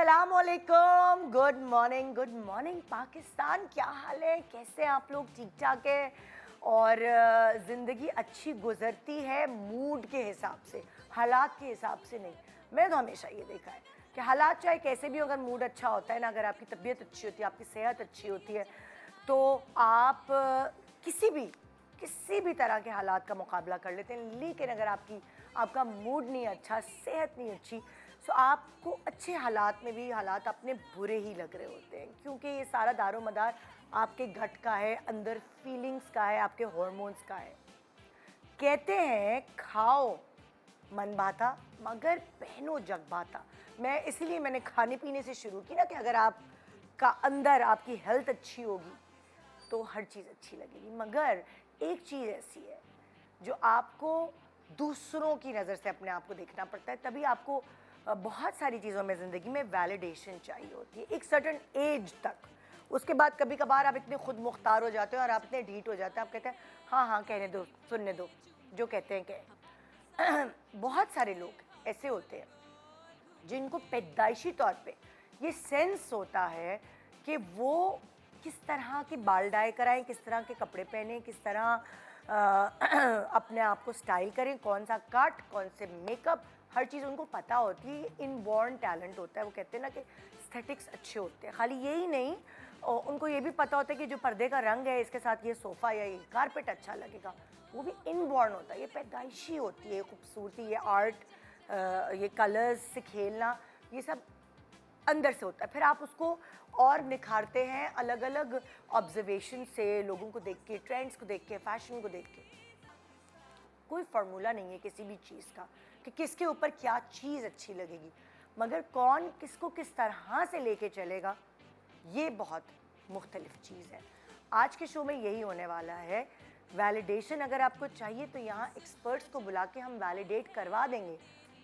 अस्सलामुअलैकुम, good morning Pakistan. क्या हाल है, कैसे हैं आप लोग? ठीक ठाक है। और ज़िंदगी अच्छी गुजरती है मूड के हिसाब से, हालात के हिसाब से नहीं। मैंने तो हमेशा ये देखा है कि हालात चाहे कैसे भी हो, अगर मूड अच्छा होता है ना, अगर आपकी तबीयत अच्छी होती है, आपकी सेहत अच्छी होती है, तो आप किसी भी तरह के हालात का मुकाबला कर लेते हैं। लेकिन अगर आपका मूड नहीं अच्छा, सेहत नहीं अच्छी, तो आपको अच्छे हालात में भी हालात अपने बुरे ही लग रहे होते हैं, क्योंकि ये सारा दारोमदार आपके गट का है, अंदर फीलिंग्स का है, आपके हार्मोन्स का है। कहते हैं खाओ मन भाता मगर पहनो जग भाता। मैंने खाने पीने से शुरू की ना, कि अगर आपका अंदर आपकी हेल्थ अच्छी होगी तो हर चीज़ अच्छी लगेगी। मगर एक चीज़ ऐसी है जो आपको दूसरों की नज़र से अपने आप को देखना पड़ता है, तभी आपको बहुत सारी चीज़ों में ज़िंदगी में वैलिडेशन चाहिए होती है एक सर्टन एज तक। उसके बाद कभी कभार आप इतने खुद मुख्तार हो जाते हो और आप इतने ढीठ हो जाते हैं, आप कहते हैं हाँ हाँ कहने दो, सुनने दो, जो कहते हैं कहें। बहुत सारे लोग ऐसे होते हैं जिनको पैदाइशी तौर पे ये सेंस होता है कि वो किस तरह की बाल डाई कराएं, किस तरह के कपड़े पहने, किस तरह अपने आप को स्टाइल करें, कौन सा कट, कौन से मेकअप, हर चीज़ उनको पता होती है। इनबॉर्न टैलेंट होता है। वो कहते हैं ना कि एस्थेटिक्स अच्छे होते हैं। खाली यही नहीं, और उनको ये भी पता होता है कि जो पर्दे का रंग है, इसके साथ ये सोफ़ा या ये कारपेट अच्छा लगेगा। वो भी इनबॉर्न होता है, ये पैदाइशी होती है खूबसूरती, ये आर्ट, ये कलर्स से खेलना, ये सब अंदर से होता है। फिर आप उसको और निखारते हैं अलग अलग ऑब्जर्वेशन से, लोगों को देख के, ट्रेंड्स को देख के, फैशन को देख के। कोई फार्मूला नहीं है किसी भी चीज़ का कि किसके ऊपर क्या चीज़ अच्छी लगेगी, मगर कौन किसको किस तरह से लेके चलेगा, ये बहुत मुख्तलिफ चीज़ है। आज के शो में यही होने वाला है। वैलिडेशन अगर आपको चाहिए तो यहाँ एक्सपर्ट्स को बुला के हम वैलिडेट करवा देंगे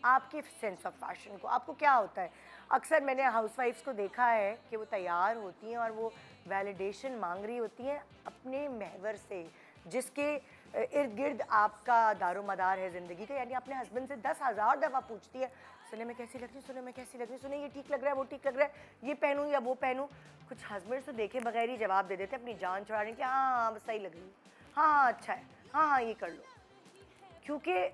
आपके सेंस ऑफ फैशन को। आपको क्या होता है, अक्सर मैंने हाउसवाइफ्स को देखा है कि वो तैयार होती हैं और वो वैलिडेशन मांग रही होती हैं अपने महवर से, जिसके इर्द गिर्द आपका दारोमदार है ज़िंदगी का। यानी अपने हस्बैंड से 10,000 दफ़ा पूछती है, सुने में कैसी लग रही, सुने में कैसी लग रही, सुने ये ठीक लग रहा है, वो ठीक लग रहा है, ये पहनूँ या वो पहनूँ। कुछ हस्बैंड तो देखे बगैर ही जवाब दे देते हैं अपनी जान छुड़ाने की, हाँ हाँ सही लग रही है, हाँ हाँ अच्छा है, हाँ हाँ ये कर लो। क्योंकि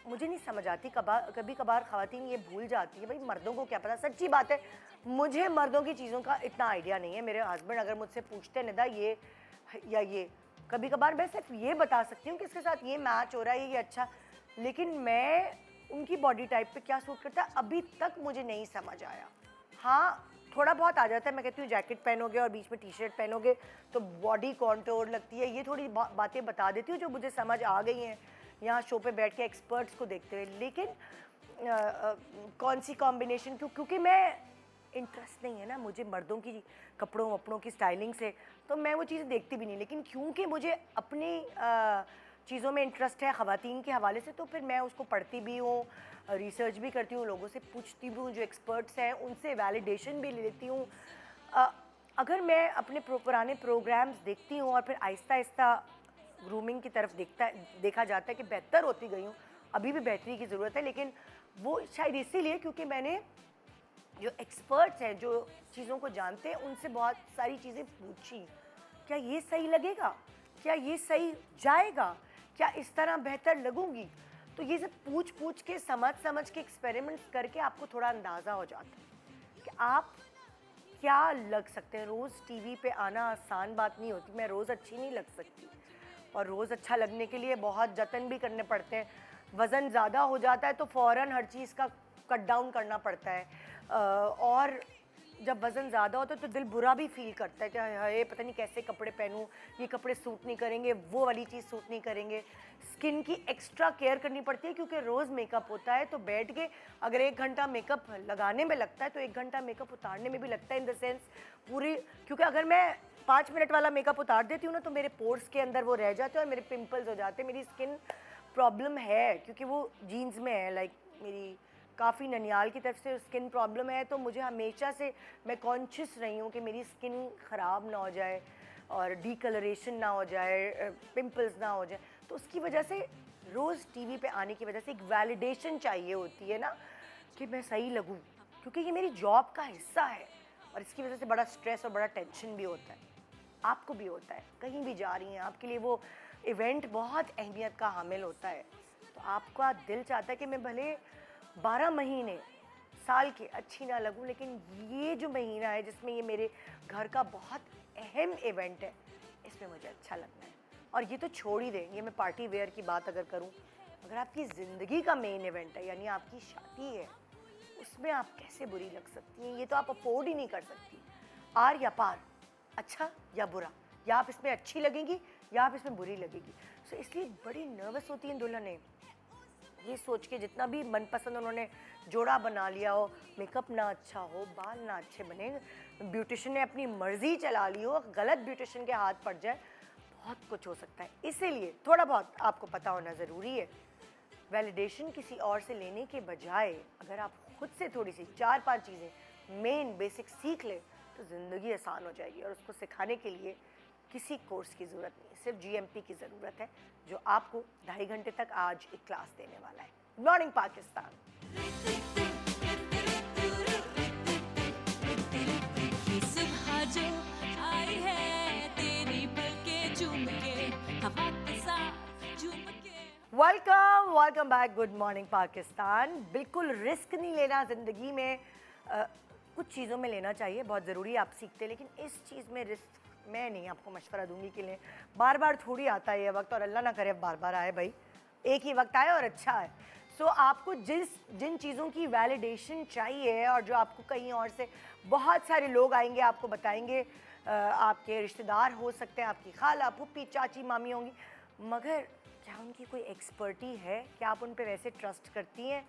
मुझे नहीं समझ आती, कभी कभार ख़वातीन ये भूल जाती है, भाई मर्दों को क्या पता। सच्ची बात है, मुझे मर्दों की चीज़ों का इतना आइडिया नहीं है। मेरे हस्बैंड अगर मुझसे पूछते निदा ये या ये, कभी कभार मैं सिर्फ ये बता सकती हूँ कि इसके साथ ये मैच हो रहा है, ये अच्छा, लेकिन मैं उनकी बॉडी टाइप पे क्या सूट करता है अभी तक मुझे नहीं समझ आया। हाँ थोड़ा बहुत आ जाता है, मैं कहती हूँ जैकेट पहनोगे और बीच में टी शर्ट पहनोगे तो बॉडी कॉन्टोर लगती है, ये थोड़ी बातें बता देती हूँ जो मुझे समझ आ गई हैं यहाँ शो पे बैठ के एक्सपर्ट्स को देखते हुए। लेकिन कौन सी कॉम्बिनेशन, क्योंकि मैं इंटरेस्ट नहीं है ना मुझे मर्दों की कपड़ों वपड़ों की स्टाइलिंग से, तो मैं वो चीज़ें देखती भी नहीं। लेकिन क्योंकि मुझे अपनी चीज़ों में इंटरेस्ट है ख़वातीन के हवाले से, तो फिर मैं उसको पढ़ती भी हूँ, रिसर्च भी करती हूँ, लोगों से पूछती भी हूँ जो एक्सपर्ट्स हैं, उनसे वैलिडेशन भी ले लेती हूँ। अगर मैं अपने पुराने प्रोग्राम्स देखती हूँ और फिर आहिस्ता आहिस्ता ग्रूमिंग की तरफ देखा जाता है कि बेहतर होती गई हूँ, अभी भी बेहतरी की ज़रूरत है, लेकिन वो शायद इसीलिए क्योंकि मैंने जो एक्सपर्ट्स हैं, जो चीज़ों को जानते हैं, उनसे बहुत सारी चीज़ें पूछी। क्या ये सही लगेगा, क्या ये सही जाएगा, क्या इस तरह बेहतर लगूंगी। तो ये सब पूछ के समझ के एक्सपेरिमेंट्स करके आपको थोड़ा अंदाज़ा हो जाता है कि आप क्या लग सकते हैं। रोज़ टीवी पे आना आसान बात नहीं होती, मैं रोज़ अच्छी नहीं लग सकती, और रोज़ अच्छा लगने के लिए बहुत जतन भी करने पड़ते हैं। वज़न ज़्यादा हो जाता है तो फ़ौरन हर चीज़ का कट डाउन करना पड़ता है, और जब वज़न ज़्यादा होता है तो दिल बुरा भी फील करता है कि हाय पता नहीं कैसे कपड़े पहनूं, ये कपड़े सूट नहीं करेंगे, वो वाली चीज़ सूट नहीं करेंगे। स्किन की एक्स्ट्रा केयर करनी पड़ती है, क्योंकि रोज़ मेकअप होता है, तो बैठ के अगर 1 घंटा मेकअप लगाने में लगता है तो 1 घंटा मेकअप उतारने में भी लगता है, इन द सेंस पूरी। क्योंकि अगर मैं 5 मिनट वाला मेकअप उतार देती हूँ ना, तो मेरे पोर्स के अंदर वो रह जाते हैं और मेरे पिंपल्स हो जाते हैं। मेरी स्किन प्रॉब्लम है क्योंकि वो जीन्स में है, लाइक मेरी काफ़ी ननियाल की तरफ से स्किन प्रॉब्लम है, तो मुझे हमेशा से मैं कॉन्शियस रही हूँ कि मेरी स्किन ख़राब ना हो जाए और डीकलरेशन ना हो जाए, पिंपल्स ना हो जाए। तो उसकी वजह से रोज़ टीवी पे आने की वजह से एक वैलिडेशन चाहिए होती है ना, कि मैं सही लगूँ, क्योंकि ये मेरी जॉब का हिस्सा है और इसकी वजह से बड़ा स्ट्रेस और बड़ा टेंशन भी होता है, आपको भी होता है। कहीं भी जा रही हैं, आपके लिए वो इवेंट बहुत अहमियत का हामिल होता है, तो आपका दिल चाहता है कि मैं भले 12 महीने साल के अच्छी ना लगूं, लेकिन ये जो महीना है जिसमें ये मेरे घर का बहुत अहम इवेंट है, इसमें मुझे अच्छा लगना है। और ये तो छोड़ ही दें, ये मैं पार्टी वेयर की बात अगर करूं, अगर आपकी ज़िंदगी का मेन इवेंट है यानी आपकी शादी है, उसमें आप कैसे बुरी लग सकती हैं? ये तो आप अफोर्ड ही नहीं कर सकती। आर या पार, अच्छा या बुरा, या आप इसमें अच्छी लगेंगी या आप इसमें बुरी लगेगी। सो इसलिए बड़ी नर्वस होती हैं दुल्हनें, ये सोच के जितना भी मनपसंद उन्होंने जोड़ा बना लिया हो, मेकअप ना अच्छा हो, बाल ना अच्छे बने, ब्यूटिशियन ने अपनी मर्जी चला ली हो, गलत ब्यूटिशियन के हाथ पड़ जाए, बहुत कुछ हो सकता है। इसीलिए थोड़ा बहुत आपको पता होना ज़रूरी है। वैलिडेशन किसी और से लेने के बजाय अगर आप खुद से थोड़ी सी 4-5 चीज़ें मेन बेसिक सीख लें तो ज़िंदगी आसान हो जाएगी। और उसको सिखाने के लिए किसी कोर्स की ज़रूरत नहीं, सिर्फ GMP की ज़रूरत है, जो आपको 2.5 घंटे तक आज एक क्लास देने वाला है। Good morning Pakistan. सुबह जो आई है तेरी पलके झूम के हवा के साथ झूम के। Welcome back. Good morning Pakistan. बिल्कुल रिस्क नहीं लेना ज़िंदगी में, कुछ चीज़ों में लेना चाहिए, बहुत ज़रूरी है, आप सीखते हैं, लेकिन इस चीज़ में रिस्क मैं नहीं आपको मशवरा दूंगी कि लें। बार बार थोड़ी आता है ये वक्त, और अल्लाह ना करे बार बार आए भाई, एक ही वक्त आए और अच्छा है। सो आपको जिन चीज़ों की वैलिडेशन चाहिए और जो आपको कहीं और से, बहुत सारे लोग आएंगे आपको बताएंगे, आपके रिश्तेदार हो सकते हैं, आपकी खाला फूफी चाची मामी होंगी, मगर क्या उनकी कोई एक्सपर्टी है? क्या आप उन पर वैसे ट्रस्ट करती हैं?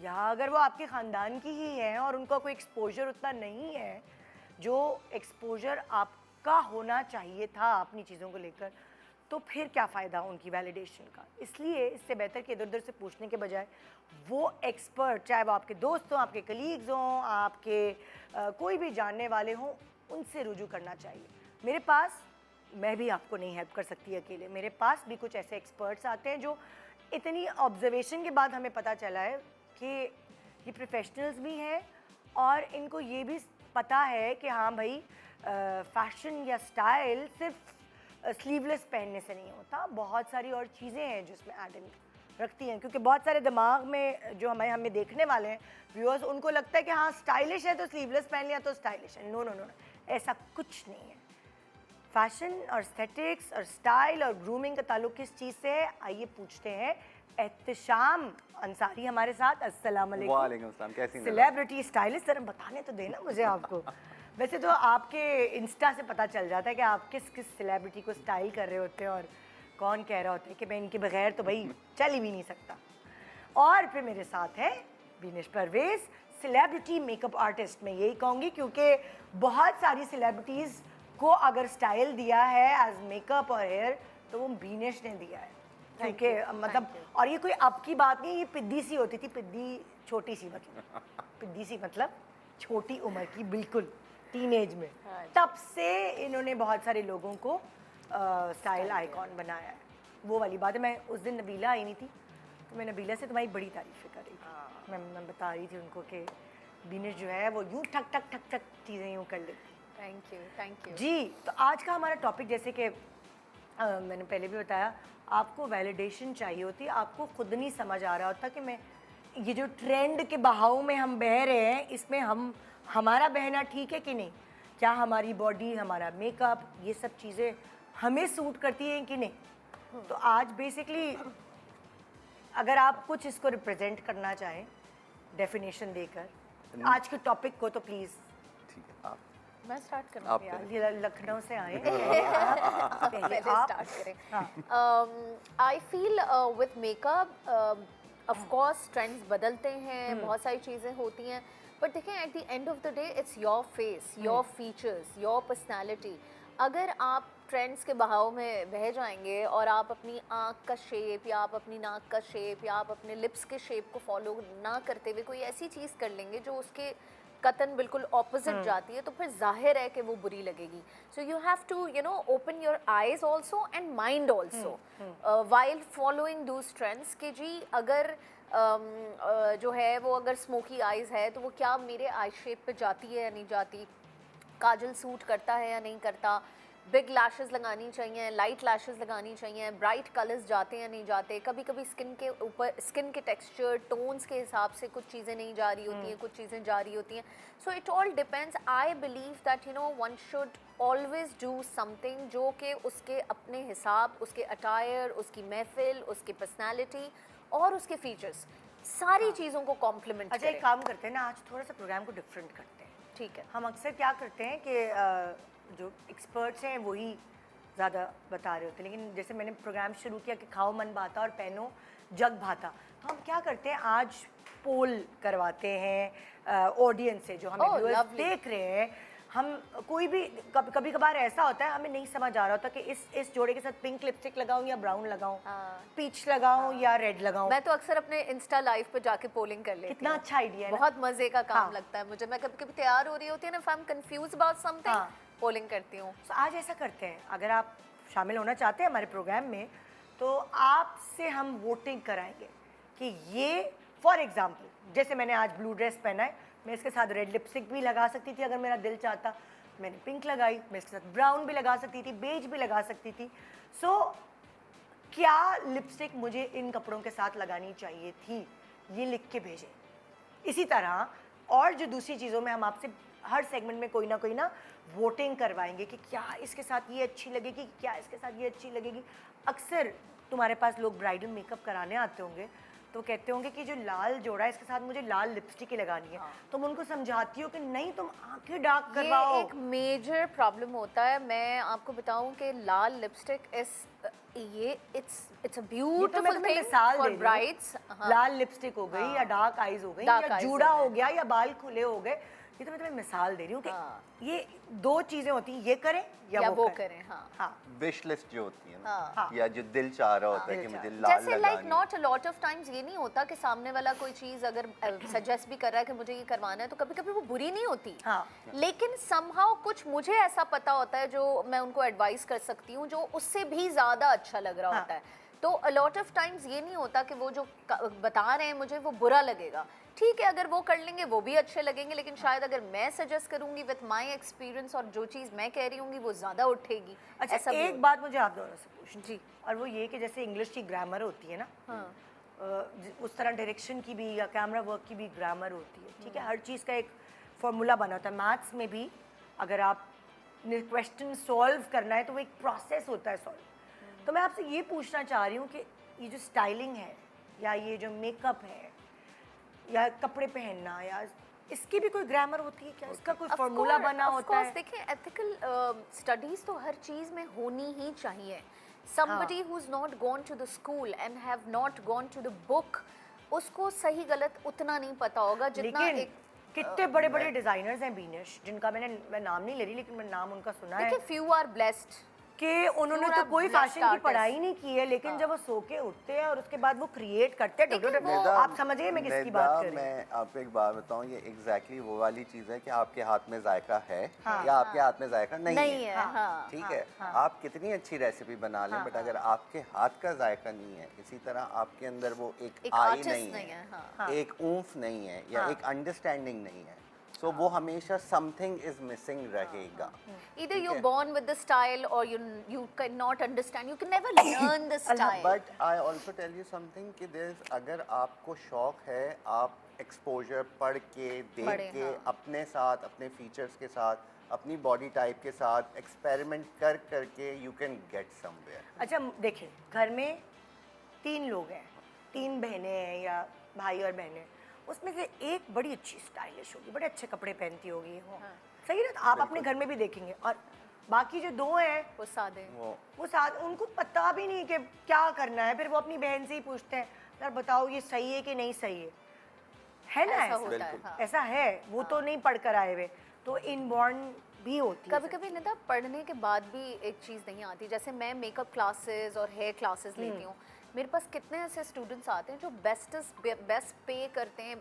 या अगर वो आपके ख़ानदान की ही हैं और उनका कोई एक्सपोजर उतना नहीं है जो एक्सपोजर आपका होना चाहिए था अपनी चीज़ों को लेकर, तो फिर क्या फ़ायदा उनकी वैलिडेशन का? इसलिए इससे बेहतर कि इधर उधर से पूछने के बजाय वो एक्सपर्ट, चाहे वो आपके दोस्त हों, आपके कलीग्स हों, आपके कोई भी जानने वाले हों, उनसे रुजू करना चाहिए। मेरे पास, मैं भी आपको नहीं हेल्प कर सकती अकेले, मेरे पास भी कुछ ऐसे एक्सपर्ट्स आते हैं जो इतनी ऑब्जर्वेशन के बाद हमें पता चला है कि ये प्रोफेशनल्स भी हैं और इनको ये भी पता है कि हाँ भाई, फैशन या स्टाइल सिर्फ स्लीवलेस पहनने से नहीं होता, बहुत सारी और चीज़ें हैं जो इसमें ऐड इन रखती हैं। क्योंकि बहुत सारे दिमाग में जो हमें देखने वाले हैं व्यूअर्स, उनको लगता है कि हाँ स्टाइलिश है तो स्लीवलेस पहन लिया तो स्टाइलिश है। नो नो नो, ऐसा कुछ नहीं है। फैशन और एस्थेटिक्स और स्टाइल और ग्रूमिंग का ताल्लुक किस चीज़ से है? आइए पूछते हैं। एहतिशाम अंसारी हमारे साथ। अस्सलाम वालेकुम। वालेकुम सलाम, कैसी हैं? सेलिब्रिटी स्टाइलिस्ट, जरा बताने तो देना मुझे आपको। वैसे तो आपके इंस्टा से पता चल जाता है कि आप किस किस सेलिब्रिटी को स्टाइल कर रहे होते हैं और कौन कह रहा होता है कि मैं इनके बगैर तो भाई चल ही भी नहीं सकता। और फिर मेरे साथ है Binesh Parvez, celebrity makeup artist. मैं यही कहूँगी क्योंकि बहुत सारी सेलिब्रिटीज़ को अगर स्टाइल दिया है एज मेकअप और हेयर तो वो बीनेश ने दिया है। क्योंकि मतलब, और ये कोई अब की बात नहीं, ये पिद्दी सी होती थी, पिद्दी छोटी सी, मतलब पिद्दी सी मतलब छोटी उम्र की, बिल्कुल टीनेज में, तब से इन्होंने बहुत सारे लोगों को स्टाइल आइकॉन बनाया है। वो वाली बात है। मैं उस दिन नबीला आई नहीं थी तो मैं नबीला से तुम्हारी बड़ी तारीफ़ें कर रही थी। मैं बता रही थी उनको कि बीनेश जो है वो यूँ ठक ठक ठक ठक चीज़ें यूँ कर लेती। थैंक यू जी, तो आज का हमारा टॉपिक, जैसे कि मैंने पहले भी बताया, आपको वैलिडेशन चाहिए होती है। आपको खुद नहीं समझ आ रहा होता कि मैं ये जो ट्रेंड के बहाव में हम बह रहे हैं, इसमें हमारा बहना ठीक है कि नहीं, क्या हमारी बॉडी, हमारा मेकअप, ये सब चीज़ें हमें सूट करती हैं कि नहीं। तो आज बेसिकली अगर आप कुछ इसको रिप्रेजेंट करना चाहें डेफिनेशन देकर आज के टॉपिक को, तो प्लीज़। ठीक है, आप मैं स्टार्ट करूँ आप यार? ये लखनऊ से आए पहले आप। स्टार्ट करें। I feel with makeup of course trends बदलते हैं, बहुत सारी चीज़ें होती हैं, बट देखें at the end of the day it's your face, your features, your personality. अगर आप ट्रेंड्स के बहाव में बह जाएंगे और आप अपनी आँख का शेप या आप अपनी नाक का शेप या आप अपने लिप्स के शेप को फॉलो ना करते हुए कोई ऐसी चीज़ कर लेंगे जो उसके कतन बिल्कुल ऑपोजिट जाती है तो फिर जाहिर है कि वो बुरी लगेगी. So you have to you know open your eyes also and mind also while following those trends कि जी अगर जो है वो अगर स्मोकी आईज है तो वो क्या मेरे आई शेप पे जाती है या नहीं जाती, काजल सूट करता है या नहीं करता, बिग लैशेस लगानी चाहिए, लाइट लैशेस लगानी चाहिए, ब्राइट कलर्स जाते या नहीं जाते. कभी कभी स्किन के ऊपर स्किन के टेक्सचर टोन्स के हिसाब से कुछ चीज़ें नहीं जा रही होती हैं, कुछ चीज़ें जा रही होती हैं. So it all depends. I believe that you know one should always do something जो कि उसके अपने हिसाब, उसके अटायर, उसकी महफिल, उसकी पर्सनैलिटी और उसके फीचर्स सारी चीज़ों को कॉम्प्लीमेंट अच्छा, एक काम करते हैं ना, आज थोड़ा सा प्रोग्राम को डिफरेंट करते हैं. ठीक है. हम अक्सर क्या करते हैं कि जो एक्सपर्ट्स हैं वही ज़्यादा बता रहे होते हैं, लेकिन जैसे मैंने प्रोग्राम शुरू किया कि खाओ मन भाता और पहनो जग भाता, तो हम क्या करते हैं आज पोल करवाते हैं ऑडियंस से जो हमें Oh, व्यूअर्स lovely. देख रहे हैं. हम कोई भी कभी कभार ऐसा होता है हमें नहीं समझ आ रहा होता कि इस जोड़े के साथ पिंक लिपस्टिक लगाऊं या ब्राउन लगाऊं, पीच लगाऊं या रेड लगाऊं. मैं तो अक्सर अपने इंस्टा लाइव पे जाके पोलिंग कर लेती कितना हूँ. अच्छा आइडिया है ना. बहुत मजे का काम हाँ. लगता है मुझे. मैं कभी कभी तैयार हो रही होती है ना, if I am confuse about something, हाँ. पोलिंग करती हूँ. तो आज ऐसा करते हैं, अगर आप शामिल होना चाहते हैं हमारे प्रोग्राम में तो आपसे हम वोटिंग कराएंगे कि ये फॉर एग्जांपल जैसे मैंने आज ब्लू ड्रेस पहना है, मैं इसके साथ रेड लिपस्टिक भी लगा सकती थी अगर मेरा दिल चाहता. मैंने पिंक लगाई, मैं इसके साथ ब्राउन भी लगा सकती थी, बेज भी लगा सकती थी. सो क्या लिपस्टिक मुझे इन कपड़ों के साथ लगानी चाहिए थी, ये लिख के भेजें. इसी तरह और जो दूसरी चीज़ों में हम आपसे हर सेगमेंट में कोई ना वोटिंग करवाएंगे कि क्या इसके साथ ये अच्छी लगेगी, क्या इसके साथ ये अच्छी लगेगी. अक्सर तुम्हारे पास लोग ब्राइडल मेकअप कराने आते होंगे तो कहते होंगे कि जो लाल जोड़ा है इसके साथ मुझे लाल लिपस्टिक ही लगानी है. तुम उनको समझाती हो कि नहीं तुम आंखें डार्क करवाओ. ये एक मेजर प्रॉब्लम होता है. मैं आपको बताऊं कि लाल लिपस्टिक ये इट्स अ ब्यूटीफुल थिंग मिसाल for they brides. Lal lipstick हो गई या डार्क आईज हो गई Dark या eyes जूड़ा हो हो गया या बाल खुले हो गए. ये तो मैं तुम्हें मिसाल दे रही हूँ कि ये दो चीजें होती हैं, ये करें या वो करें. हाँ. हाँ. विश लिस्ट जो होती है ना, हाँ. या जो दिल चाह रहा होता है दिल कि चाह मुझे रहा लाल जैसे लाइक लगानी not a lot of times ये नहीं होता कि सामने वाला कोई चीज़ अगर सजेस्ट भी कर रहा है कि मुझे ये करवाना है तो कभी कभी वो बुरी नहीं होती. हाँ. लेकिन समहाउ कुछ मुझे ऐसा पता होता है जो मैं उनको एडवाइस कर सकती हूँ जो उससे भी ज़्यादा अच्छा लग रहा हाँ. होता है. तो अ लॉट ऑफ टाइम्स ये नहीं होता कि वो जो बता रहे हैं मुझे वो बुरा लगेगा. ठीक है, अगर वो कर लेंगे वो भी अच्छे लगेंगे, लेकिन शायद अगर मैं सजेस्ट करूंगी विद माय एक्सपीरियंस और जो चीज़ मैं कह रही हूँ वो ज़्यादा उठेगी. अच्छा, ऐसा भी एक बात मुझे आप दोनों से पूछनी जी. और वो ये कि जैसे इंग्लिश की ग्रामर होती है ना, उस तरह डायरेक्शन की भी या कैमरा वर्क की भी ग्रामर होती है. ठीक है, हर चीज़ का एक फॉर्मूला बना होता है. मैथ्स में भी अगर आप क्वेश्चन सॉल्व करना है तो वो एक प्रोसेस होता है सॉल्व. तो मैं आपसे ये पूछना चाह रही हूँ कि ये जो स्टाइलिंग है या ये जो मेकअप है या कपड़े पहनना या इसकी भी कोई ग्रामर होती है क्या? इसका कोई फॉर्मूला बना होता है? देखिए एथिकल स्टडीज तो हर चीज़ में होनी ही चाहिए. somebody who's not gone to the school and have not gone to the book, उसको सही गलत उतना नहीं पता होगा जितना लेकिन एक कितने बड़े बड़े डिजाइनर्स हैं बीनिश, जिनका मैं नाम नहीं ले रही लेकिन मैं नाम उनका सुना है देखिए few are blessed. कि उन्होंने Few तो are कोई blessed फैशन की artists. पढ़ाई नहीं की है, लेकिन जब वो सो के उठते हैं और उसके बाद वो क्रिएट करते हैं. लेकिन वो- निदा, आप समझिए मैं किसकी बात कर रही हूँ. मैं आपको एक बात बताऊं, ये एग्जैक्टली वो वाली चीज़ है कि आपके हाथ में जायका है हाँ. या आपके हाथ में जायका नहीं है. है. हाँ. ठीक है, आप कितनी अच्छी रेसिपी बना लें, बट अगर आपके हाथ का जायका नहीं है, इसी तरह आपके अंदर वो एक एक आई artist नहीं नहीं है, है, हाँ. एक ऊंफ नहीं है या हाँ. एक अंडरस्टैंडिंग नहीं है, सो वो हमेशा समथिंग इज मिसिंग रहेगा. Either you're है. born with the style or you cannot understand. You can never learn the style. But I also tell you something कि there's अगर आपको शौक है, आप एक्सपोजर पढ़ के देख पढ़ें, के हाँ. अपने साथ, अपने फीचर्स के साथ, अपनी बॉडी टाइप के साथ एक्सपेरिमेंट करके यू कैन गेट समवेयर. अच्छा देखिए, घर में 3 लोग हैं, 3 बहनें हैं या भाई और बहनें, उसमें से एक बड़ी अच्छी स्टाइलिश होगी, बड़े अच्छे कपड़े पहनती होगी वो, सही है ना? तो आप अपने घर में भी देखेंगे. और बाकी जो 2 हैं वो सादे. वो साथ उनको पता भी नहीं कि क्या करना है, फिर वो अपनी बहन से ही पूछते हैं यार बताओ ये सही है कि नहीं सही है ना? ऐसा ऐसा होता है. बिल्कुल. हाँ. ऐसा है, वो तो नहीं पढ़ कर आए हुए, तो इनबॉर्न भी होती है. कभी कभी निदा पढ़ने के बाद भी एक चीज़ नहीं आती. जैसे मैं मेकअप क्लासेस और हेयर क्लासेस लेती हूँ. मेरे पास कितने ऐसे स्टूडेंट्स आते हैं जो बेस्ट पे करते हैं,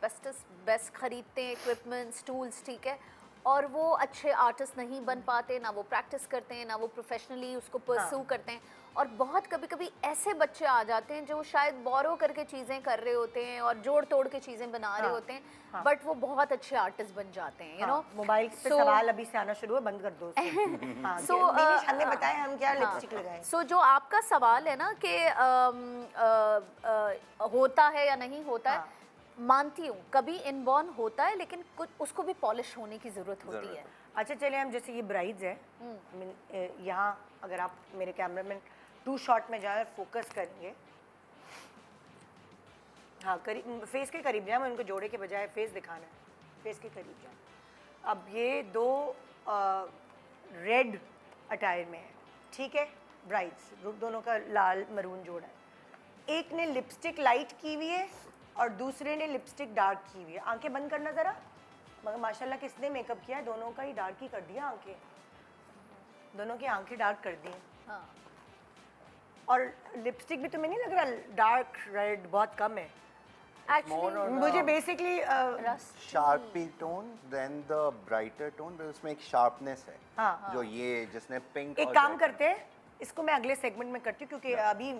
बेस्ट खरीदते हैं इक्विपमेंट्स, टूल्स, ठीक है, और वो अच्छे आर्टिस्ट नहीं बन पाते, ना वो प्रैक्टिस करते हैं, ना वो प्रोफेशनली उसको परस्यू करते हैं। और बहुत कभी कभी ऐसे बच्चे आ जाते हैं जो शायद बोरो करके चीज़ें कर रहे होते हैं और जोड़ तोड़ के चीज़ें बना रहे होते हैं, बट वो बहुत अच्छे आर्टिस्ट बन जाते हैं, यू नो। मोबाइल पे सवाल अभी से आना शुरू है, बंद कर दो उसको। हाँ, So, दिनेश, हमने बताया हम क्या लिपस्टिक लगाएं। सो जो आपका सवाल है ना कि होता है या नहीं होता है, मानती हूँ कभी इनबॉर्न होता है, लेकिन कुछ उसको भी पॉलिश होने की ज़रूरत होती है। अच्छा चलिए, हम जैसे ये ब्राइड्स है, यहाँ अगर आप मेरे कैमरामैन 2 शॉट में जाए फोकस करेंगे, हाँ करीब फेस के करीब जाए, मैं उनको जोड़े के बजाय फेस दिखाना है, फेस के करीब जाए। अब ये 2 रेड अटायर में है, ठीक है, ब्राइड्स दोनों का लाल मरून जोड़ा है। एक ने लिपस्टिक लाइट की हुई है और दूसरे ने लिपस्टिक डार्क की हुई है। आंखें बंद करना ज़रा, मगर माशाल्लाह किसने मेकअप किया है, दोनों का ही डार्क ही कर दिया, आंखें दोनों की आंखें डार्क कर दी हैं। हाँ। और लिपस्टिक भी तुम्हें नहीं लग रहा डार्क रेड बहुत कम है? एक्चुअली मुझे basically sharper tone than the brighter tone, उसमें एक शार्पनेस है। हाँ। जो ये जिसने पिंक एक काम करते हैं, इसको मैं अगले सेगमेंट में करती हूँ, क्योंकि अभी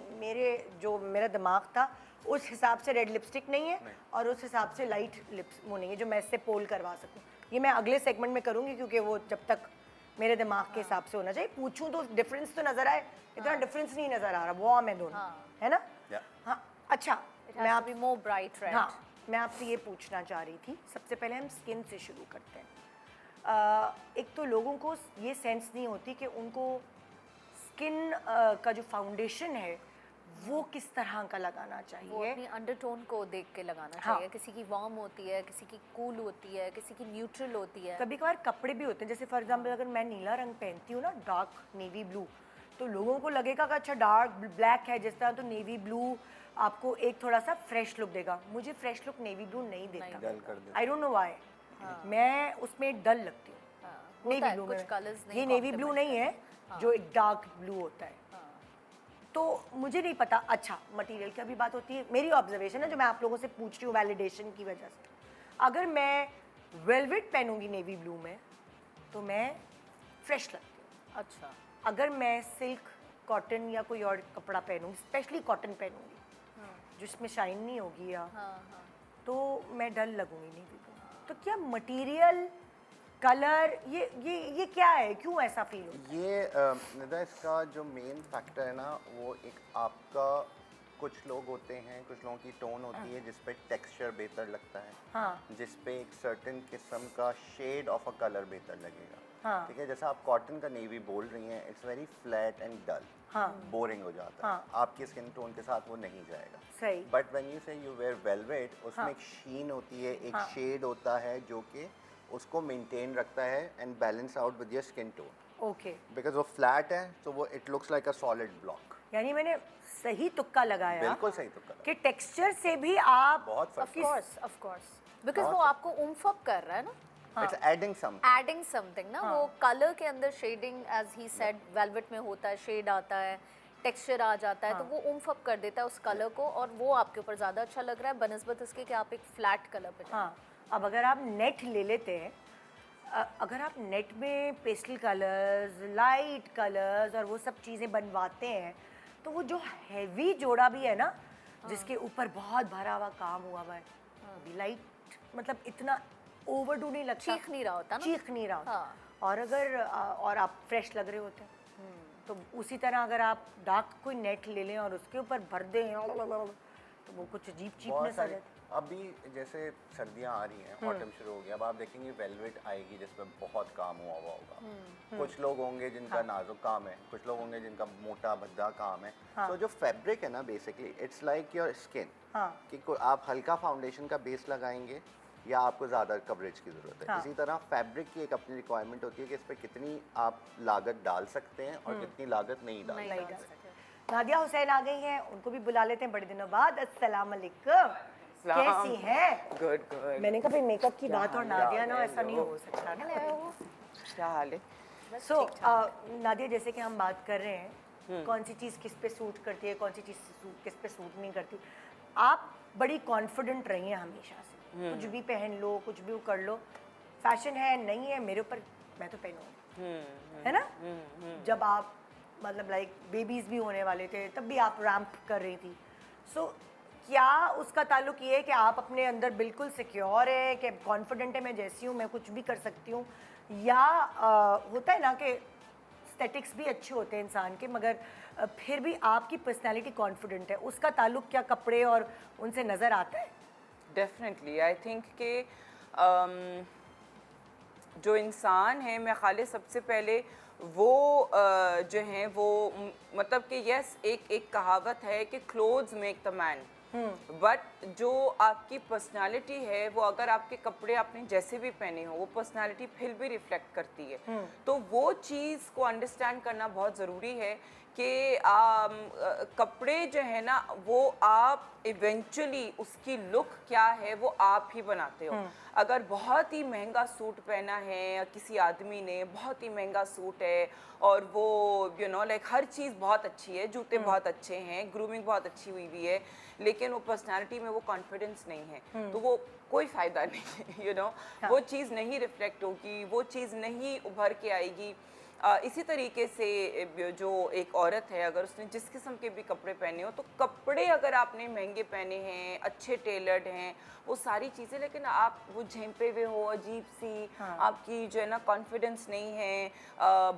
मेरा दिमाग था उस हिसाब से रेड लिपस्टिक नहीं है और उस हिसाब से लाइट लिप्स वो नहीं है जो मैं इससे पोल करवा सकूँ। ये मैं अगले सेगमेंट में करूँगी, क्योंकि वो जब तक मेरे दिमाग के हिसाब से होना चाहिए। पूछूं तो डिफरेंस तो नज़र आए, इतना डिफरेंस नहीं नज़र आ रहा, वो मैं दोनों, है ना? हाँ। अच्छा, मैं आप मोर ब्राइट रेड। हाँ, मैं आपसे ये पूछना चाह रही थी, सबसे पहले हम स्किन से शुरू करते हैं। एक तो लोगों को ये सेंस नहीं होती कि उनको स्किन का जो फाउंडेशन है वो किस तरह का लगाना वो चाहिए। अपनी अंडरटोन को देख के लगाना हाँ। चाहिए। किसी की वार्म होती है, किसी की कूल होती है, किसी की न्यूट्रल होती है। कभी कभार कपड़े भी होते हैं, जैसे फॉर एग्जांपल अगर मैं नीला रंग पहनती हूँ ना, डार्क नेवी ब्लू, तो लोगों को लगेगा कि अच्छा डार्क ब्लैक है जिस तरह, तो नेवी ब्लू आपको एक थोड़ा सा फ्रेश लुक देगा। मुझे फ्रेश लुक नेवी ब्लू नहीं देता, डल कर देता। आई डोंट नो व्हाई, मैं उसमें डल लगती हूँ। होता नेवी है, ब्लू कुछ में colours नहीं ये नेवी ब्लू complement नहीं है जो एक डार्क ब्लू होता है, तो मुझे नहीं पता। अच्छा, मटेरियल की भी बात होती है, मेरी ऑब्जर्वेशन है जो मैं आप लोगों से पूछ रही हूँ वैलिडेशन की वजह से। अगर मैं वेलवेट पहनूंगी नेवी ब्लू में तो मैं फ्रेश लगती हूँ। अच्छा। अगर मैं सिल्क, कॉटन या कोई और कपड़ा पहनूंगी, स्पेशली कॉटन पहनूंगी जिसमें शाइन नहीं होगी या तो मैं डल लगूंगी नेवी ब्लू। तो क्या मटेरियल, कलर, ये क्या है, क्यों ऐसा फील होता है? ये निदा, इसका जो मेन फैक्टर है ना, वो एक आपका, कुछ लोग होते हैं, कुछ लोगों की टोन होती है जिस पे टेक्सचर बेहतर लगता है, हाँ जिस पे एक सर्टेन किस्म का शेड ऑफ अ कलर बेहतर लगेगा। हाँ। ठीक है, जैसा आप कॉटन का नेवी बोल रही हैं, it's very flat and dull, हाँ। बोरिंग हो जाता है, हाँ। आपकी स्किन टोन के साथ वो नहीं जाएगा। सही। बट व्हेन यू से यू वेयर वेलवेट, उसमें हाँ। एक शीन होती है, एक हाँ। शेड होता है जो कि उसको मेंटेन रखता है and balance out with your skin tone. Okay, because वो फ्लैट है तो वो it looks like a solid block. यानी मैंने सही तुक्का लगाया बिल्कुल सही तुक्का लगा। कि टेक्सचर से भी आप बहुत फर्क ऑफ कोर्स बिकॉज वो आपको उम्फ अप कर रहा है ना, it's adding something. Adding something ना। वो कलर के अंदर shading, as he said, velvet में होता है, शेड आता है, टेक्सचर आ जाता है, तो वो उम्फ अप कर देता है उस कलर को, और वो आपके ऊपर ज़्यादा अच्छा लग रहा है बनस्बत इसके कि आप एक फ्लैट कलर पे जाएं। हाँ, अब अगर आप नेट ले लेते हैं, अगर आप नेट में पेस्टल कलर्स, लाइट कलर्स और वो सब चीज़ें बनवाते हैं, तो वो जो हैवी जोड़ा भी है ना, जिसके ऊपर बहुत भरा हुआ काम हुआ है, लाइट मतलब इतना ओवरडू नहीं लगता, चीख नहीं रहा होता ना, चीख नहीं रहा होता। हाँ। और अगर और आप फ्रेश लग रहे होते हैं, तो उसी तरह अगर आप डार्क कोई नेट ले लें और उसके ऊपर भर दें तो वो कुछ अजीब बहुत चीपनेस आ सारी, जाती है। अभी जैसे सर्दियाँ आ रही हैं, ऑटम शुरू हो गया, अब आप देखेंगे वेलवेट आएगी जिसमें बहुत काम हुआ हुआ होगा। कुछ लोग होंगे जिनका नाजुक काम है, कुछ लोग होंगे जिनका मोटा भद्दा काम है। तो जो फैब्रिक है ना, basically it's like your skin, कि आप हल्का फाउंडेशन का बेस लगाएंगे या आपको ज़्यादा कवरेज की ज़रूरत है। इसी तरह फैब्रिक की एक अपनी रिक्वायरमेंट होती है कि इस पर कितनी आप लागत डाल सकते हैं और कितनी लागत नहीं डाल सकते। नादिया हुसैन आ गई हैं, उनको भी बुला लेते हैं बड़े दिनों बाद। अस्सलाम वालेकुम, कैसी हैं? Good good. मैंने कहा भाई मेकअप की बात और नादिया ना, ऐसा नहीं हो सकता ना। क्या हाल है? सो नादिया, जैसे कि हम बात कर रहे हैं कौन सी चीज़ किस पे सूट करती है, कौन सी चीज़ किस पे सूट नहीं करती। आप बड़ी कॉन्फिडेंट रही हैं हमेशा से, कुछ भी पहन लो, कुछ भी कर लो, फैशन है नहीं है मेरे ऊपर, मैं तो पहनूंगी, है ना। जब आप मतलब लाइक बेबीज़ भी होने वाले थे तब भी आप रैम्प कर रही थी। सो क्या उसका ताल्लुक ये है कि आप अपने अंदर बिल्कुल सिक्योर है, कि कॉन्फिडेंट है मैं जैसी हूँ मैं कुछ भी कर सकती हूँ, या होता है ना कि स्टेटिक्स भी अच्छे होते हैं इंसान के, मगर फिर भी आपकी पर्सनालिटी कॉन्फिडेंट है, उसका ताल्लुक क्या कपड़े और उनसे नज़र आता है? डेफिनेटली आई थिंक कि जो इंसान है, मैं खाली सबसे पहले वो जो हैं वो मतलब कि यस, एक कहावत है कि clothes make the man, but जो आपकी पर्सनालिटी है वो अगर आपके कपड़े आपने जैसे भी पहने हो वो पर्सनालिटी फिर भी रिफ्लेक्ट करती है। तो वो चीज़ को अंडरस्टैंड करना बहुत ज़रूरी है कि कपड़े जो है ना वो आप इवेंचुअली उसकी लुक क्या है वो आप ही बनाते हो। अगर बहुत ही महंगा सूट पहना है या किसी आदमी ने बहुत ही महंगा सूट है और वो लाइक हर चीज़ बहुत अच्छी है, जूते बहुत अच्छे हैं, ग्रूमिंग बहुत अच्छी हुई हुई है, लेकिन वो पर्सनालिटी में वो कॉन्फिडेंस नहीं है, तो वो कोई फ़ायदा नहीं है। वो चीज़ नहीं रिफ्लेक्ट होगी, वो चीज़ नहीं उभर के आएगी। इसी तरीके से जो एक औरत है अगर उसने जिस किस्म के भी कपड़े पहने हो, तो कपड़े अगर आपने महंगे पहने हैं, अच्छे टेलर्ड हैं, वो सारी चीज़ें, लेकिन आप वो झेंपे हुए हो, अजीब सी आपकी जो है ना कॉन्फिडेंस नहीं है,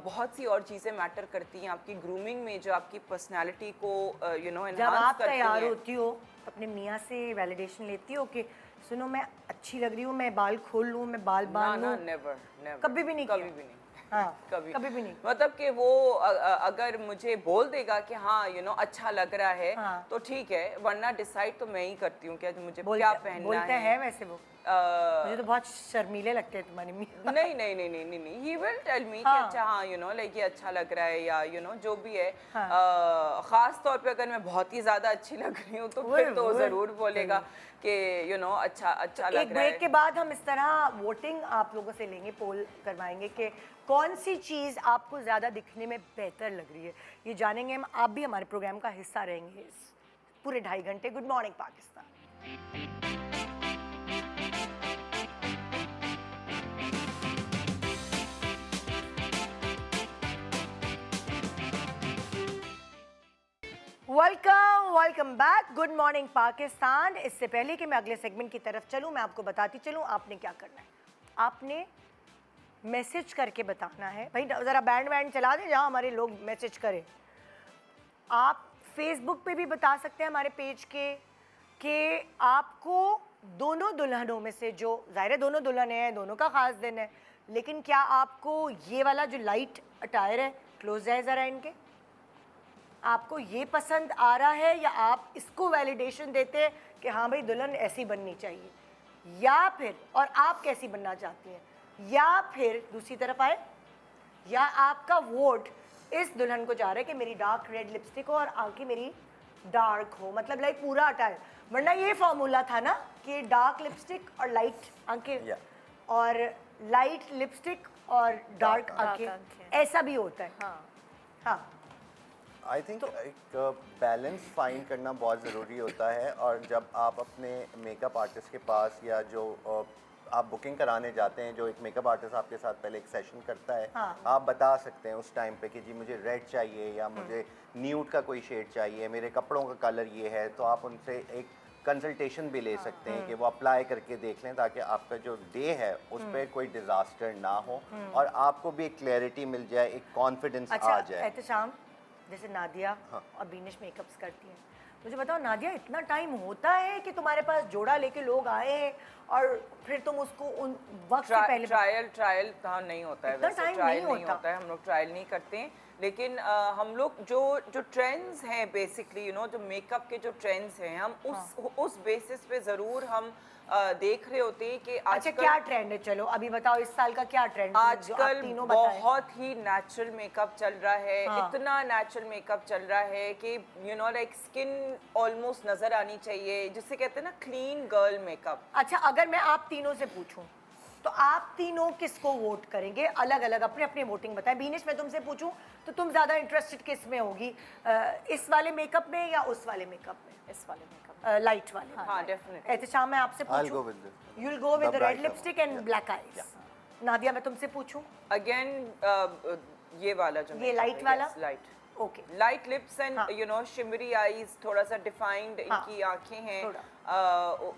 बहुत सी और चीज़ें मैटर करती हैं आपकी ग्रूमिंग में जो आपकी पर्सनालिटी को जब आप तैयार होती हो अपने मियाँ से वैलिडेशन लेती हो कि सुनो मैं अच्छी लग रही हूँ, मैं बाल खोल लूँ, मैं बाल बांध लूँ? नेवर कभी भी नहीं कभी किया? भी नहीं। हाँ, कभी भी नहीं। मतलब कि वो अगर मुझे बोल देगा कि हाँ अच्छा लग रहा है, तो ठीक है, वरना डिसाइड तो मैं ही करती हूँ कि आज मुझे क्या पहनना बोलते है। हैं वैसे वो मुझे तो बहुत शर्मीले लगते हैं तुम्हारी मियाँ। नहीं, ही विल टेल मी कि अच्छा हाँ लाइक ये अच्छा लग रहा है, या जो भी है। खास तौर पे अगर मैं बहुत ही ज्यादा अच्छी लग रही हूँ तो फिर तो जरूर बोलेगा कि अच्छा लग रहा है। एक ब्रेक के बाद हम इस तरह वोटिंग आप लोगों से लेंगे, पोल करवाएंगे कि कौन सी चीज़ आपको ज़्यादा दिखने में बेहतर लग रही है, ये जानेंगे हम। आप भी हमारे प्रोग्राम का हिस्सा रहेंगे इस पूरे 2.5 घंटे। Good morning Pakistan. Welcome back, good morning Pakistan. इससे पहले कि मैं अगले सेगमेंट की तरफ चलूं, मैं आपको बताती चलूं आपने क्या करना है। आपने मैसेज करके बताना है, भाई ज़रा बैंड चला दें जहाँ हमारे लोग मैसेज करें। आप फेसबुक पे भी बता सकते हैं हमारे पेज के कि आपको दोनों दुल्हनों में से, जो ज़ाहिर है दोनों दुल्हन हैं, दोनों का ख़ास दिन है, लेकिन क्या आपको ये वाला जो लाइट अटायर है, क्लोज जाए ज़रा इनके, आपको ये पसंद आ रहा है, या आप इसको वैलिडेशन देते हैं कि हाँ भाई दुल्हन ऐसी बननी चाहिए, या फिर और आप कैसी बनना चाहती हैं, या फिर दूसरी तरफ आए, या आपका वोट इस दुल्हन को जा रहा है कि मेरी डार्क रेड लिपस्टिक हो और आंखें मेरी डार्क हो, मतलब लाइक पूरा अटायर। वरना ये फॉर्मूला था ना कि डार्क लिपस्टिक और लाइट आंखें, और लाइट लिपस्टिक और डार्क आंखें, ऐसा भी होता है। हाँ, आई थिंक एक बैलेंस फाइंड करना बहुत ज़रूरी होता है, और जब आप अपने मेकअप आर्टिस्ट के पास या जो आप बुकिंग कराने जाते हैं, जो एक मेकअप आर्टिस्ट आपके साथ पहले एक सेशन करता है, आप बता सकते हैं उस टाइम पे कि जी मुझे रेड चाहिए या मुझे न्यूड का कोई शेड चाहिए, मेरे कपड़ों का कलर ये है, तो आप उनसे एक कंसल्टेशन भी ले सकते हैं कि वो अप्लाई करके देख लें, ताकि आपका जो डे है उस पर कोई डिज़ास्टर ना हो और आपको भी एक क्लैरिटी मिल जाए, एक कॉन्फिडेंस आ जाए। एहतशाम, जैसे नादिया और बीनिश मेकअप्स करती हैं, मुझे बताओ नादिया, इतना टाइम होता है कि तुम्हारे पास जोड़ा लेके लोग आए और फिर तुम उसको उन वक्त से पहले ट्रायल नहीं होता है, वैसे ट्रायल नहीं होता है, हम लोग ट्रायल नहीं करते हैं, लेकिन हम लोग जो ट्रेंड्स हैं बेसिकली जो मेकअप के जो ट्रेंड्स हैं, हम उस बेसिस पे ज़रूर हम देख रहे होते हैं कि अच्छा क्या ट्रेंड है। चलो अभी बताओ इस साल का क्या ट्रेंड है? आजकल बहुत ही नेचुरल मेकअप चल रहा है। इतना नेचुरल मेकअप चल रहा है कि लाइक स्किन ऑलमोस्ट नजर आनी चाहिए, जिसे कहते हैं ना क्लीन गर्ल मेकअप। अच्छा अगर मैं आप तीनों से पूछूं तो आप तीनों किसको वोट करेंगे? अलग अलग अपने अपने वोटिंग बताएं। बीनिश, मैं तुमसे पूछूं तो तुम ज्यादा इंटरेस्टेड किस में होगी, इस वाले मेकअप में या उस वाले मेकअप में? इस वाले मेकअप लाइट वाले। हाँ डेफिनेटली एहतिशाम, मैं आपसे I'll go पूछूं, with this. You will go with The red brighter lipstick one. And Yeah. Black eyes. Nadia, मैं तुमसे पूछूं, अगेन ये वाला जो ये light वाला? Light okay light lips and हाँ। यू नो शिमरी आईज, थोड़ा सा डिफाइंड हाँ। इनकी आंखें हैं,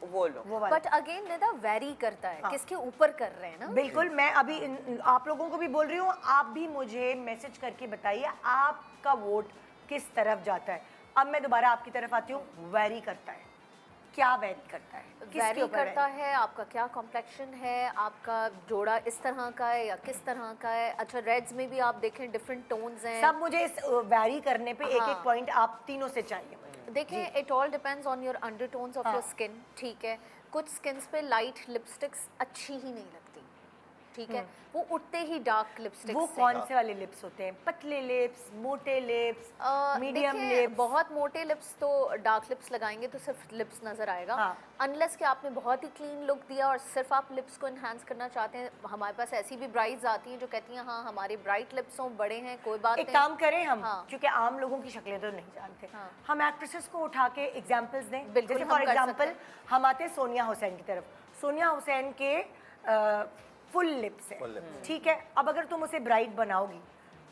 वो लो। वो वाला। बट अगेन निदा वेरी करता है किसके ऊपर कर रहे हैं ना। बिल्कुल, मैं अभी आप लोगों को भी बोल रही हूँ, आप भी मुझे मैसेज करके बताइए आपका वोट किस तरफ जाता है। अब मैं दोबारा आपकी तरफ आती हूँ, वेरी करता है, क्या वेरी करता है? किसके वेरी ऊपर करता vary? है, आपका क्या कॉम्प्लेक्शन है, आपका जोड़ा इस तरह का है या किस तरह का है। अच्छा, रेड्स में भी आप देखें डिफरेंट टोन्स हैं। सब मुझे इस वेरी करने पे एक एक हाँ। पॉइंट आप तीनों से चाहिए मुझे। देखें, it all depends on your undertones of your skin, ठीक है। कुछ स्किन्स पे लाइट लिपस्टिक्स अच्छी ही नहीं लगती, ठीक है, वो उठते ही डार्क लिपस्टिक्स वो कौन से वाले लिप्स होते हैं? पतले लिप्स, मोटे लिप्स, मीडियम लिप्स? बहुत मोटे लिप्स तो डार्क लिप्स लगाएंगे तो सिर्फ लिप्स नजर आएगा, हाँ। अनलेस कि आपने बहुत ही क्लीन लुक दिया और सिर्फ आप लिप्स को इन्हांस करना चाहते हैं। हमारे पास ऐसी भी ब्राइड्स आती हैं जो कहती हैं हाँ हमारे ब्राइट लिप्स हों, बड़े हैं, कोई बात एक नहीं। काम करें हम, हाँ। क्योंकि आम लोगों की शक्लें तो नहीं जानते, हाँ। हम एक्ट्रेसेस को उठा के एग्जांपल्स दें। बिल्कुल, जैसे हम फॉर कर सकते एग्जांपल हैं। हम आते हैं सोनिया हुसैन की तरफ। सोनिया हुसैन के फुल लिप्स Full है, lips। ठीक है। अब अगर तुम उसे ब्राइट बनाओगी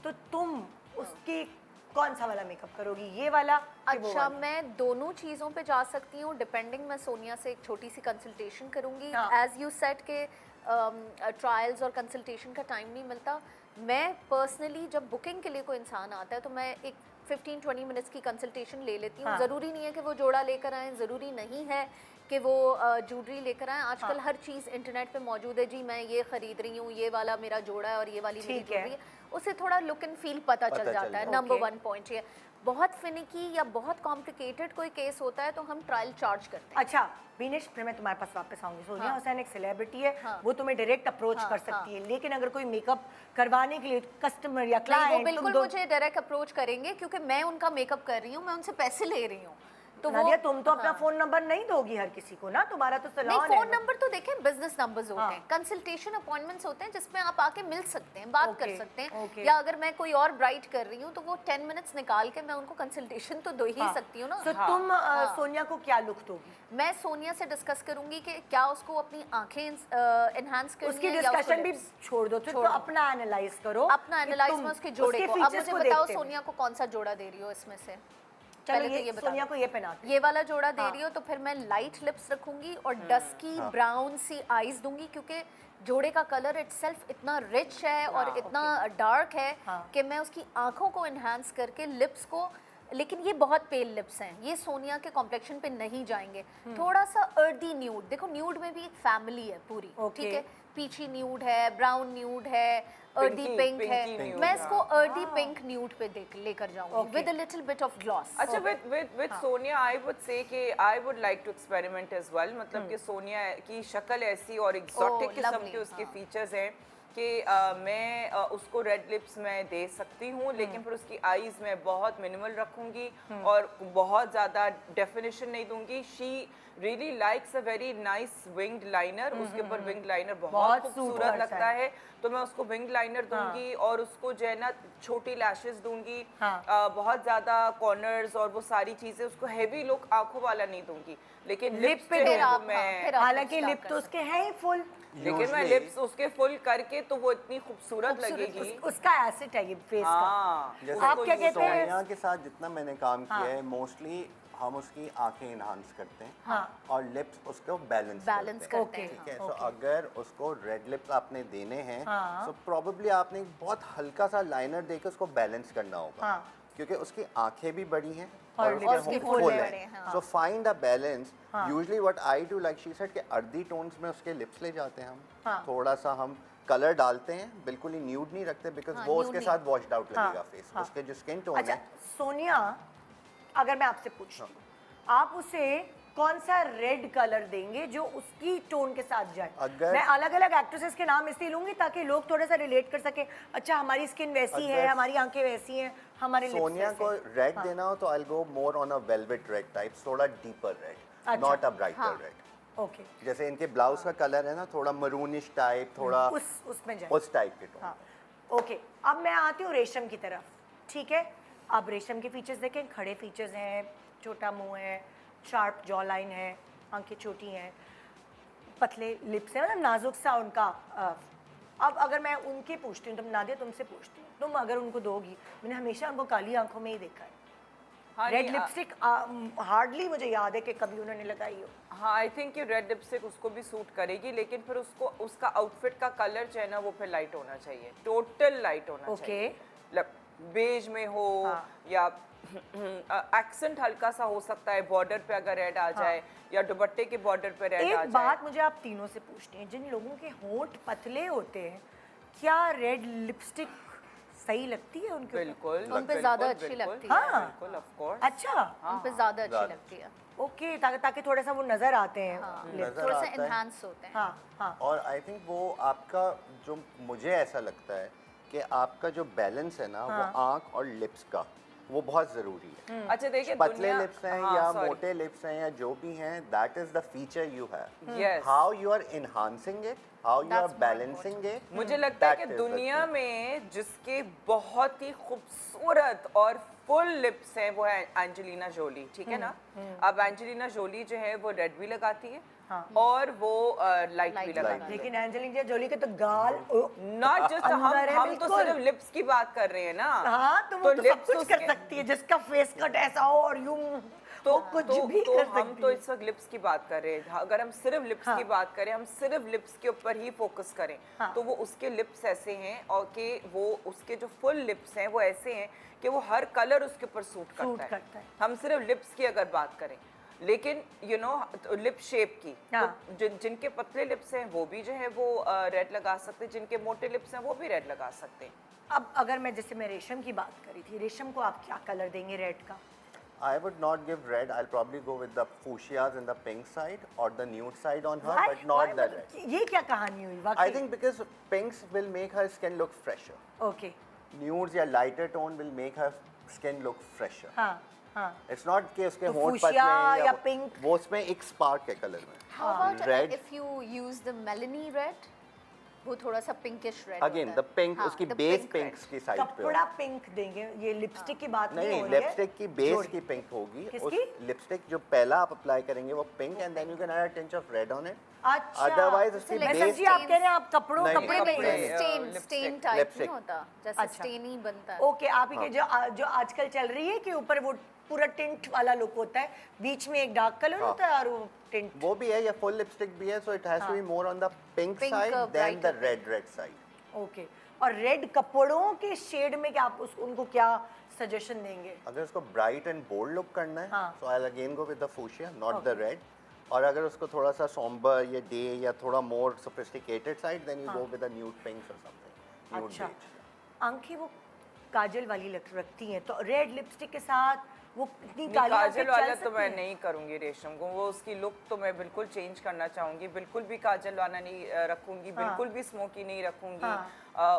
तो तुम उसकी कौन सा वाला मेकअप करोगी, ये वाला कि वो अच्छा, वाला? मैं दोनों चीज़ों पे जा सकती हूँ डिपेंडिंग। मैं सोनिया से एक छोटी सी कंसल्टेशन करूँगी। हाँ। एज यू सेट के ट्रायल्स और कंसल्टेशन का टाइम नहीं मिलता। मैं पर्सनली जब बुकिंग के लिए कोई इंसान आता है तो मैं एक 15-20 मिनट्स की कंसल्टेशन ले लेती हूँ। हाँ। ज़रूरी नहीं है कि वो जोड़ा लेकर आएँ, ज़रूरी नहीं है कि वो ज्वेलरी लेकर आएँ। आजकल हर चीज़ इंटरनेट पे मौजूद है। जी मैं ये ख़रीद रही हूँ, ये वाला मेरा जोड़ा है और ये वाली मेरी ठीक है। ज्वेलरी है, उससे थोड़ा लुक एंड फील पता चल चल जाता है। जाता है। Number Okay. 1 पॉइंट ये। बहुत फिनिकी या बहुत कॉम्प्लिकेटेड कोई केस होता है तो हम ट्रायल चार्ज करते हैं। अच्छा बीनिश, फिर मैं तुम्हारे पास वापस आऊंगी। सोनिया हाँ। हुसैन एक सेलिब्रिटी है, हाँ। वो तुम्हें डायरेक्ट अप्रोच हाँ, कर सकती हाँ। है, लेकिन अगर कोई मेकअप करवाने के लिए कस्टमर या नहीं, वो क्लाइंट बिल्कुल मुझे डायरेक्ट अप्रोच करेंगे क्योंकि मैं उनका मेकअप कर रही हूँ, मैं उनसे पैसे ले रही हूँ। तो नादिया, तुम तो अपना हाँ। फोन नंबर नहीं दोगी हर किसी को ना, तुम्हारा तो नहीं, सैलून है। फोन नंबर तो देखें, बिजनेस नंबर्स होते हाँ। हैं, कंसल्टेशन अपॉइंटमेंट्स होते हैं जिसमें आप आके मिल सकते हैं, बात कर Okay, सकते हैं। okay. या अगर मैं कोई और ब्राइट कर रही हूँ तो वो 10 मिनट्स निकाल के मैं उनको कंसल्टेशन तो दे ही हाँ। सकती हूँ ना। So, तुम सोनिया को क्या लुक दोगी? मैं सोनिया से डिस्कस करूंगी कि क्या उसको अपनी आंखें एनहांस करनी उसकी है या उसको डिस्कशन भी lips? छोड़ दो, तो छोड़ दो। अपना एनालाइज करो। अपना कि एनालाइज तुम में उसके जोड़े उसके को। अब features मुझे को बताओ देखते हुए। सोनिया को कौन सा जोड़ा दे रही हो इसमें से? चलो पहले तो ये बता सोनिया दो। को ये पहनाते ये वाला जोड़ा दे हाँ। रही हो तो फिर मैं लाइट लिप्स रखूंगी और डस्की ब्राउन सी आईज दूंगी, क्योंकि जोड़े का कलर इटसेल्फ इतना रिच है और इतना डार्क है हाँ। कि मैं उसकी आंखों को एनहांस करके लिप्स को, लेकिन ये बहुत पेल लिप्स हैं, ये सोनिया के कॉम्प्लेक्शन पे नहीं जाएंगे। थोड़ा सा अर्दी न्यूड, देखो न्यूड में भी एक फैमिली है पूरी, Okay. ठीक है। पीची न्यूड है, ब्राउन न्यूड है, अर्दी Pinky- पिंक है। pinky nude, मैं इसको हाँ। अर्दी पिंक न्यूड पे लेकर जाऊंगी Okay. With a little bit of gloss. अच्छा, with Sonia I would say कि I would like to experiment as well। मतलब कि सोनिया की शक्ल ऐसी और exotic किस्म lovely, के उसके हाँ। फीचर्स हैं कि मैं उसको रेड लिप्स में दे सकती हूँ, लेकिन फिर उसकी आईज में बहुत मिनिमल रखूंगी और बहुत ज़्यादा डेफिनेशन नहीं दूंगी। She really likes a very nice winged liner, उसके ऊपर विंग लाइनर बहुत बहुत suit खूबसूरत करता लगता है। है, तो मैं उसको विंग लाइनर दूंगी और उसको जो है ना छोटी लैशेस दूंगी, हाँ। बहुत ज़्यादा कॉर्नर्स और वो सारी चीज़ें, उसको हैवी लुक आंखों वाला नहीं दूंगी, लेकिन लिप लिप्स पे पे दो फिर आप मैं फिर आप हालांकि start लिप कर तो उसके हैं ही फुल, लेकिन मैं Usually- लिप्स उसके फुल करके तो वो इतनी खूबसूरत खूबसूरत लगेगी। उसका एसिड है ये फेस का। हाँ, जैसे आप क्या कहते हैं? सोनिया के साथ जितना मैंने काम हाँ। किया है, मोस्टली हम उसकी आंखें इन्हांस करते हैं हाँ। और लिप्स उसको बैलेंस बैलेंस करते हैं। करते हैं, ठीक है, हाँ। सो अगर उसको रेड लिप्स आपने देने हैं हाँ। तो प्रॉब्ली आपने एक बहुत हल्का सा लाइनर देकर उसको बैलेंस करना होगा, हाँ। क्योंकि उसकी आंखें भी बड़ी हैं और और lips उसके भी होंठ full फुल है। बड़े, हैं। हाँ। So find a balance. हाँ। Usually what I do, like she said, कि अर्दी टोन्स में उसके लिप्स ले जाते हैं हम, हाँ। थोड़ा सा हम कलर डालते हैं, बिल्कुल ही न्यूड नहीं रखते, बिकॉज हाँ, वो nude उसके नहीं। साथ वॉश्ड आउट हाँ, लगेगा फेस। हाँ। उसके जो स्किन टोन अच्छा है। सोनिया, अगर मैं आपसे पूछती हूँ, आप उसे कौन सा रेड कलर देंगे जो उसकी टोन के साथ जाए? अगर- मैं अलग अलग एक्ट्रेसेस के नाम इसलिए लूंगी ताकि लोग थोड़ा सा रिलेट कर सके। अच्छा हमारी स्किन वैसी है, अगर हमारी आंखें वैसी हैं, हमारे lips सोनिया वैसे को हैं। रेड हाँ। देना हो तो I go more on a velvet red type, थोड़ा डीपर रेड, अच्छा। नॉट अ ब्राइटर हाँ। रेड। ओके जैसे इनके ब्लाउज का कलर है ना थोड़ा मरूनिश टाइप, थोड़ा उसमें जाए। उस टाइप के टोन। हाँ ओके, अब मैं आती हूँ रेशम की तरफ, ठीक है। अब रेशम के फीचर्स देखें, खड़े फीचर्स हैं, छोटा मुंह है, शार्प जॉ लाइन है, आंखें छोटी हैं, पतले लिप्स हैं, मतलब नाजुक सा उनका। अब अगर मैं उनके पूछती हूँ, तुम नादिया तुमसे पूछती हूँ, तुम अगर उनको दोगी, मैंने हमेशा उनको काली आंखों में ही देखा है। हाँ, रेड नहीं, लिपस्टिक हार्डली मुझे याद है कि कभी उन्होंने लगाई हो। हाँ आई थिंक कि रेड लिपस्टिक उसको भी सूट करेगी, लेकिन फिर उसको उसका आउटफिट का कलर जो है ना वो फिर लाइट होना चाहिए, टोटल लाइट होना Okay. चाहिए। मतलब बेज में हो हाँ। या एक्सेंट हल्का सा हो सकता है, बॉर्डर पे अगर रेड आ जाए या दुपट्टे के बॉर्डर पे रेड आ एक जाए। बात मुझे आप तीनों से पूछनी है, जिन लोगों के होंठ पतले होते हैं, क्या रेड लिपस्टिक सही लगती है उनके ऊपर? बिल्कुल उन पे ज़्यादा अच्छी लगती है। हाँ। बिल्कुल ऑफ कोर्स। अच्छा उन पे ज़्यादा अच्छी ज़्यादा। लगती है। ओके, ताकि थोड़ा सा वो नजर आते हैं lips। नजर थोड़ा सा आता है। इन्हांस होते हैं। हाँ हाँ और आई थिंक वो आपका जो मुझे ऐसा लगता है कि आपका जो बैलेंस है ना हाँ। वो आंख और लिप्स का वो बहुत ज़रूरी है। अच्छा देखिए पतले लिप्स हैं हाँ, या sorry. मोटे लिप्स हैं या जो भी हैं, that is the feature you have. Yes. How you are enhancing it, how you are That's more balancing it. मुझे लगता है कि दुनिया में जिसके बहुत ही खूबसूरत और फुल लिप्स हैं वो है एंजेलिना जोली, ठीक है ना। अब एंजेलिना जोली जो है वो रेड भी लगाती है और वो लाइट भी Light लगाती है। लेकिन एंजेलिना जोली के तो गाल नॉट जस्ट अंदर है हम तो बिल्कुल। सिर्फ लिप्स की बात कर रहे हैं ना। हाँ तो वो तो सब lips कुछ कर उसके- सकती है, जिसका फेस कट ऐसा हो और यूं वो कुछ भी कर हम सकती तो है। इस वक्त लिप्स की बात कर रहे हैं। अगर हम सिर्फ लिप्स की बात करें, हम सिर्फ लिप्स के ऊपर ही फोकस करें, तो वो उसके लिप्स ऐसे हैं और कि वो उसके जो फुल लिप्स हैं वो ऐसे हैं कि वो हर कलर उसके ऊपर सूट करता है। हम सिर्फ लिप्स की अगर बात करें, लेकिन यू नो लिप शेप की तो जिनके पतले लिप्स हैं वो भी जो है वो रेड लगा सकते हैं, जिनके मोटे लिप्स हैं वो भी रेड लगा सकते हैं। अब अगर मैं जैसे मैं रेशम की बात करी थी, रेशम को आप क्या कलर देंगे रेड का? I would not give red. I'll probably go with the fuchsias in the pink side or the nude side on her, Why? but not Why? the red. ये क्या कहानी हुई I वाकई? think because pinks will make her skin look fresher. Okay Nudes या lighter tone will make her skin look fresher. हाँ हाँ It's not कि उसके तो होंठ fuchsia पतले हैं या वो- pink? वो उसमें एक spark है कलर में. How about Red. if you use the Melanie red? वो थोड़ा सा pinkish red Again, the pink उसकी base pinks की side पे कपड़ा होगी. पिंक देंगे, ये लिपस्टिक की बात नहीं नहीं नहीं, हो रही है। लिपस्टिक की बेस जोड़ी। की पिंक होगी. उस किसकी? लिपस्टिक जो पहला आप अप्लाई करेंगे वो pink and then you can add a tinge of red on it. अच्छा Otherwise उसकी like मैं base समझी आप कह रहे हैं आप कपड़ों नहीं, कपड़े में कपड़े, ही- स्टेन lipstick, स्टेन टाइप नहीं lipstick. होता, जैसे अच्छा। स्टेन ही बनता है। ओके आप ही के जो आजकल चल रही है कि ऊपर वो पूरा टिंट वाला लुक होता है, बीच में एक डार्क कलर होता है और वो टिंट। वो भी है या फुल लिपस्टिक भी है, so it has to be more on the pink Pink, side then the brighter red side. Okay, और रेड कपड़ों के शेड में क्या आप उनको क्या सजेशन देंगे? अगर उसको ब्राइट एंड बोल्ड लुक करना है हाँ। So I will again go with the fuchsia not the red. और अगर उसको थोड़ा सा सोम्बर या डे या थोड़ा more sophisticated side then you go with the nude pinks और समथिंग. न्यूड अच्छा बेज. आंखें वो काजल वाली रखती हैं, तो रेड लिपस्टिक के साथ वो इतनी नहीं, काली आंखें काजल चल वाला तो सकती मैं हैं? नहीं करूंगी रेशम को, वो उसकी लुक तो मैं बिल्कुल चेंज करना चाहूंगी, बिल्कुल भी काजल वाला नहीं रखूंगी, बिल्कुल भी स्मोकी नहीं रखूंगी।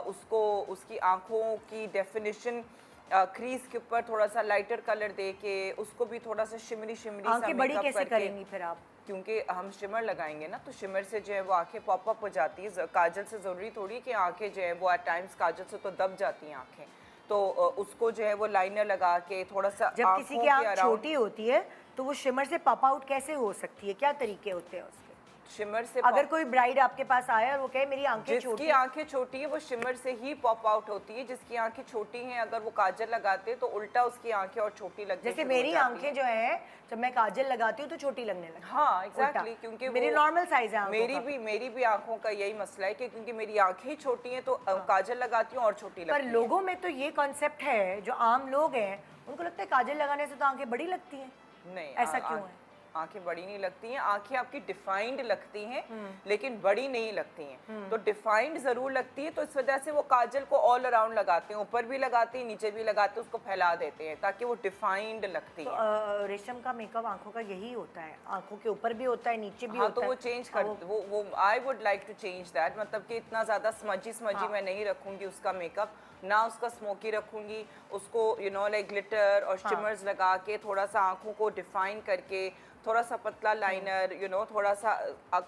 उसको उसकी आंखों की डेफिनेशन क्रीज के ऊपर थोड़ा सा लाइटर कलर दे के उसको भी थोड़ा सा शिमरी शिमरी सा आंखें बड़ी मेकअप कैसे करके, करेंगी फिर आप? क्योंकि हम शिमर लगाएंगे ना तो शिमर से जो है वो आंखें पॉप अप हो जाती है। काजल से ज़रूरी थोड़ी है कि आंखें जो है वो एट टाइम्स काजल से तो दब जाती हैं आंखें, तो उसको जो है वो लाइनर लगा के थोड़ा सा जब किसी की आंखों आंख के around- छोटी होती है तो वो शिमर से पॉप आउट कैसे हो सकती है, क्या तरीके होते हैं उसके? शिमर से अगर कोई ब्राइड आपके पास आए और वो कहे मेरी आंखें छोटी जिसकी आंखें छोटी है वो शिमर से ही पॉप आउट होती है, जिसकी आंखें छोटी हैं अगर वो काजल लगाते तो उल्टा उसकी आंखें और छोटी लगती जैसे मेरी आंखें जो है जब मैं काजल लगाती हूँ तो छोटी लगने लगती है। हाँ एग्जैक्टली, उल्टा। क्योंकि मेरी वो- नॉर्मल साइज है आंखों मेरी का। भी आंखों का यही मसला है कि क्योंकि मेरी आंखें ही छोटी हैं तो काजल लगाती हूँ और छोटी पर लगती है। लोगों में तो ये कॉन्सेप्ट है, जो आम लोग हैं उनको लगता है काजल लगाने से तो आंखें बड़ी लगती हैं। नहीं, ऐसा क्यों है? आंखें बड़ी नहीं लगती हैं, आंखें आपकी डिफाइंड लगती हैं लेकिन बड़ी नहीं लगती हैं। तो डिफाइंड जरूर लगती है, तो इस वजह से वो काजल को ऑल अराउंड लगाते हैं, ऊपर भी लगाते हैं नीचे भी लगाते हैं, उसको फैला देते हैं ताकि वो डिफाइंड लगती तो है। रेशम का मेकअप आंखों का यही होता है, आंखों के ऊपर भी होता है नीचे भी हाँ होता तो है। वो चेंज कर वो I would like to change that, मतलब कि इतना ज़्यादा स्मजी मैं नहीं रखूंगी उसका मेकअप, ना उसका स्मोकी रखूंगी, उसको यू नो लाइक ग्लिटर और शिमर्स लगा के थोड़ा सा आंखों को डिफाइन करके, थोड़ा सा पतला लाइनर, यू नो थोड़ा सा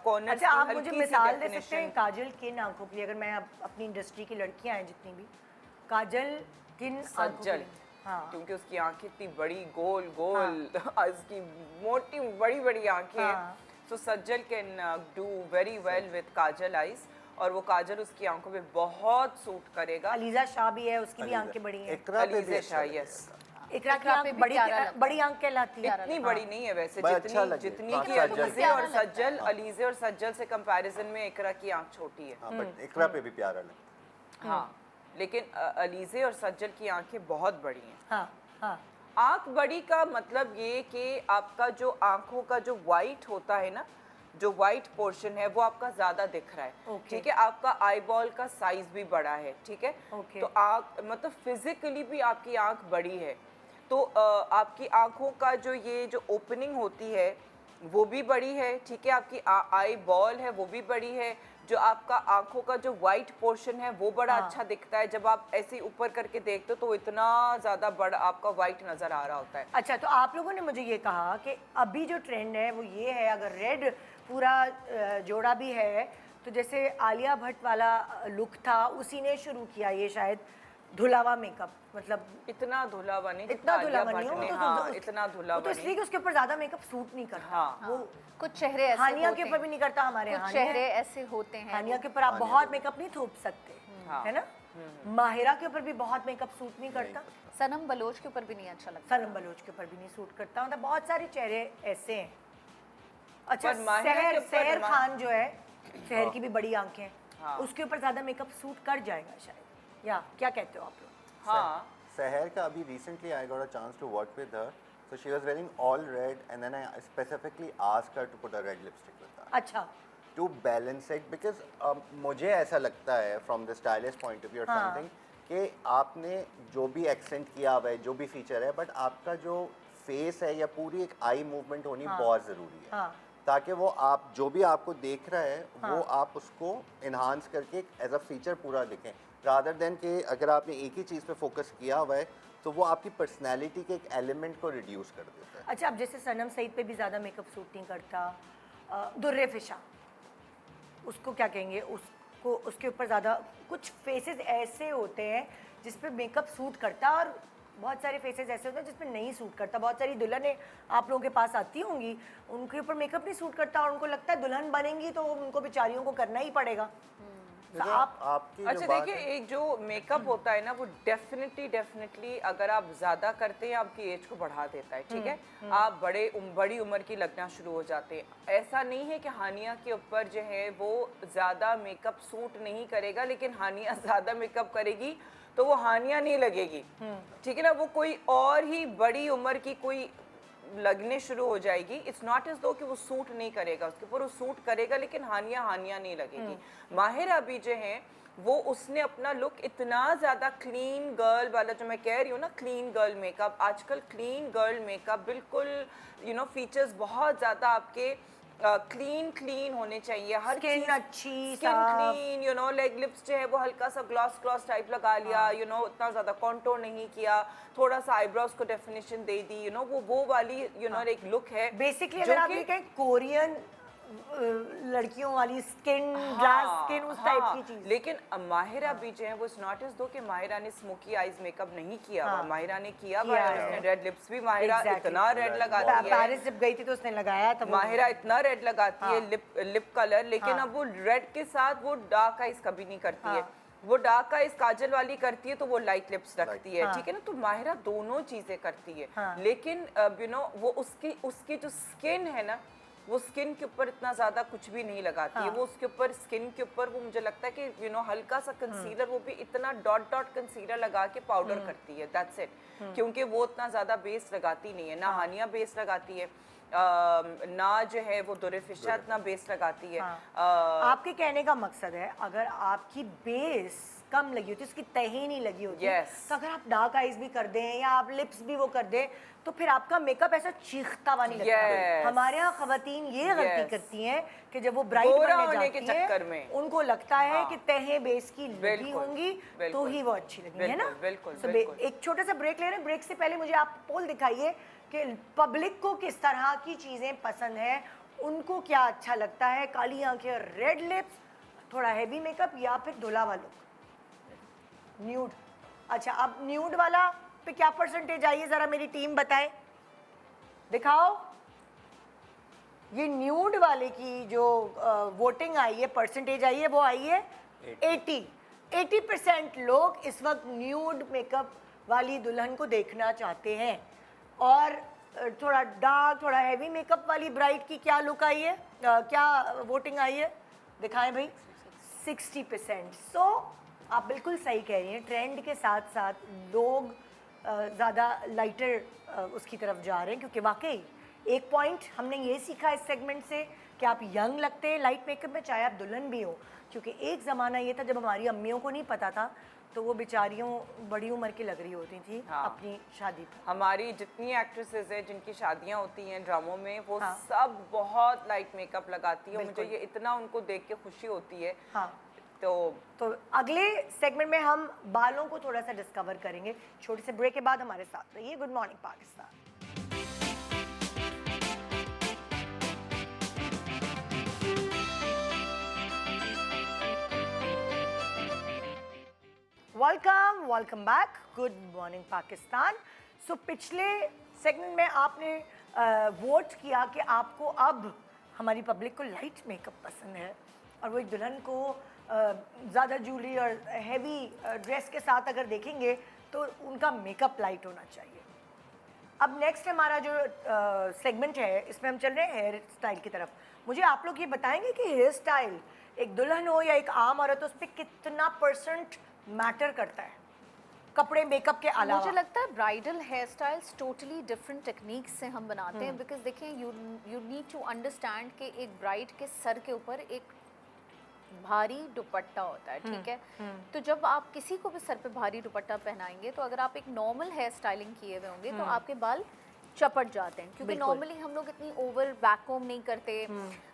कॉर्नर अच्छा, आप मुझे मिसाल दे सकते हैं काजल किन आंखों के लिए? अगर मैं अपनी इंडस्ट्री की लड़कियां हैं जितनी भी, काजल किन आंखों के सज्जल, लिए? हाँ, क्योंकि उसकी आंखें इतनी बड़ी गोल गोल उसकी मोटी बड़ी बड़ी आंखें हैं, हाँ। So Sajal can do very well with kajal eyes, और वो काजल उसकी आंखों पे बहुत सूट करेगा। अलीजा शाह भी है, उसकी भी आंखें बड़ी हैं। इकरा पे भी अलीज़ा अच्छा शाह, लगेगा। यस। इकरा की इकरा आंख पे भी बड़ी प्यारा लगता है। बड़ी आंख कहलाती है। इतनी बड़ी नहीं है वैसे, बस अच्छा जितनी लगे। जितनी हाँ, कि सज्जल अलीज़े से। और सज्जल, अलीज़े और सज्जल से कंपैरिजन में इकरा की आंख छोटी है। हाँ, बट इकरा पे भी प्यारा लगता हाँ, लेकिन अलीज़े और सज्जल की आंखें बहुत बड़ी हैं। हाँ हाँ आंख बड़ी का मतलब ये कि आपका जो आंखों का जो वाइट होता है ना, जो वाइट पोर्शन है वो आपका ज्यादा दिख रहा है, Okay. ठीक है। आपका आईबॉल का साइज भी बड़ा है, ठीक है। Okay. तो आंख मतलब फिजिकली भी आपकी आंख बड़ी है, तो आपकी आंखों का जो ये जो ओपनिंग होती है वो भी बड़ी है, ठीक है। आपकी आई बॉल है वो भी बड़ी है, जो आपका आंखों का जो वाइट पोर्शन है वो बड़ा हाँ। अच्छा दिखता है। जब आप ऐसे ही ऊपर करके देखते हो तो इतना ज़्यादा बड़ा आपका वाइट नज़र आ रहा होता है। अच्छा, तो आप लोगों ने मुझे ये कहा कि अभी जो ट्रेंड है वो ये है, अगर रेड पूरा जोड़ा भी है, तो जैसे आलिया भट्ट वाला लुक था उसी ने शुरू किया ये शायद धुलावा मेकअप, मतलब इतना धुला नहीं, इतना जितना धुला आलिया बनी भट्ट हो ने, तो हाँ, इतना धुला वो तो इसलिए कि उसके ऊपर ज्यादा मेकअप सूट नहीं करता। हाँ। वो कुछ चेहरे ऐसे हानिया होते के ऊपर हैं, भी नहीं करता हमारे कुछ यहाँ। चेहरे ऐसे होते हैं हानिया के ऊपर आप हानिया बहुत के मेकअप नहीं थोप सकते, हाँ। है ना। माहिरा के ऊपर भी बहुत मेकअप सूट नहीं करता, सनम बलोच के ऊपर भी नहीं अच्छा लगता। सनम बलोच के ऊपर भी नहीं सूट करता, मतलब बहुत सारे चेहरे ऐसे हैं। अच्छा, पर माहिरा के सहर ऊपर सहर खान जो है, सहर की भी बड़ी आंखें हैं, हाँ। उसके ऊपर ज्यादा मेकअप सूट कर जाएगा शायद, या क्या कहते हो आप लोग? हाँ, Seher ka abhi recently I got a chance to work with her. So she was wearing all red and then I specifically asked her to put a red lipstick with that. अच्छा, To balance it because मुझे ऐसा लगता है from the stylist point of view or हाँ. something कि आपने जो भी accent किया हुआ है, जो भी feature है, but आपका जो face है या पूरी एक eye movement होनी बहुत ज़रूरी है, हाँ। ताकि वो आप जो भी आपको देख रहा है वो आप उसको enhance करके एज अ फीचर पूरा दिखें, रादर देन कि अगर आपने एक ही चीज़ पे फोकस किया हुआ है तो वो आपकी पर्सनैलिटी के एक एलिमेंट को रिड्यूस कर देता है। अच्छा, अब जैसे सनम सईद पे भी ज़्यादा मेकअप सूट नहीं करता, दुर्रे फिशा, उसको क्या कहेंगे, उसको उसके ऊपर ज़्यादा कुछ फेसेस ऐसे होते हैं जिस पे मेकअप सूट करता है और बहुत सारे फेसेस ऐसे होते हैं जिस पे नहीं सूट करता। बहुत सारी दुल्हनें आप लोगों के पास आती होंगी, उनके ऊपर मेकअप नहीं सूट करता और उनको लगता है दुल्हन बनेंगी तो उनको बेचारियों को करना ही पड़ेगा। तो देखो, आप आपकी अच्छा जो बात देखिए, है एक जो मेकअप होता है ना वो डेफिनेटली अगर आप ज़्यादा करते हैं आपकी एज को बढ़ा देता है, ठीक है। आप बड़ी उम्र की लगना शुरू हो जाते हैं। ऐसा नहीं है कि हानिया के ऊपर जो है वो ज़्यादा मेकअप सूट नहीं करेगा, लेकिन हानिया ज़्यादा मेकअप करेगी तो वो हानिया नहीं लगेगी, ठीक है ना। वो कोई और ही बड़ी उम्र की कोई लगने शुरू हो जाएगी। इट्स नॉट एज दो कि वो सूट नहीं करेगा उसके ऊपर, वो सूट करेगा लेकिन हानिया नहीं लगेगी। माहिरा भी जो है वो उसने अपना लुक इतना ज़्यादा क्लीन गर्ल वाला, जो मैं कह रही हूँ ना क्लीन गर्ल मेकअप, आजकल क्लीन गर्ल मेकअप बिल्कुल यू नो फीचर्स बहुत ज़्यादा आपके क्लीन होने चाहिए। हर Skin चीज़ अच्छी, स्किन साफ। Clean, you know like lips जो है वो हल्का सा ग्लॉस टाइप लगा लिया, यू नो उतना ज़्यादा कॉन्टोर नहीं किया, थोड़ा सा आईब्रोज को definition they the, you know वो वाली यू नो एक लुक है। बेसिकली जो अगर आप कि- ये कहें कोरियन लड़कियों वाली स्किन, ग्लास स्किन, उस टाइप की चीज। लेकिन माहिरा भी जो है वो नॉट एज दो कि माहिरा ने स्मोकी आईज मेकअप नहीं किया हुआ। माहिरा ने किया हुआ है, उसने रेड लिप्स भी माहिरा Exactly. इतना रेड लगाती है। पेरिस जब गई थी तो उसने लगाया था वो। माहिरा इतना रेड लगाती है लिप कलर, लेकिन अब वो रेड के साथ वो डार्क आइज कभी नहीं करती है। वो डार्क आइज काजल वाली करती है तो वो लाइट लिप्स रखती है, ठीक है ना। तो माहिरा दोनों चीजें करती है, लेकिन यू नो वो उसकी जो स्किन है ना, वो स्किन के ऊपर इतना ज्यादा कुछ भी नहीं लगाती है। वो उसके ऊपर स्किन के ऊपर वो मुझे लगता है कि यू नो हल्का सा कंसीलर, वो भी इतना डॉट कंसीलर लगा के पाउडर करती है, दैट्स इट। क्योंकि वो उतना ज्यादा बेस लगाती नहीं है, ना हानिया बेस लगाती है, ना जो है वो दुर्रे फिशा इतना बेस लगाती है। आपके कहने का मकसद है अगर आपकी बेस कम लगी होती है, उसकी तह ही नहीं लगी होती। Yes. तो अगर आप डार्क आईज भी कर दें या आप लिप्स भी वो कर दें तो फिर आपका मेकअप ऐसा चीखता हुआ नहीं लगता। Yes. हमारे यहाँ खवातीन ये गलती Yes. करती हैं कि जब वो ब्राइट गोरा बनने होने के जाती हैं चक्कर में। उनको लगता है हाँ। कि तहें बेस की लगी बिल्कुल, होंगी तो बिल्कुल। ही वो अच्छी लगेंगी, है ना? बिल्कुल, So, बिल्कुल। एक छोटा सा ब्रेक ले रहे हैं। ब्रेक से पहले मुझे आप पोल दिखाइए कि पब्लिक को किस तरह की चीज़ें पसंद हैं, उनको क्या अच्छा लगता है, काली आंखें, रेड लिप्स, थोड़ा हैवी मेकअप या फिर धुलावा लुक, न्यूड। अच्छा, अब न्यूड वाला पे क्या परसेंटेज आई है ज़रा मेरी टीम बताए, दिखाओ। ये न्यूड वाले की जो वोटिंग आई है, परसेंटेज आई है, वो आई है 80% लोग इस वक्त न्यूड मेकअप वाली दुल्हन को देखना चाहते हैं। और थोड़ा डार्क, थोड़ा हैवी मेकअप वाली ब्राइड की क्या लुक आई है, क्या वोटिंग आई है, दिखाएं भाई, 60%। सो आप बिल्कुल सही कह रही हैं, ट्रेंड के साथ साथ लोग ज़्यादा लाइटर उसकी तरफ जा रहे हैं, क्योंकि वाकई एक पॉइंट हमने ये सीखा इस सेगमेंट से कि आप यंग लगते हैं लाइट मेकअप में, चाहे आप दुल्हन भी हो। क्योंकि एक ज़माना ये था जब हमारी अम्मियों को नहीं पता था तो वो बेचारियों बड़ी उम्र की लग रही होती थी हाँ। अपनी शादी पर। हमारी जितनी एक्ट्रेसेस हैं जिनकी शादियां होती हैं ड्रामों में, वो हाँ। सब बहुत लाइट मेकअप लगाती है। मुझे बिल्कुल। ये इतना उनको देख के खुशी होती है। हाँ, तो अगले सेगमेंट में हम बालों को थोड़ा सा डिस्कवर करेंगे। छोटे से ब्रेक के बाद हमारे साथ रहिए। Good morning Pakistan. Welcome back. Good morning Pakistan. So पिछले सेगमेंट में आपने वोट किया कि आपको अब हमारी पब्लिक को लाइट मेकअप पसंद है और वो एक दुल्हन को ज़्यादा ज्वेलरी और हैवी ड्रेस के साथ अगर देखेंगे तो उनका मेकअप लाइट होना चाहिए। अब नेक्स्ट हमारा जो सेगमेंट है इसमें हम चल रहे हैं हेयर स्टाइल की तरफ। मुझे आप लोग ये बताएंगे कि हेयर स्टाइल एक दुल्हन हो या एक आम औरत हो, उस पर कितना परसेंट मैटर करता है कपड़े मेकअप के अलावा? मुझे लगता है bridal hair styles totally different techniques से हम बनाते हैं, बिकॉज देखिए यू नीड टू अंडरस्टैंड कि एक ब्राइड के सर के ऊपर एक भारी दुपट्टा होता है, ठीक है? तो जब आप किसी को भी सर पे भारी दुपट्टा पहनाएंगे तो अगर आप एक नॉर्मल हेयर स्टाइलिंग किए हुए होंगे तो आपके बाल चपट जाते हैं, क्योंकि नॉर्मली हम लोग इतनी ओवर बैककॉम नहीं करते,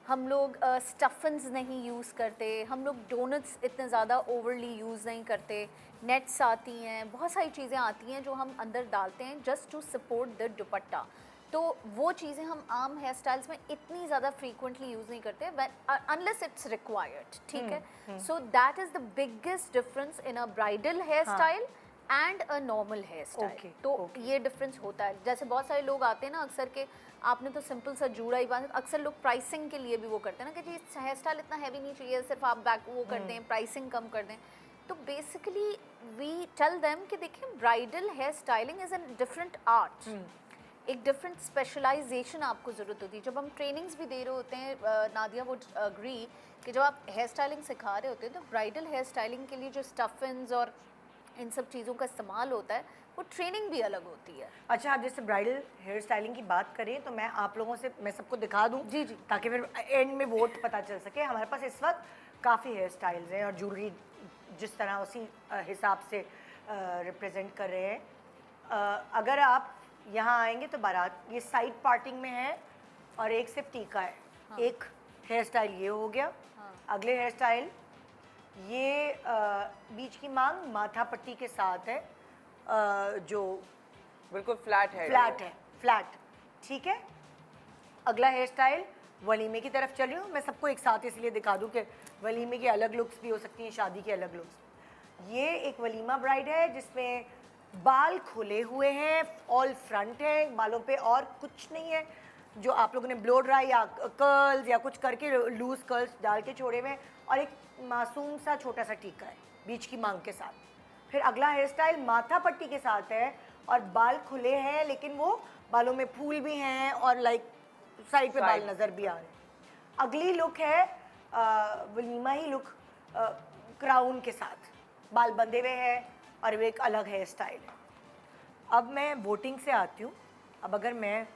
हम लोग स्टफन्स नहीं यूज़ करते, हम लोग डोनट्स इतने ज़्यादा ओवरली यूज़ नहीं करते, नेट्स आती हैं, बहुत सारी चीज़ें आती हैं जो हम अंदर डालते हैं just to support the dupatta. तो वो चीज़ें हम आम हेयर स्टाइल्स में इतनी ज़्यादा फ्रीक्वेंटली यूज़ नहीं करते अनलेस इट्स रिक्वायर्ड, ठीक है? So that is the biggest difference in a bridal hair style and a normal hair style. तो ये डिफरेंस होता है। जैसे बहुत सारे लोग आते हैं ना अक्सर के, आपने तो सिंपल सा जूड़ा ही बांधा, अक्सर लोग प्राइसिंग के लिए भी वो करते हैं ना कि जी हेयर स्टाइल इतना हैवी नहीं चाहिए, सिर्फ आप बैक वो कर दें, प्राइसिंग कम कर दें। तो बेसिकली वी टेल देम कि देखिए bridal hair styling is an different art, एक डिफरेंट स्पेशलाइजेशन आपको ज़रूरत होती है। जब हम ट्रेनिंग्स भी दे रहे होते हैं, नादिया वुड अग्री कि जब आप हेयर स्टाइलिंग सिखा रहे होते हैं तो ब्राइडल हेयर स्टाइलिंग के लिए जो स्टफिन्स और इन सब चीज़ों का इस्तेमाल होता है वो ट्रेनिंग भी अलग होती है। अच्छा, आप जैसे ब्राइडल हेयर स्टाइलिंग की बात करें तो मैं आप लोगों से मैं सबको दिखा दूं जी जी, ताकि फिर एंड में वोट पता चल सके। हमारे पास इस वक्त काफ़ी हेयर स्टाइल्स हैं और ज्वेलरी जिस तरह उसी हिसाब से रिप्रेजेंट कर रहे हैं। अगर आप यहाँ आएंगे तो बारात ये साइड पार्टिंग में है और एक सिर्फ टीका है। हाँ। एक हेयर स्टाइल ये हो गया। हाँ। अगले हेयर स्टाइल ये बीच की मांग माथा पट्टी के साथ है, जो बिल्कुल फ्लैट है, फ्लैट, ठीक है? अगला हेयर स्टाइल वलीमे की तरफ चल रही हूँ मैं, सबको एक साथ इसलिए दिखा दूँ कि वलीमे की अलग लुक्स भी हो सकती हैं, शादी की अलग लुक्स। ये एक वलीमा ब्राइड है जिसमें बाल खुले हुए हैं, ऑल फ्रंट है, बालों पे और कुछ नहीं है, जो आप लोगों ने ब्लो ड्राई या कर्ल्स या कुछ करके लूज कर्ल्स डाल के छोड़े हुए हैं, और एक मासूम सा छोटा सा टीका है बीच की मांग के साथ। फिर अगला हेयर स्टाइल माथा पट्टी के साथ है और बाल खुले हैं, लेकिन वो बालों में फूल भी हैं और लाइक साइड पे बाल नज़र भी आ रहे हैं। अगली लुक है वलीमा ही लुक, क्राउन के साथ, बाल बंधे हुए हैं और वो एक अलग हेयर स्टाइल है। अब मैं वोटिंग से आती हूँ। अब अगर मैं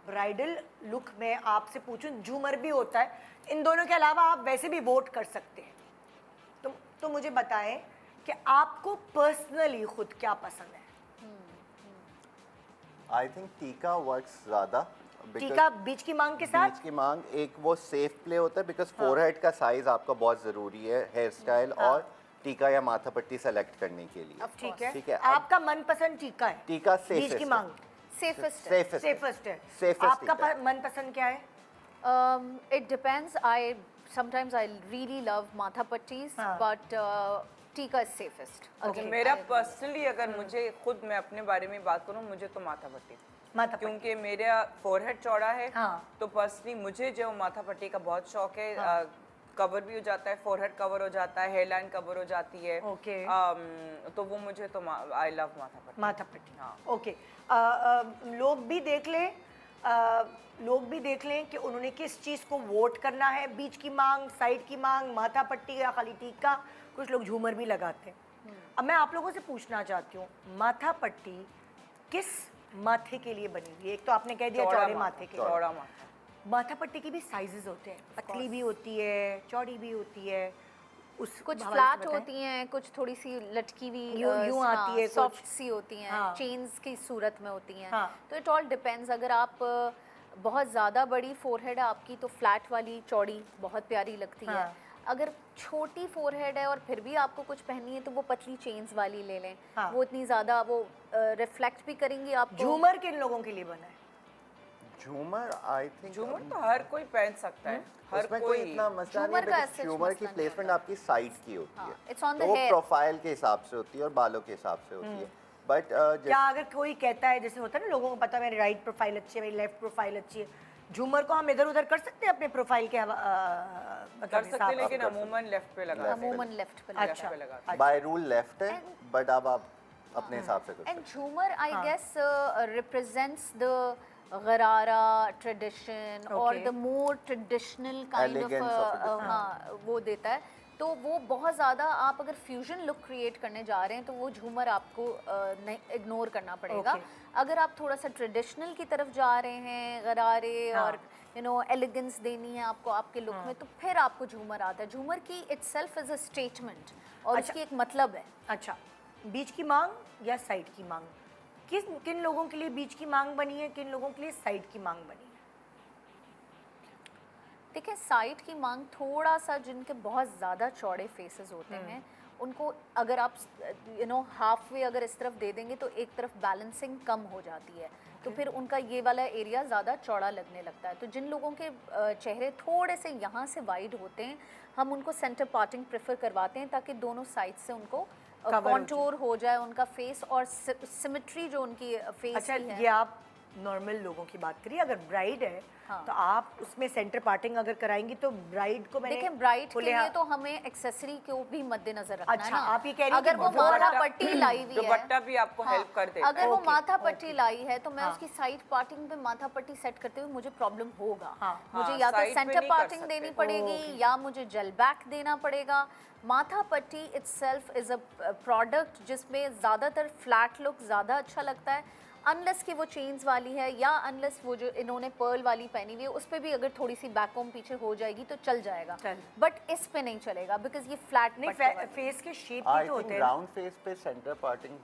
ब्राइडल लुक में आपसे पूछूं, झूमर भी होता है, इन दोनों के अलावा आप वैसे भी वोट कर सकते हैं, तो मुझे बताएं कि आपको पर्सनली खुद क्या पसंद है? आई थिंक टीका वर्क्स ज़्यादा टीका बीच की मांग के साथ? बीच की मांग एक वो सेफ प्ले होता है बिकॉज फोरहेड का साइज आपका बहुत ज़रूरी है हेयर स्टाइल और टीका या माथा पट्टी सेलेक्ट करने के लिए। ठीक है, ठीक है, आपका मनपसंद टीका है? टीका बीच की safest मांग सेफेस्ट सेफेस्ट है। Safest आपका टीका है। मनपसंद क्या है? It depends. I sometimes I really love matha pattis, हाँ. but tika is safest. Okay. मेरा पर्सनली अगर मुझे खुद मैं अपने बारे में बात करूँ, मुझे तो माथा पट्टी, माथा पट्टी। क्योंकि मेरा फोरहेड चौड़ा है। हाँ. तो पर्सनली मुझे जो माथा पट्टी का बहुत शौक है। कवर भी हो जाता है, फोरहेड कवर हो जाता है, हेयरलाइन कवर हो जाती है। Okay. तो वो मुझे तो आई लव माथा पट्टी। माथा पट्टी, हाँ। ओके। लोग भी देख लें कि उन्होंने किस चीज़ को वोट करना है, बीच की मांग, साइड की मांग, माथा पट्टी या खाली टीका। कुछ लोग झूमर भी लगाते हैं। अब मैं आप लोगों से पूछना चाहती हूँ, माथा पट्टी किस माथे के लिए बनी हुई है? एक तो आपने कह दिया चौड़े माथे के लिए। चौड़ा माथा। माथा पट्टी के भी साइजेस होते हैं, पतली भी होती है, चौड़ी भी होती है। उस कुछ हवाले से फ्लैट बताएं। होती हैं, कुछ थोड़ी सी लटकी हुई यूं आती है कुछ। सॉफ्ट सी होती हैं, हाँ. चेन्स की सूरत में होती हैं। हाँ. तो इट ऑल डिपेंड्स। अगर आप बहुत ज़्यादा बड़ी फोरहेड है आपकी तो फ्लैट वाली चौड़ी बहुत प्यारी लगती है। हाँ. अगर छोटी फोरहेड है और फिर भी आपको कुछ पहननी है तो वो पतली चेन्स वाली ले लें। हाँ. वो इतनी ज़्यादा वो रिफ्लेक्ट भी करेंगी आपको। झूमर किन लोगों के लिए बना है? झूमर आई थिंक झूमर तो हर कोई पहन सकता है, हर उसमें कोई। कोई इतना मसला नहीं झूमर का है as such झूमर की मसला नहीं प्लेसमेंट होता। आपकी साइड की होती हाँ, है it's on तो the वो hair. प्रोफाइल के हिसाब से होती है और बालों के हिसाब से होती है बट क्या अगर कोई कहता है, जैसे होता है ना लोगों को पता है मेरी राइट प्रोफाइल अच्छी है, मेरी लेफ्ट प्रोफाइल अच्छी है, झूमर को हम इधर उधर कर सकते हैं अपने प्रोफाइल के मतलब कर सकते हिसाब हैं, से? लेकिन अमूमन लेफ्ट पे लगा अमूमन लेफ्ट पे left अच्छा। पे लगाते हैं। बाय रूल लेफ्ट है बट अब आप अपने हिसाब से कर सकते And Jhumar, I guess, represents the गरारा tradition or Okay. the more traditional kind Elegance of of it. हाँ वो देता है। तो वो बहुत ज़्यादा आप अगर फ्यूजन लुक क्रिएट करने जा रहे हैं तो वो झूमर आपको नहीं इग्नोर करना पड़ेगा। Okay. अगर आप थोड़ा सा ट्रेडिशनल की तरफ जा रहे हैं, गरारे हाँ. और एलिगेंस देनी है आपको आपके लुक में, तो फिर आपको झूमर आता है। झूमर की इटसेल्फ इज अ स्टेटमेंट और अच्छा। उसकी एक मतलब है। अच्छा, बीच की मांग या साइड की मांग, किन लोगों के लिए बीच की मांग बनी है, किन लोगों के लिए साइड की मांग बनी है? देखिए, साइड की मांग थोड़ा सा जिनके बहुत ज़्यादा चौड़े फेसेस होते हैं उनको अगर आप हाफ वे अगर इस तरफ दे देंगे तो एक तरफ बैलेंसिंग कम हो जाती है, तो फिर उनका ये वाला एरिया ज़्यादा चौड़ा लगने लगता है। तो जिन लोगों के चेहरे थोड़े से यहाँ से वाइड होते हैं हम उनको सेंटर पार्टिंग प्रेफर करवाते हैं ताकि दोनों साइड से उनको Cover हो कॉन्टूर हो जाए उनका फेस और सिमेट्री जो उनकी फेस अच्छा, की है। ये आप नॉर्मल लोगों की बात करिए, अगर ब्राइड है हाँ. तो आप उसमें सेंटर पार्टिंग अगर कराएंगी तो ब्राइड को मैंने देखिए, ब्राइड के खुले लिए हाथ- तो हमें एक्सेसरी को भी मद्देनजर रखना अच्छा, है ना। आप ये कह रही हैं अगर कि वो दुपट्टा- माथा पट्टी लाई हुई है, दुपट्टा भी आपको हेल्प कर देता अगर है। वो Okay, माथा पट्टी लाई है तो मैं हाँ. उसकी साइड पार्टिंग पे माथा पट्टी सेट करते हुए मुझे प्रॉब्लम होगा। हाँ. मुझे हाँ, या तो side पे सेंटर नहीं कर पार्टिंग सकते। देनी पड़ेगी या मुझे जेल बैक देना पड़ेगा। माथा पट्टी इटसेल्फ इज अ प्रोडक्ट जिसमें ज़्यादातर फ्लैट लुक ज़्यादा अच्छा लगता है, अनलेस कि वो चेन्स वाली है या अनलेस वो जो इन्होंने पर्ल वाली पहनी हुई है उस पर भी अगर थोड़ी सी बैककोम पीछे हो जाएगी तो चल जाएगा, चल। बट इस पे नहीं चलेगा बिकॉज ये फ्लैट नहीं, फेस के शेप आई भी तो थिंक होते हैं। राउंड फेस पे सेंटर पार्टिंग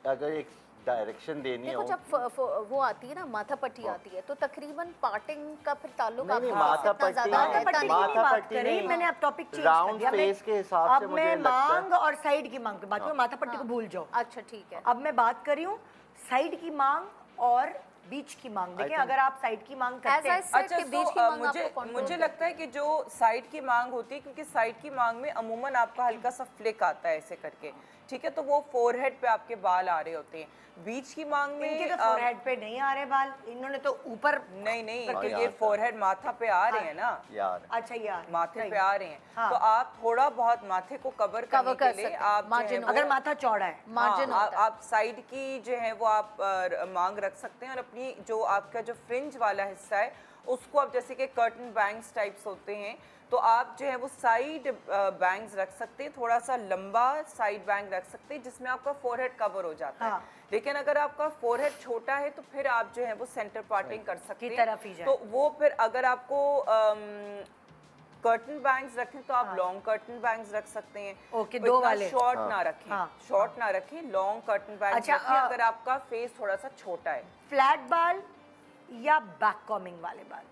अगर एक डायरेक्शन देनी देखो हो जब वो आती है ना माथा पट्टी आती है तो तकरीबन पार्टिंग का फिर ताल्लुक नहीं, नहीं, आपके माथा साथ इतना पट्टी ज़्यादा नहीं, रहता पट्टी नहीं। की माथा बात पट्टी कर रही, नहीं। मैंने अब टॉपिक चेंज राउंड कर दिया। फेस के हिसाब से अब मुझे मैं लगता है मांग और साइड की मांग की बात करूँ, माथा पट्टी को भूल जाओ। अच्छा ठीक है। अब मैं बात कर रही हूँ साइड की मांग और बीच की मांग। देखिए, think- अगर आप साइड की मांग करते As I हैं said, अच्छा, कि बीच की मांग मुझे आपको control मुझे करती लगता है कि जो साइड की मांग होती है, क्योंकि साइड की मांग में अमूमन आपका हल्का सा फ्लिक आता है ऐसे करके, ठीक है, तो वो फोरहेड पे आपके बाल आ रहे होते हैं। बीच की मांग में इनके तो फोरहेड पे नहीं आ रहे बाल, इन्होंने तो ऊपर। नहीं, तो यहाँ ये आता फोरहेड माथा पे आ रहे हैं ना, यार अच्छा, यार माथे पे आ रहे हैं, हाँ. तो आप थोड़ा बहुत माथे को कवर करने कर के लिए सकते हैं, आप जो है margin वो- अगर माथा चौड़ा है। मार्जिन हाँ, होता है। आप साइड की जो है वो आप मांग रख सकते हैं और अपनी जो आपका जो फ्रिंज वाला हिस्सा है उसको आप जैसे कि कर्टन बैंग्स टाइप्स होते हैं तो आप जो है वो साइड बैंग्स रख सकते हैं, थोड़ा सा लंबा साइड बैंग रख सकते हैं जिसमें आपका फोरहेड कवर हो जाता हाँ. है। लेकिन अगर आपका फोरहेड छोटा है तो फिर आप जो है वो सेंटर पार्टिंग कर सकते की हैं, तरफ ही जाए। तो वो फिर अगर आपको कर्टन बैंग्स रखें तो आप लॉन्ग कर्टन बैंग्स रख सकते हैं। ओके, दो वाले। शॉर्ट ना रखें, हाँ, शॉर्ट ना रखें, लॉन्ग कर्टन बैंग्स अच्छा, रखें अगर आपका फेस थोड़ा सा छोटा है। फ्लैट बाल या बैक कॉमिंग वाले बाल?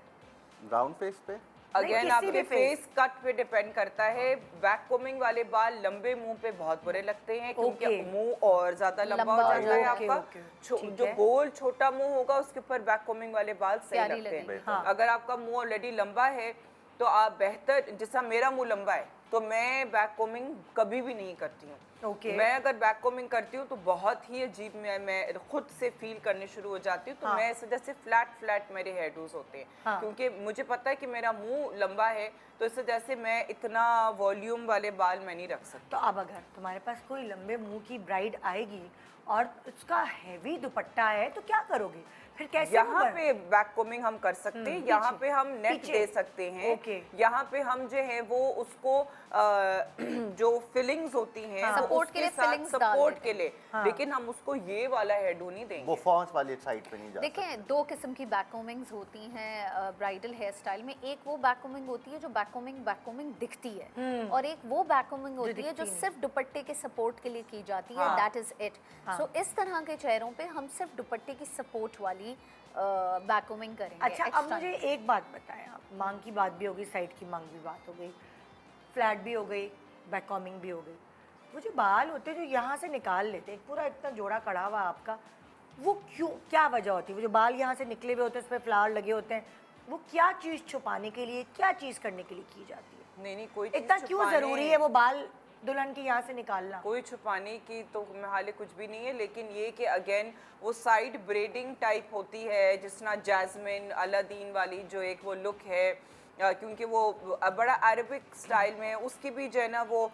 राउंड फेस पे अगेन किसी आपके भी फेस कट पे डिपेंड करता है। बैक कोमिंग वाले बाल लंबे मुंह पे बहुत बुरे लगते हैं क्योंकि ओके। मुंह और ज्यादा लंबा हो लंबा जाता है ओके, आपका। ओके, ठीक जो है। गोल छोटा मुंह होगा उसके ऊपर बैक कोमिंग वाले बाल सही प्यारी लगते लगेंगे। हैं। हाँ। अगर आपका मुंह ऑलरेडी लंबा है तो आप बेहतर, जैसा मेरा मुंह लंबा है तो मैं बैक कोमिंग कभी भी नहीं करती हूँ। ओके। मैं अगर बैक कोमिंग करती हूँ तो बहुत ही अजीब मैं खुद से फील करने शुरू हो जाती हूँ। तो हाँ। मैं ऐसे जैसे फ्लैट मेरे हेयर डूज होते हैं हाँ। क्योंकि मुझे पता है कि मेरा मुंह लंबा है तो इस वजह से मैं इतना वॉल्यूम वाले बाल मैं नहीं रख सकती। तो अब अगर तुम्हारे पास कोई लंबे मुंह की ब्राइड आएगी और उसका हैवी दुपट्टा है तो क्या करोगे फिर? कैसे यहाँ वो पे बैक कोमिंग हम कर सकते हैं, यहाँ पीछे, पे हम नेट पीछे। दे सकते हैं। ओके। यहाँ पे हम जो है वो उसको जो फिलिंग्स होती हैं हाँ। वो Support के लिए उसके साथ fillings डाल सपोर्ट देते के हैं। लिए, हाँ। लेकिन हम उसको ये वाला हेयरडू नहीं देंगे। वो फॉन्स वाली साइड पे नहीं जाता। देखें, दो किस्म की बैक कोमिंग्स होती हैं ब्राइडल हेयर स्टाइल में। एक वो बैक कोमिंग होती है जो बैक कोमिंग दिखती है, और एक वो बैक कोमिंग होती है जो दिखती सिर्फ दुपट्टे के सपोर्ट के लिए की जाती है। हाँ। That is it. सो इस तरह के चेहरों पे हम सिर्फ दुपट्टे की सपोर्ट वाली बैक कोमिंग करेंगे। अच्छा, अब मुझे एक बात बताएं आप, मांग की बात भी हो गई, साइड की मांग भी बात हो गई, फ्लैट भी हो गई, बैक कॉमिंग भी हो गई। वो जो बाल होते हैं जो यहाँ से निकाल लेते हैं, पूरा इतना जोड़ा कड़ा हुआ आपका, वो क्यों, क्या वजह होती है? वो जो बाल यहाँ से निकले हुए होते हैं, उस पर फ्लावर लगे होते हैं, वो क्या चीज़ छुपाने के लिए, क्या चीज़ करने के लिए की जाती है? नहीं कोई चीज़ इतना क्यों छुपाने- ज़रूरी है वो बाल दुल्हन के यहाँ से निकालना? कोई छुपाने की तो हाले कुछ भी नहीं है, लेकिन ये कि अगेन वो साइड ब्रेडिंग टाइप होती है जिस तरह जैस्मिन अलादीन वाली जो एक वो लुक है, क्योंकि वो बड़ा अरबिक स्टाइल में है। उसकी भी जो है ना वो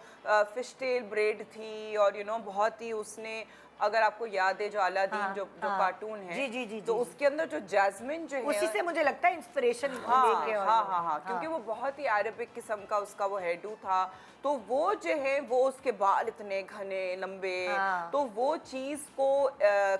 फिशटेल ब्रेड थी और बहुत ही उसने, अगर आपको याद है जो अलादीन हाँ, जो हाँ। कार्टून है, जी, जी, जी, तो जी, उसके अंदर जो जैस्मिन जो है उसी से मुझे लगता है इंस्पिरेशन हाँ लेके और हाँ हाँ हाँ, क्योंकि वो बहुत ही अरबिक किस्म का उसका वो हेयरडू था। तो वो जो है वो उसके बाल इतने घने लंबे, हाँ। तो वो चीज़ को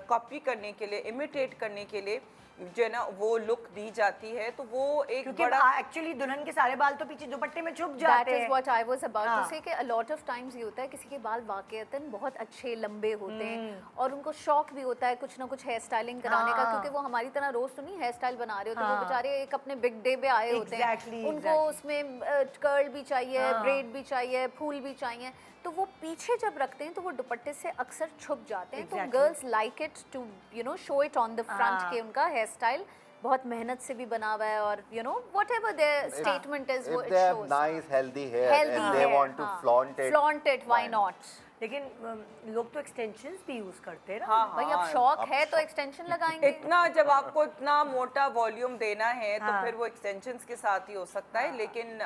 कॉपी करने के लिए, इमिटेट करने के लिए जो है ना वो लुक दी जाती है। तो वो एक क्योंकि बड़ा एक्चुअली दुल्हन के सारे बाल तो पीछे दुपट्टे में छुप दैट जाते इज हैं। व्हाट आई वाज अबाउट हाँ। टू से कि अ लॉट ऑफ टाइम्स ये होता है किसी के बाल वाकईतन बहुत अच्छे लंबे होते हैं और उनको शौक भी होता है कुछ ना कुछ हेयर स्टाइलिंग कराने का, हाँ। क्योंकि वो हमारी तरह रोज तो नहीं हेयर स्टाइल बना रहे होते। हाँ। वो बेचारे एक अपने बिग डे पे आए होते हैं, Exactly, उनको exactly. उसमें कर्ल भी चाहिए, हाँ। ब्रेड भी चाहिए, फूल भी चाहिए, तो वो पीछे जब रखते हैं तो वो दुपट्टे से अक्सर छुप जाते हैं। तो Exactly. Girls like it to show it on the front हाँ। के उनका हेयर स्टाइल बहुत मेहनत से भी बना हुआ है और व्हाटएवर देयर स्टेटमेंट इज वो If it they have shows nice healthy hair healthy and they hair, want to हाँ. flaunt it, why why not? लेकिन लोग तो एक्सटेंशंस भी यूज करते हैं ना। हाँ भाई अब हाँ, शौक अब है तो शौक- एक्सटेंशन लगाएंगे। इतना जब आपको इतना मोटा वॉल्यूम देना है तो हाँ। फिर वो एक्सटेंशंस के साथ ही हो सकता है, लेकिन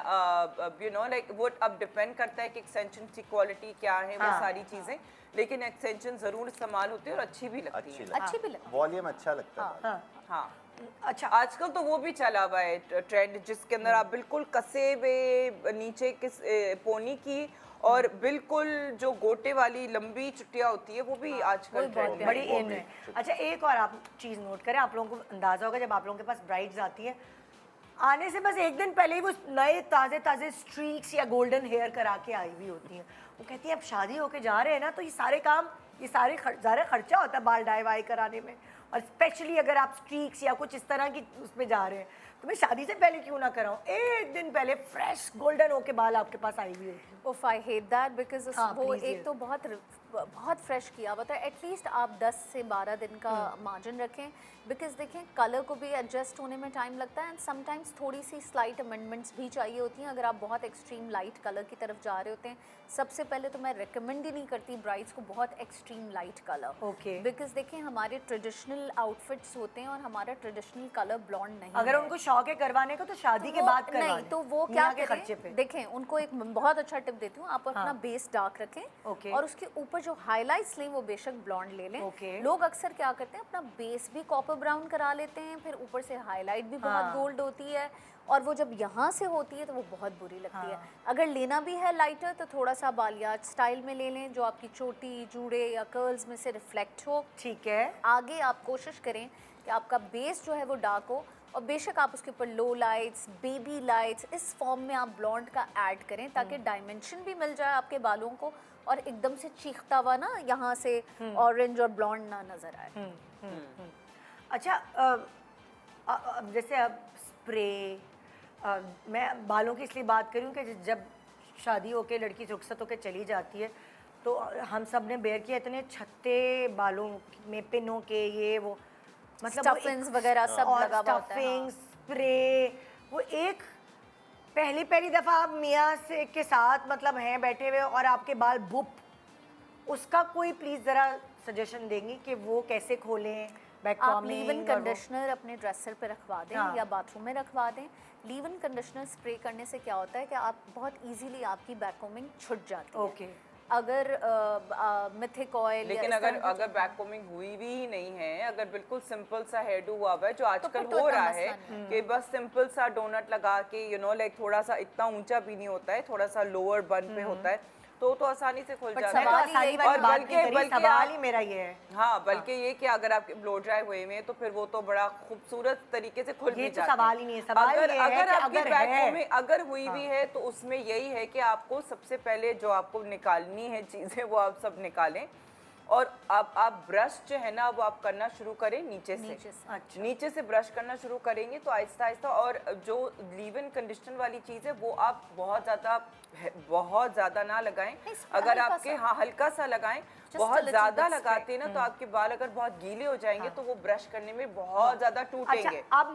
लाइक वो अब डिपेंड करता है कि एक्सटेंशन की क्वालिटी क्या है, वो हाँ। सारी चीज़ें। लेकिन एक्सटेंशन ज़रूर इस्तेमाल होती है और अच्छी भी लगती अच्छी है। लगती अच्छी भी लगती है। वॉल्यूम अच्छा लगता है। हाँ, हाँ, अच्छा, आजकल तो वो भी चला हुआ है ट्रेंड जिसके अंदर आप बिल्कुल कसे हुए नीचे किस पोनी की और बिल्कुल जो गोटे वाली लंबी चुटिया होती है वो भी आजकल वो ट्रेंड बहुत में बड़ी है। इन है। अच्छा, एक और आप चीज़ नोट करें, आप लोगों को अंदाजा होगा जब आप लोगों के पास ब्राइड्स आती हैं, आने से बस एक दिन पहले ही वो नए ताज़े ताज़े स्ट्रीक्स या गोल्डन हेयर करा के आई हुई होती हैं। वो कहती हैं अब शादी होके जा रहे हैं ना, तो ये सारे काम, ये सारे ज़्यादा खर्चा होता है बाल डाई वाई कराने में, और स्पेशली अगर आप स्ट्रीक्स या कुछ इस तरह की उसमें जा रहे हैं, तो मैं शादी से पहले क्यों ना कराऊं, एक दिन पहले फ्रेश गोल्डन होके बाल आपके पास आई हुई होती हैं। उफ, आई हेट दैट बिकॉज हाँ, वो please, एक yes. तो बहुत फ्रेश किया हुआ था। एटलीस्ट आप 10 से 12 दिन का मार्जिन रखें, बिकॉज देखें कलर को भी एडजस्ट होने में टाइम लगता है एंड समटाइम्स थोड़ी सी स्लाइट अमेंडमेंट्स भी चाहिए होती हैं अगर आप बहुत एक्सट्रीम लाइट कलर की तरफ जा रहे होते हैं। सबसे पहले तो मैं रिकमेंड ही नहीं करती ब्राइड्स को बहुत extreme light colour, Okay. Because देखें हमारे ट्रेडिशनल आउटफिट्स होते हैं और हमारा ट्रेडिशनल कलर ब्लॉन्ड नहीं अगर है। उनको शौक है करवाने का तो शादी के वो- बाद करवा नहीं लें, तो वो क्या दुनिया के खर्चे पे। करें, देखें उनको एक बहुत अच्छा टिप देती हूँ, आप अपना हाँ। बेस डार्क रखें ओके। और उसके ऊपर जो हाईलाइट्स लें वो बेशक ब्लॉन्ड ले लें। ओके। लोग अक्सर क्या करते हैं अपना बेस भी कॉपर ब्राउन करा लेते हैं, फिर ऊपर से हाईलाइट भी बहुत हाँ। गोल्ड होती है और वो जब यहाँ से होती है तो वो बहुत बुरी लगती है। हाँ। अगर लेना भी है लाइटर तो थोड़ा सा बालियाज स्टाइल में ले लें जो आपकी चोटी जूड़े या कर्ल्स में से रिफ्लेक्ट हो। ठीक है। आगे आप कोशिश करें कि आपका बेस जो है वो डार्क हो, और बेशक आप उसके ऊपर लो लाइट्स, बेबी लाइट्स, इस फॉर्म में आप ब्लॉन्ड का ऐड करें ताकि डायमेंशन भी मिल जाए आपके बालों को और एकदम से चीखता हुआ ना यहाँ से ऑरेंज और ब्लॉन्ड ना नज़र आए। अच्छा अब जैसे अब स्प्रे, मैं बालों की इसलिए बात करूँ कि जब शादी होके लड़की रुखसत होके चली जाती है तो हम सब ने बेयर किया इतने छत्ते बालों में, पिनों के, ये वो मतलब वो Stuffings वगैरह सब और लगा हुआ होता है, stuffing, स्प्रे, वो एक पहली दफ़ा आप मियाँ से के साथ मतलब हैं बैठे हुए और आपके बाल बुप, उसका कोई प्लीज़ ज़रा सजेशन देंगी कि वो कैसे खोलें? बैक आप लीव इन कंडीशनर अपने ड्रेसर पे रखवा दें हाँ। या बाथरूम में रखवा दें। लीव इन कंडीशनर स्प्रे करने से क्या होता है कि आप बहुत इजीली आपकी बैक कोमिंग छुट जाती है। ओके। अगर मिथिक ऑयल लेकिन अगर बैक कोमिंग हुई भी ही नहीं है, अगर बिल्कुल सिंपल सा हेयर डू हुआ हुआ है जो आजकल तो हो इतना रहा मसला है नहीं कि बस सिंपल सा डोनट लगा के लाइक थोड़ा सा इतना ऊंचा भी नहीं होता है, थोड़ा सा लोअर बन पे होता है तो आसानी से खुल जाता मैं तो है। आसानी वाली और बात बल्कि नहीं करी, बल्कि सवाल आप- ही मेरा ये है। हाँ, बल्कि ये कि अगर आपके ब्लो ड्राई हुए हुए हैं तो फिर वो तो बड़ा खूबसूरत तरीके से खुल ये भी तो जाते हैं। सवाल ही नहीं है, सवाल अगर ये है अगर कि आपकी अगर बैक है। कोमिंग अगर हुई भी है तो उसमें यही है कि आपको सबसे पहले जो आपको निकालनी है चीज़ें वो आप सब निकालें और आप ब्रश जो है ना वो आप करना शुरू करें नीचे से। अच्छा। नीचे से ब्रश करना शुरू करेंगे तो आहिस्ता आहिस्ता, और जो लीव इन कंडीशनर वाली चीज़ है वो आप बहुत ज़्यादा ना लगाएं। इसमें अगर हल्का आपके सा। हाँ हल्का सा लगाएं, a बहुत little ज़्यादा bit लगाते हैं ना तो आपके बाल अगर बहुत गीले हो जाएंगे तो वो ब्रश करने में बहुत ज़्यादा अच्छा, टूटेंगे। अब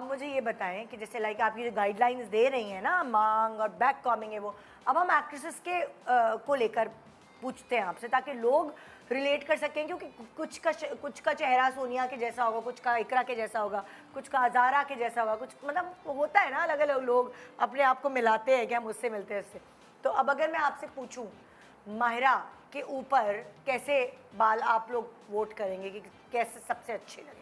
मुझे ये बताएं कि जैसे लाइक आप ये जो गाइडलाइंस दे रही हैं ना, मांग और बैक कॉमिंग है वो, अब हम एक्ट्रेसेस के को लेकर पूछते हैं आपसे ताकि लोग रिलेट कर सकें, क्योंकि कुछ का चेहरा सोनिया के जैसा होगा, कुछ का इकरा के जैसा होगा, कुछ का अजारा के जैसा होगा, कुछ मतलब होता है ना, अलग अलग लोग अपने आप को मिलाते हैं कि हम उससे मिलते हैं इससे। तो अब अगर मैं आपसे पूछूं माहिरा के ऊपर कैसे बाल आप लोग वोट करेंगे कि कैसे सबसे अच्छे लगेंगे?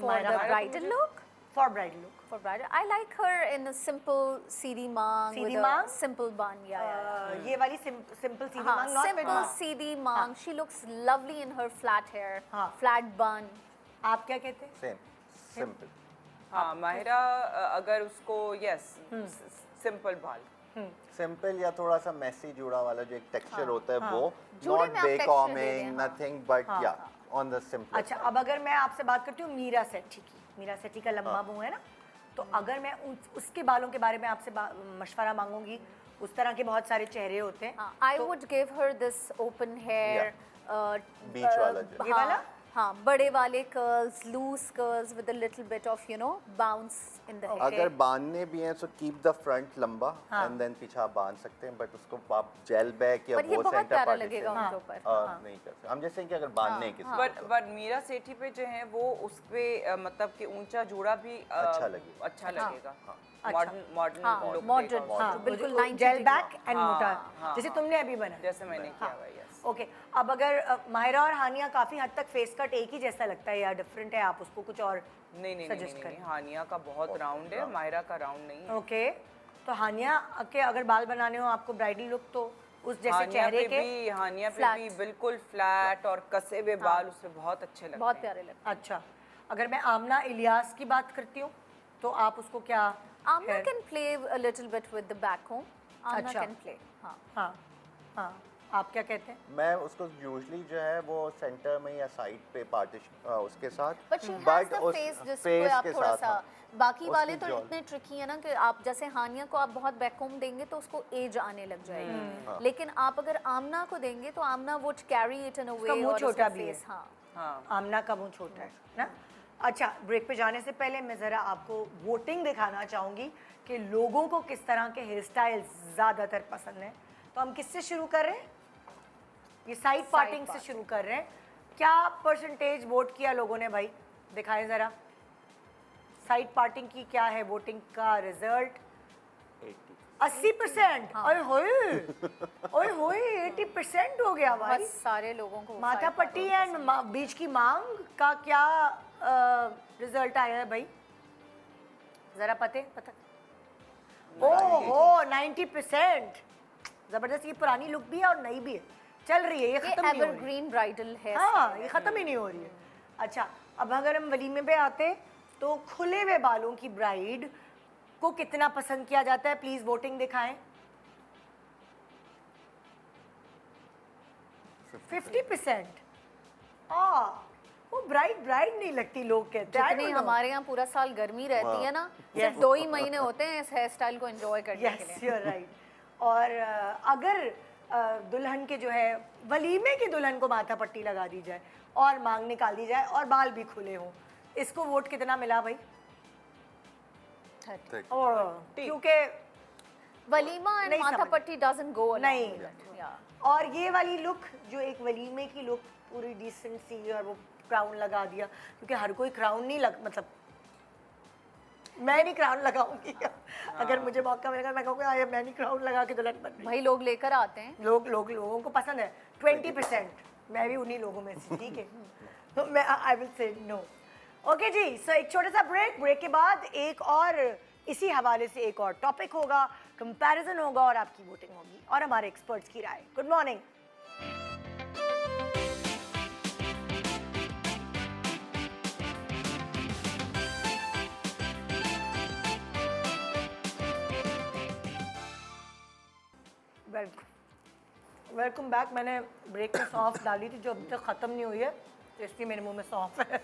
For the bridal look? For bridal look. For bridal, I like her in a simple CD mang CD with mang? a simple bun. Yeah. ये वाली सिंपल सीधी हाँ, मांग, नॉट simple मांग। CD mang. She looks lovely in her flat hair, हाँ। flat bun. आप क्या कहते हैं? Same simple. हाँ, माहिरा अगर उसको सिंपल बाल, सिंपल या थोड़ा सा मैसी जुड़ा वाला जो एक टेक्सचर होता है वो, जुड़े नॉट में आप बे texture दे कॉमिंग, दें, हाँ। नथिंग बट या ऑन द सिंपल। अच्छा, अब अगर मैं आपसे बात करती हूँ मीरा सेठी की, मीरा सेठी का लंबा मुंह है ना, तो अगर मैं उसके बालों के बारे में आपसे मशवरा मांगूंगी, उस तरह के बहुत सारे चेहरे होते हैं, I would give her this open hair. Beach वाला जो। ये वाला? हाँ, बड़े वाले curls, loose curls with a little bit of bounce in the hair. अगर बांधने भी हैं तो कीप द फ्रंट लंबा हाँ। एंड देन पीछे आप बांध सकते हैं, बट उसको आप जेल बैक या पर ये वो बहुत सेंटर प्यारा पार्ट लगेगा उनके ऊपर। नहीं कर सकते हम, जैसे कि अगर बांधने हैं किसी बट मीरा सेठी पे जो है वो उस पे मतलब कि ऊंचा जूड़ा भी अच्छा लगेगा। अच्छा लगेगा। अच्छा। मॉडर्न हाँ, लुक modern, देगा। हाँ, बिल्कुल वो 90 जेल degree बैक एंड हाँ, मोटा, हाँ, जैसे हाँ। तुमने अभी बना। जैसे मैंने किया हुआ है, यस। ओके, अब अगर माहिरा और हानिया काफी हद तक फेस कट एक ही जैसा लगता है या डिफरेंट है, आप उसको कुछ और नहीं, सजेस्ट नहीं, करें? हानिया का बहुत राउंड है, माहिरा का राउंड नहीं है। ओके, तो हानिया के अगर बाल बनाने हो आपको ब्राइडल लुक, तो उस जैसे चेहरे के हानिया पे flat। भी बिल्कुल फ्लैट और कसे हुए बाल उससे बहुत अच्छे लगते बहुत हैं। प्यारे लगते अच्छा, अगर मैं आमना इलियास की बात करती हूँ तो आप उसको क्या हैं। Amna hair- can play a little bit with the back comb. Amna अच्छा। can play. हाँ। हाँ हाँ, आप क्या कहते हैं? मैं उसको यूजुअली जो है वो सेंटर में या साइड पे पार्टीशन उसके साथ, But she has but the उस face जिस face पे आप के थोड़ा साथ, सा, हाँ, बाकी उसकी वाले तो jaw- इतने ट्रिकी है ना कि आप जैसे हानिया को आप बहुत बैकहोम देंगे तो उसको एज आने लग जाएगी, लेकिन आप अगर आमना को देंगे तो आमना वुड कैरी इट इन अ उसका वे मुंह और छोटा उसका भी है। फेस, हाँ। हाँ, आमना का मुंह छोटा है ना। अच्छा, ब्रेक पे जाने से पहले मैं ज़रा आपको वोटिंग दिखाना चाहूँगी कि लोगों को किस तरह के हेयर स्टाइल ज़्यादातर पसंद है। तो हम किससे शुरू कर रहे हैं? ये साइड पार्टिंग से शुरू कर रहे हैं। क्या परसेंटेज वोट किया लोगों ने भाई, दिखाएं ज़रा साइड पार्टिंग की क्या है वोटिंग का रिजल्ट? 80%। ओए होए 80% हो गया भाई। बहुत सारे लोगों को माथा side पट्टी एंड बीच की मांग का क्या रिजल्ट आया है भाई, जरा पता। ओहो 90%, जबरदस्त। ये पुरानी लुक भी है और नई भी है, चल रही है, ये ये खत्म नहीं हो रही। एवरग्रीन ब्राइडल है। हाँ, ये खत्म ही नहीं हो रही है। अच्छा, अब अगर हम वलीमे पे आते तो खुले हुए बालों की ब्राइड को कितना पसंद किया जाता है, प्लीज वोटिंग दिखाएं। 50%। वो ब्राइड ब्राइड नहीं लगती, लोग कहते हैं। I जितनी don't know. हमारे यहाँ पूरा साल गर्मी रहती है ना, सिर्फ 2 ही महीने होते हैं इस हेयर स्टाइल को एंजॉय करने के यस लिए। You are right. और अगर दुल्हन के जो है वलीमे की दुल्हन को माथा पट्टी लगा दी जाए और मांग निकाल दी जाए और बाल भी खुले हों, इसको वोट कितना मिला भाई? और क्योंकि वलीमा एंड नहीं माथा समझ। पट्टी डजंट गो नहीं। या और ये वाली लुक जो एक वलीमे की लुक पूरी डिसेंट सी, और वो क्राउन लगा दिया, क्योंकि हर कोई क्राउन नहीं लग, मतलब मैं नहीं क्राउन लगाऊंगी। अगर मुझे मौका मिलेगा मैं कहूँगी "आया, मैं नहीं क्राउन लगा के दुल्हन बन रही"। भाई लोग लेकर आते हैं। लोगों को पसंद है। 20%, मैं भी उन्हीं लोगों में से, ठीक है। तो मैं I will say no. Okay ji, so एक छोटा सा ब्रेक के बाद एक और इसी हवाले से एक और टॉपिक होगा, कंपैरिजन होगा और आपकी वोटिंग होगी और हमारे एक्सपर्ट्स की राय। Good morning. Welcome back. मैंने ब्रेक में सौंफ डाली थी जो अभी तक ख़त्म नहीं हुई है, तो इसलिए मेरे मुंह में सौंफ है।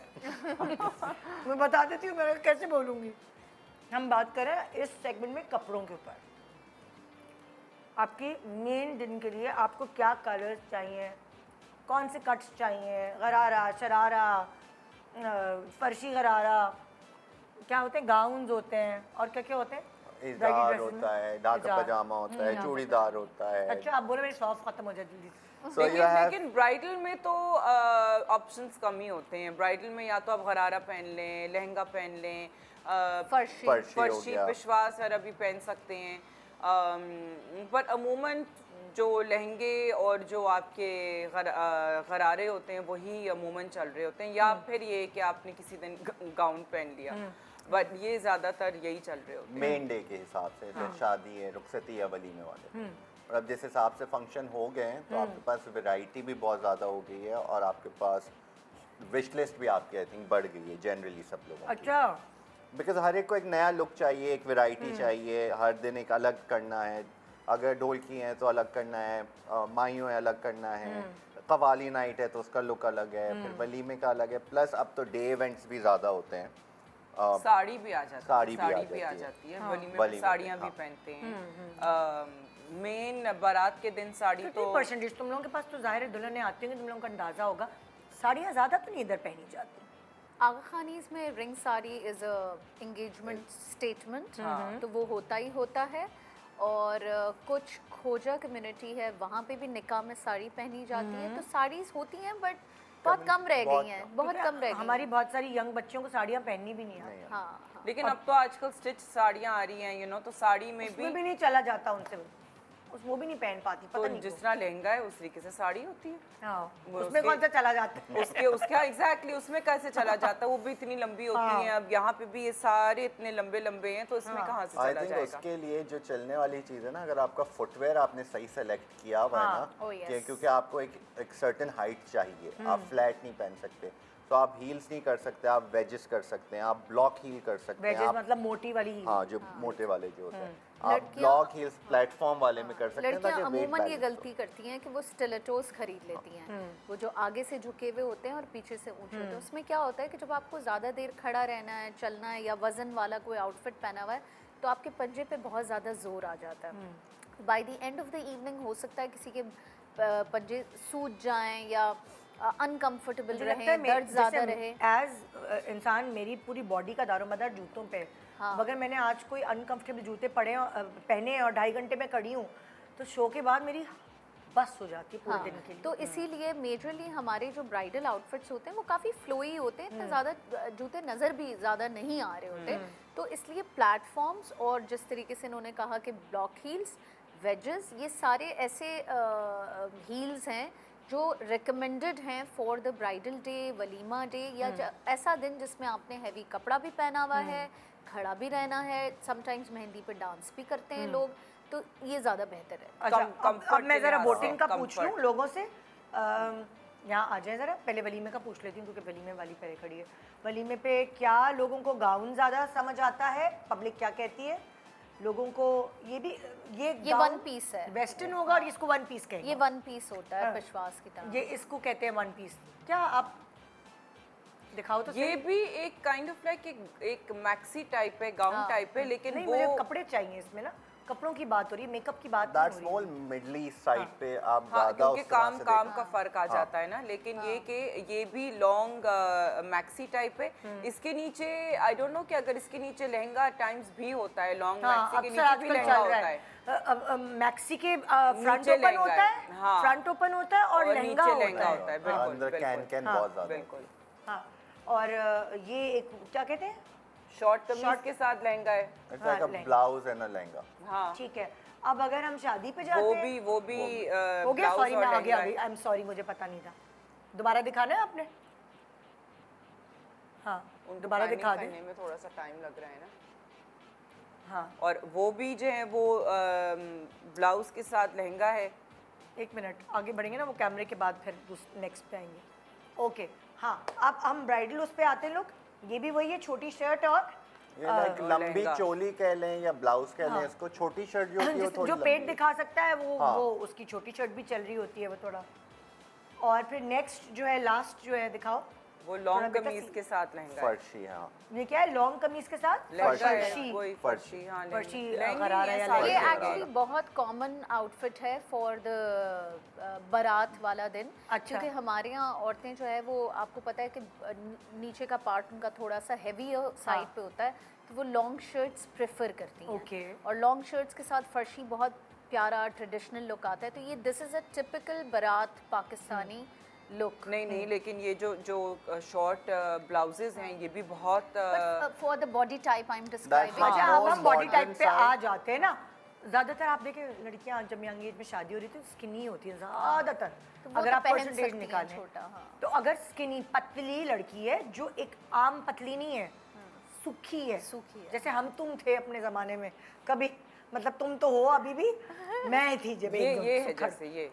मैं बता देती हूँ मैं कैसे बोलूँगी। हम बात करें इस सेगमेंट में कपड़ों के ऊपर। आपकी मेन दिन के लिए आपको क्या कलर्स चाहिए, कौन से कट्स चाहिए, गरारा, शरारा, फर्शी गरारा, क्या होते हैं, गाउन्स होते हैं, और क्या क्या होते हैं, इज़ार होता है, ढाका पजामा होता है, चूड़ीदार होता है। अच्छा आप बोले मेरी सॉफ्ट खत्म हो जाए जल्दी से। So you have लेकिन ब्राइडल में तो ऑप्शंस कम ही होते हैं। ब्राइडल में या तो आप गरारा पहन लें, लहंगा पहन लें, फर्शी फर्शी हो फर्शी, गया। पिशवास अरबी पहन सकते हैं। पर अमूमन जो लहंगे और जो आपके गरारे होते हैं वही अमूमन चल रहे होते हैं, या फिर ये कि आपने किसी दिन गाउन पहन लिया, बट ये ज़्यादातर यही चल रहे होते हैं। मेन डे के हिसाब से, तो शादी है, रुखसती है, वलीमे वाले, और अब जिस हिसाब से फंक्शन हो गए हैं तो आपके पास वैरायटी भी बहुत ज़्यादा हो गई है और आपके पास विश लिस्ट भी आपकी आई थिंक बढ़ गई है जनरली सब लोगों की। अच्छा बिकॉज हर एक को एक नया लुक चाहिए, एक वैरायटी चाहिए, हर दिन एक अलग करना है। अगर ढोलकी हैं तो अलग करना है, माइयों है अलग करना है, कवाली नाइट है तो उसका लुक अलग है, फिर वलीमे का अलग है, प्लस अब तो डे इवेंट्स भी ज़्यादा होते हैं। साड़ी भी आ जाती है, साड़ी भी आ आ जाती जाती है, है। वलीमे पे वलीमे पे, साड़ियाँ भी हाँ। पहनते हैं। मेन बारात के दिन साड़ी तो 50% तुम लोगों के पास तो जाहिर है दुल्हने आती होंगी, तुम लोगों का अंदाजा होगा। साड़ियाँ ज़्यादा तो नहीं इधर पहनी जाती। आगा खानीज में ring sari is a engagement statement, तो वो होता ही होता है। और कुछ खोजा कम्युनिटी है, वहाँ पे भी निकाह में साड़ी पहनी जाती है। तो साड़ीज़ होती हैं बट बहुत कम रह गई हैं, बहुत कम रह गई हमारी हैं। बहुत सारी यंग बच्चियों को साड़ियाँ पहननी भी नहीं आती। हाँ हाँ। लेकिन अब तो आजकल स्टिच साड़ियाँ आ रही हैं, तो साड़ी में उसमें भी भी नहीं चला जाता उनसे, वो भी नहीं पहन पाती, तो पता नहीं जिस तरह लहंगा है उस तरीके से साड़ी होती है। क्यों। हाँ, वो उसमें कौन सा चला जाता है। उसके एग्जैक्टली उसमें कैसे चला जाता है, वो भी इतनी लंबी होती हैं। अब यहाँ पे भी ये सारे इतने लंबे लंबे हैं, तो इसमें कहाँ से आई चला थिंक जाएगा। उसके लिए जो चलने वाली चीज़ है ना, अगर आपका फुटवेयर आपने सही सेलेक्ट किया हुआ है ना, Oh yes. क्योंकि आपको एक सर्टेन हाइट चाहिए, आप फ्लैट नहीं पहन सकते, तो आप हील्स नहीं कर सकते, आप वेजेस कर सकते हैं, आप ब्लॉक हील कर सकते हैं, वेजेस आप मतलब मोटी वाली ही। हाँ जो मोटे वाले जो होते हैं, आप लड़कियाँ- ब्लॉक हील्स प्लेटफॉर्म वाले में कर सकते हैं लड़कियां ताकि वेट अमूमन ये बैलेंस गलती करती हैं कि वो स्टिलेटोस खरीद लेती हैं, वो जो आगे से झुके हुए होते हैं और पीछे से ऊंचे होते हैं। उसमें क्या होता है कि जब आपको ज़्यादा देर खड़ा रहना है, चलना है, या वज़न वाला कोई आउटफिट पहना हुआ है, तो आपके पंजे पे बहुत ज़्यादा जोर आ जाता है। By the end of the evening हो सकता है किसी के पंजे सूज जाएं या अनकंफर्टेबल मुझे लगता है रहें, दर्द ज़्यादा रहे। एज इंसान मेरी पूरी बॉडी का दारोमदार जूतों पे है। अगर मैंने आज कोई अनकंफर्टेबल जूते पहने और 2.5 घंटे में खड़ी हूँ, तो शो के बाद मेरी बस हो जाती है पूरे दिन के लिए। तो इसीलिए मेजरली हमारे जो ब्राइडल आउटफिट्स होते हैं वो काफ़ी फ्लोई होते हैं, इतने ज़्यादा जूते नज़र भी ज़्यादा नहीं आ रहे होते। तो इसलिए प्लेटफॉर्म्स और जिस तरीके से इन्होंने कहा कि ब्लॉक हील्स, वेजेस, ये सारे ऐसे हील्स हैं जो रिकमेंडेड हैं for the bridal day, walima day, या ऐसा दिन जिसमें आपने हैवी कपड़ा भी पहना हुआ है, खड़ा भी रहना है, समटाइम्स मेहंदी पे डांस भी करते हैं लोग, तो ये ज़्यादा बेहतर है। अच्छा, अब comfort मैं के ज़रा लिहाज से, वोटिंग का पूछ comfort। लूँ लोगों से। यहाँ आ जाए ज़रा, पहले वलीमे का पूछ लेती हूँ क्योंकि वलीमे वाली पहले खड़ी है। वलीमे पे क्या लोगों को गाउन ज़्यादा समझ आता है, पब्लिक क्या कहती है लोगों को? ये ये वन पीस है, वेस्टर्न होगा और इसको वन पीस कहेंगे। ये वन पीस होता है हाँ। पेशवास की तरह। ये इसको कहते हैं वन पीस। क्या आप दिखाओ तो ये सही। भी एक काइंड ऑफ लाइक एक मैक्सी टाइप है, गाउन टाइप है, लेकिन नहीं, वो मुझे कपड़े चाहिए इसमें ना, कपड़ों की बात हो रही है, मेकअप की बात दैट्स नहीं हो मोर रही है। मिडल ईस्ट साइड पे आप हाँ, ज्यादा क्योंकि उस तरह काम से काम देखते का फर्क आ जाता है ना, लेकिन ये कि ये भी लॉन्ग मैक्सी टाइप है। इसके नीचे आई डोंट नो कि अगर इसके नीचे लहंगा टाइम्स भी होता है, लॉन्ग हाँ, मैक्सी के अक्सर नीचे भी आजकल लहंगा चल रहा होता है। है। मैक्सी के फ्रंट नीचे ओपन लहंगा होता है, है, हाँ। फ्रंट ओपन होता है और लहंगा नीचे होता लहंगा है। होता है, हैं। बिल्कुल अंदर कैन बिल्कुल कैन हाँ, बहुत ज्यादा बिल्कुल। हाँ, और ये एक क्या कहते हैं? शॉर्ट कमीज के साथ लहंगा है। It's like a lehenga. Blouse and अ लहंगा। हाँ, ठीक है। अब अगर हम शादी पे जाते वो हैं, भी हो गया, ब्लाउज सॉरी और मैं आगे आ लहंगा गई, है। आई एम सॉरी, मुझे पता नहीं था। दोबारा दिखाना है आपने? हाँ, उनको दोबारा planning दिखा दें। करने में थोड़ा सा टाइम लग रहा है ना। हाँ, और वो भी जो है वो ब्लाउज के साथ लहंगा है। एक मिनट आगे बढ़ेंगे ना, वो कैमरे के बाद फिर नेक्स्ट पे आएंगे। ओके, हाँ, अब हम ब्राइडल उस पे आते हैं लोग। ये भी वही है, छोटी शर्ट और ये लाइक और लंबी लहंगा। चोली कह लें या ब्लाउज कह हाँ। लें, इसको छोटी शर्ट जो होती है वो थोड़ी जो लंबी पेट है। दिखा सकता है वो हाँ। वो उसकी छोटी शर्ट भी चल रही होती है वो थोड़ा। और फिर नेक्स्ट जो है, लास्ट जो है, दिखाओ। वो थोड़ा लॉन्ग बेटा कमीज सी- के साथ लहंगा है। फर्शी, हाँ। ये क्या है, लॉन्ग कमीज के साथ लहंगा है, फर्शी। कोई फर्शी, हाँ, फर्शी, लहंगे गरारा ही या हैं सारे ये लहंगा। लहंगे। एक्चुअली बहुत कॉमन आउटफिट है फॉर द बारात वाला दिन। अच्छा। क्योंकि हमारे यहाँ औरतें जो है वो, आपको पता है कि नीचे का पार्ट उनका थोड़ा सा हैवी साइड पे होता है, तो वो लॉन्ग शर्ट्स प्रेफर करती हैं। ओके। और लॉन्ग शर्ट्स के साथ फर्शी बहुत प्यारा ट्रेडिशनल लुक आता है। तो ये दिस इज़ अ टिपिकल बारात पाकिस्तानी लुक। नहीं नहीं, लेकिन ये जो शॉर्ट ब्लाउजेज हैं ये भी बहुत for the body type I am describing. अच्छा, हाँ, अब हम बॉडी modern टाइप पे side। आ जाते हैं ना। ज़्यादातर आप देखें लड़कियां जब यंग एज में शादी हो रही थी स्किनी होती हैं ज़्यादातर। तो वो अगर तो आप पहन परसेंटेज सकती हैं निकालें छोटा, हाँ। तो अगर स्किनी पतली लड़की है जो एक आम पतली नहीं है, सूखी है, सूखी है। जैसे हम तुम थे अपने ज़माने में कभी, मतलब तुम तो हो अभी भी, मैं थी जब एकदम ये है सुखड़। जैसे ये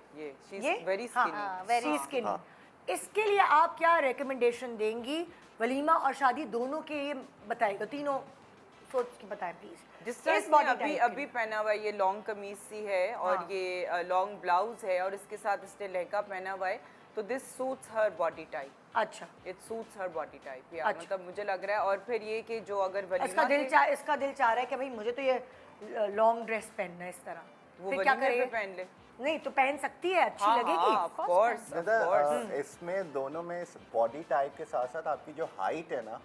शी ये इज वेरी हाँ, स्किनी। very skinny। इसके लिए आप क्या रिकमेंडेशन देंगी? वलीमा और शादी दोनों के लिए बताएगा, तीनों सोच के बताएं प्लीज। जिस तरह से अभी अभी पहना हुआ है, ये लॉन्ग कमीज सी है और हाँ। ये लॉन्ग ब्लाउज है और इसके साथ इसने लहंगा पहना हुआ है, तो this suits her body type. अच्छा, it suits her body type या अच्छा। मतलब मुझे लग रहा है। और फिर ये कि जो अगर इसका वलीमा दिल के इसका दिल चाह रहा है कि भाई मुझे तो ये लॉन्ग ड्रेस पहनना है इस तरह, वो फिर क्या वलीमे पे करें? पहन ले। नहीं तो पहन सकती है, अच्छी हाँ लगेगी। हाँ, ऑफ कोर्स ऑफ कोर्स। इसमें दोनों में बॉडी टाइप के साथ साथ आपकी जो हाइट है ना,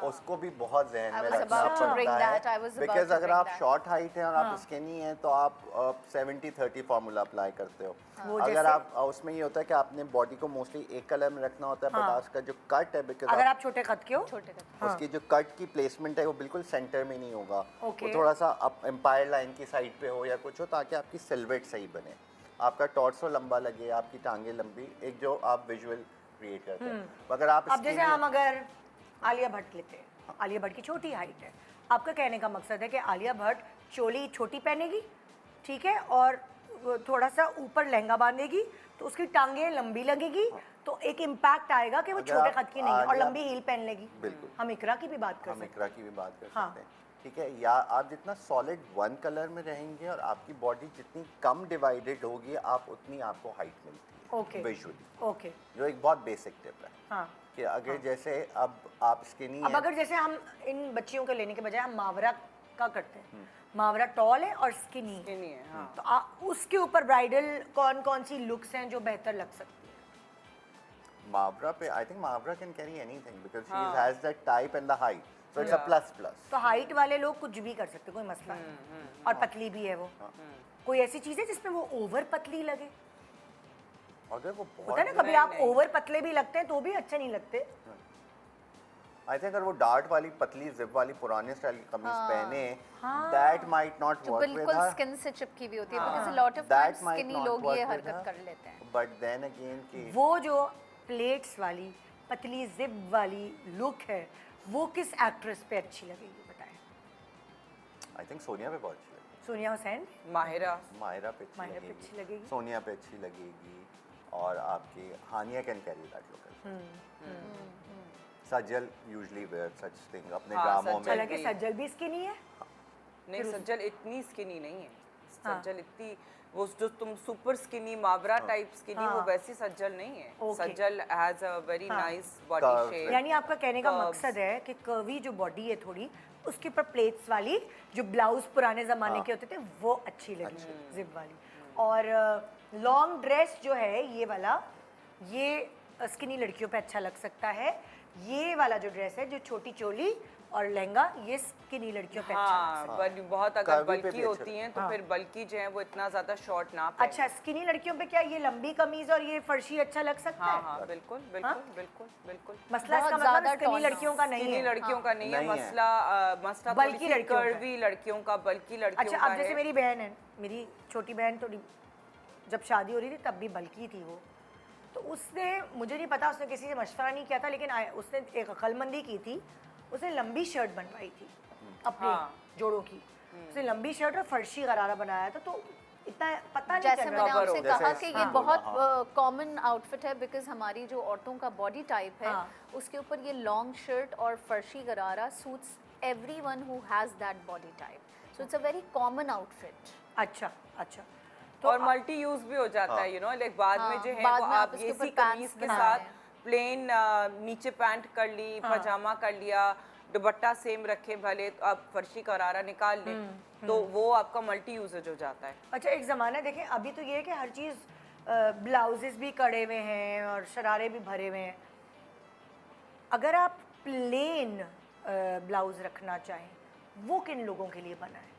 उसको भी बहुत जहन I में was रखना about to bring पड़ता that, I है। was about बिकॉज to अगर bring आप that. शॉर्ट हाइट हैं और आप स्किनी हैं तो आप 70-30 फार्मूला अप्लाई करते हो। वो अगर जैसे- आप उसमें ये होता है कि आपने बॉडी को मोस्टली एक कलर में रखना होता है, बट उसका जो कट है, बिकॉज अगर आप छोटे कद के हो, छोटे का उसकी जो कट की प्लेसमेंट है वो बिल्कुल सेंटर में नहीं होगा। Okay. वो थोड़ा सा अप एम्पायर लाइन की साइड पे हो या कुछ हो, ताकि आपकी सिल्हूट सही बने, आपका टॉर्सो लंबा लगे, आपकी टांगे लंबी, एक जो आप विजुअल क्रिएट करते हैं। अगर आप अब जैसे skinny- हम अगर आलिया भट्ट लेते हैं, आलिया भट्ट की छोटी हाइट है, आपका कहने का मकसद है कि आलिया भट्ट चोली छोटी पहनेगी, ठीक है, और वो थोड़ा सा ऊपर लहंगा बांधेगी तो उसकी टांगे लंबी लगेगी, तो एक इम्पैक्ट आएगा कि वो अगर छोटे आप कद की नहीं है और आलिया- लंबी हील पहन लेगी। बिल्कुल। हम इकरा की भी बात कर हम सकते हैं। इकरा की भी बात कर हाँ। सकते हैं, ठीक है। या आप जितना सॉलिड वन कलर में रहेंगे और आपकी बॉडी जितनी कम डिवाइडेड होगी, आप उतनी आपको हाइट मिलती ओके। है विजुअली, ओके, जो एक बहुत बेसिक टिप है। हाँ। कि अगर जैसे अब आप स्किनी अब हैं, अगर जैसे हम इन बच्चियों के लेने के बजाय हम मावरा का करते हैं, मावरा टॉल है और स्किनी है, नहीं है, हाँ। तो उसके ऊपर ब्राइडल कौन कौन सी लुक्स हैं जो बेहतर लग सकती है? मावरा पे I think Mawra can carry anything because she हाँ। Has that type and the height, so it's a plus plus. तो हाइट वाले लोग कुछ भी कर सकते, कोई मसला नहीं, और पतली भी है वो। कोई ऐसी चीज है जिसमें वो ओवर पतली लगे? अगर वो होता है ना बहुत कभी आप ओवर पतले भी लगते हैं तो भी अच्छे नहीं लगते। आई थिंक अगर वो डार्ट वाली पतली जिप वाली पुराने स्टाइल की कमीज पहने, दैट माइट नॉट जो वर्क विद बिल्कुल हर, स्किन से चिपकी हुई होती है, because a lot of That times might skinny not लोग work ये with हरकत her. कर लेते हैं। बट देन अगेन कि वो जो प्लेट्स वाली पतली जिप वाली लुक है वो किस एक्ट्रेस पे अच्छी लगेगी बताएं? आई थिंक सोनिया पे बहुत अच्छी लगेगी, सोनिया हुसैन, माहिरा। माहिरा पे अच्छी माहिरा पे लगेगी, अच्छी लगेगी। सोनिया पे अच्छी लगेगी, और आपकी Hania can carry that look. Sajal usually wear such thing अपने हाँ, ड्रामों सज्जल में। हालांकि सज्जल भी स्किनी है। नहीं, सज्जल इतनी स्किनी नहीं है। सज्जल इतनी वो जो तुम सुपर स्किनी मावरा टाइप स्किनी वो वैसी सज्जल नहीं है। Okay. Sajal has a very nice body Curve. Shape. यानी आपका कहने का Curves. मकसद है कि कर्वी जो बॉडी है थोड़ी, उसके ऊपर प्लेट्स वाली जो ब्लाउज पुराने ज़माने के होते थे वो अच्छी लगी, जिप वाली। और लॉन्ग ड्रेस जो है ये वाला, ये स्किनी लड़कियों पे अच्छा लग सकता है। ये वाला जो ड्रेस है जो छोटी चोली और लहंगा, ये स्किनी लड़कियों पे अच्छा लग हाँ, सकता बट बहुत अगर Curvy पे बल्की भी अच्छा होती हैं तो हाँ। फिर बल्की जो है वो इतना ज्यादा शॉर्ट ना है। पहने। अच्छा, स्किनी लड़कियों पे क्या ये लंबी कमीज और ये फर्शी अच्छा लग सकता हाँ है? हाँ, बिल्कुल बिल्कुल बिल्कुल बिल्कुल। मसला इसका बहुत मतलब ज़्यादा स्किनी tall लड़कियों का नहीं स्किनी है। लड़कियों का नहीं है नहीं है। मसला। मसला बल्की लड़कियों का है। कर्वी लड़कियों का, बल्की लड़कियों अच्छा, का अब जैसे है। मेरी बहन है, मेरी छोटी बहन थोड़ी, जब शादी हो रही थी तब भी बल्की थी वो, तो उसने, मुझे नहीं पता उसने किसी से मशवरा नहीं किया था, लेकिन उसने एक अक्लमंदी की थी। उसने लंबी शर्ट बनवाई थी अपने हाँ। जोड़ों की। उसने लंबी शर्ट और फर्शी गरारा बनाया था, तो इतना पता नहीं जैसे चल मैंने रहा था। cover आपसे हो गया। कहा जैसे कि हाँ। ये बहुत कॉमन आउटफिट है, बिकॉज हमारी जो औरतों का बॉडी टाइप है हाँ। उसके ऊपर ये लॉन्ग शर्ट और फर्शी गरारा suits everyone who has that body type, so it's a very common outfit. अच्छा अच्छा, और मल्टी यूज भी हो जाता है, यू नो, लाइक बाद में जो है बाद वो में आप आप इसके ये ऊपर सी pants कमीज के बना साथ रहे हैं। प्लेन नीचे पैंट कर ली, पजामा कर लिया, दुपट्टा सेम रखे, भले तो आप फर्शी करारा निकाल लें, तो वो आपका मल्टी यूजेज हो जाता है। अच्छा, एक ज़माना देखें, अभी तो ये है कि हर चीज़ ब्लाउजेस भी कड़े हुए हैं और शरारे भी भरे हुए हैं। अगर आप प्लेन ब्लाउज रखना चाहें, वो किन लोगों के लिए बना है?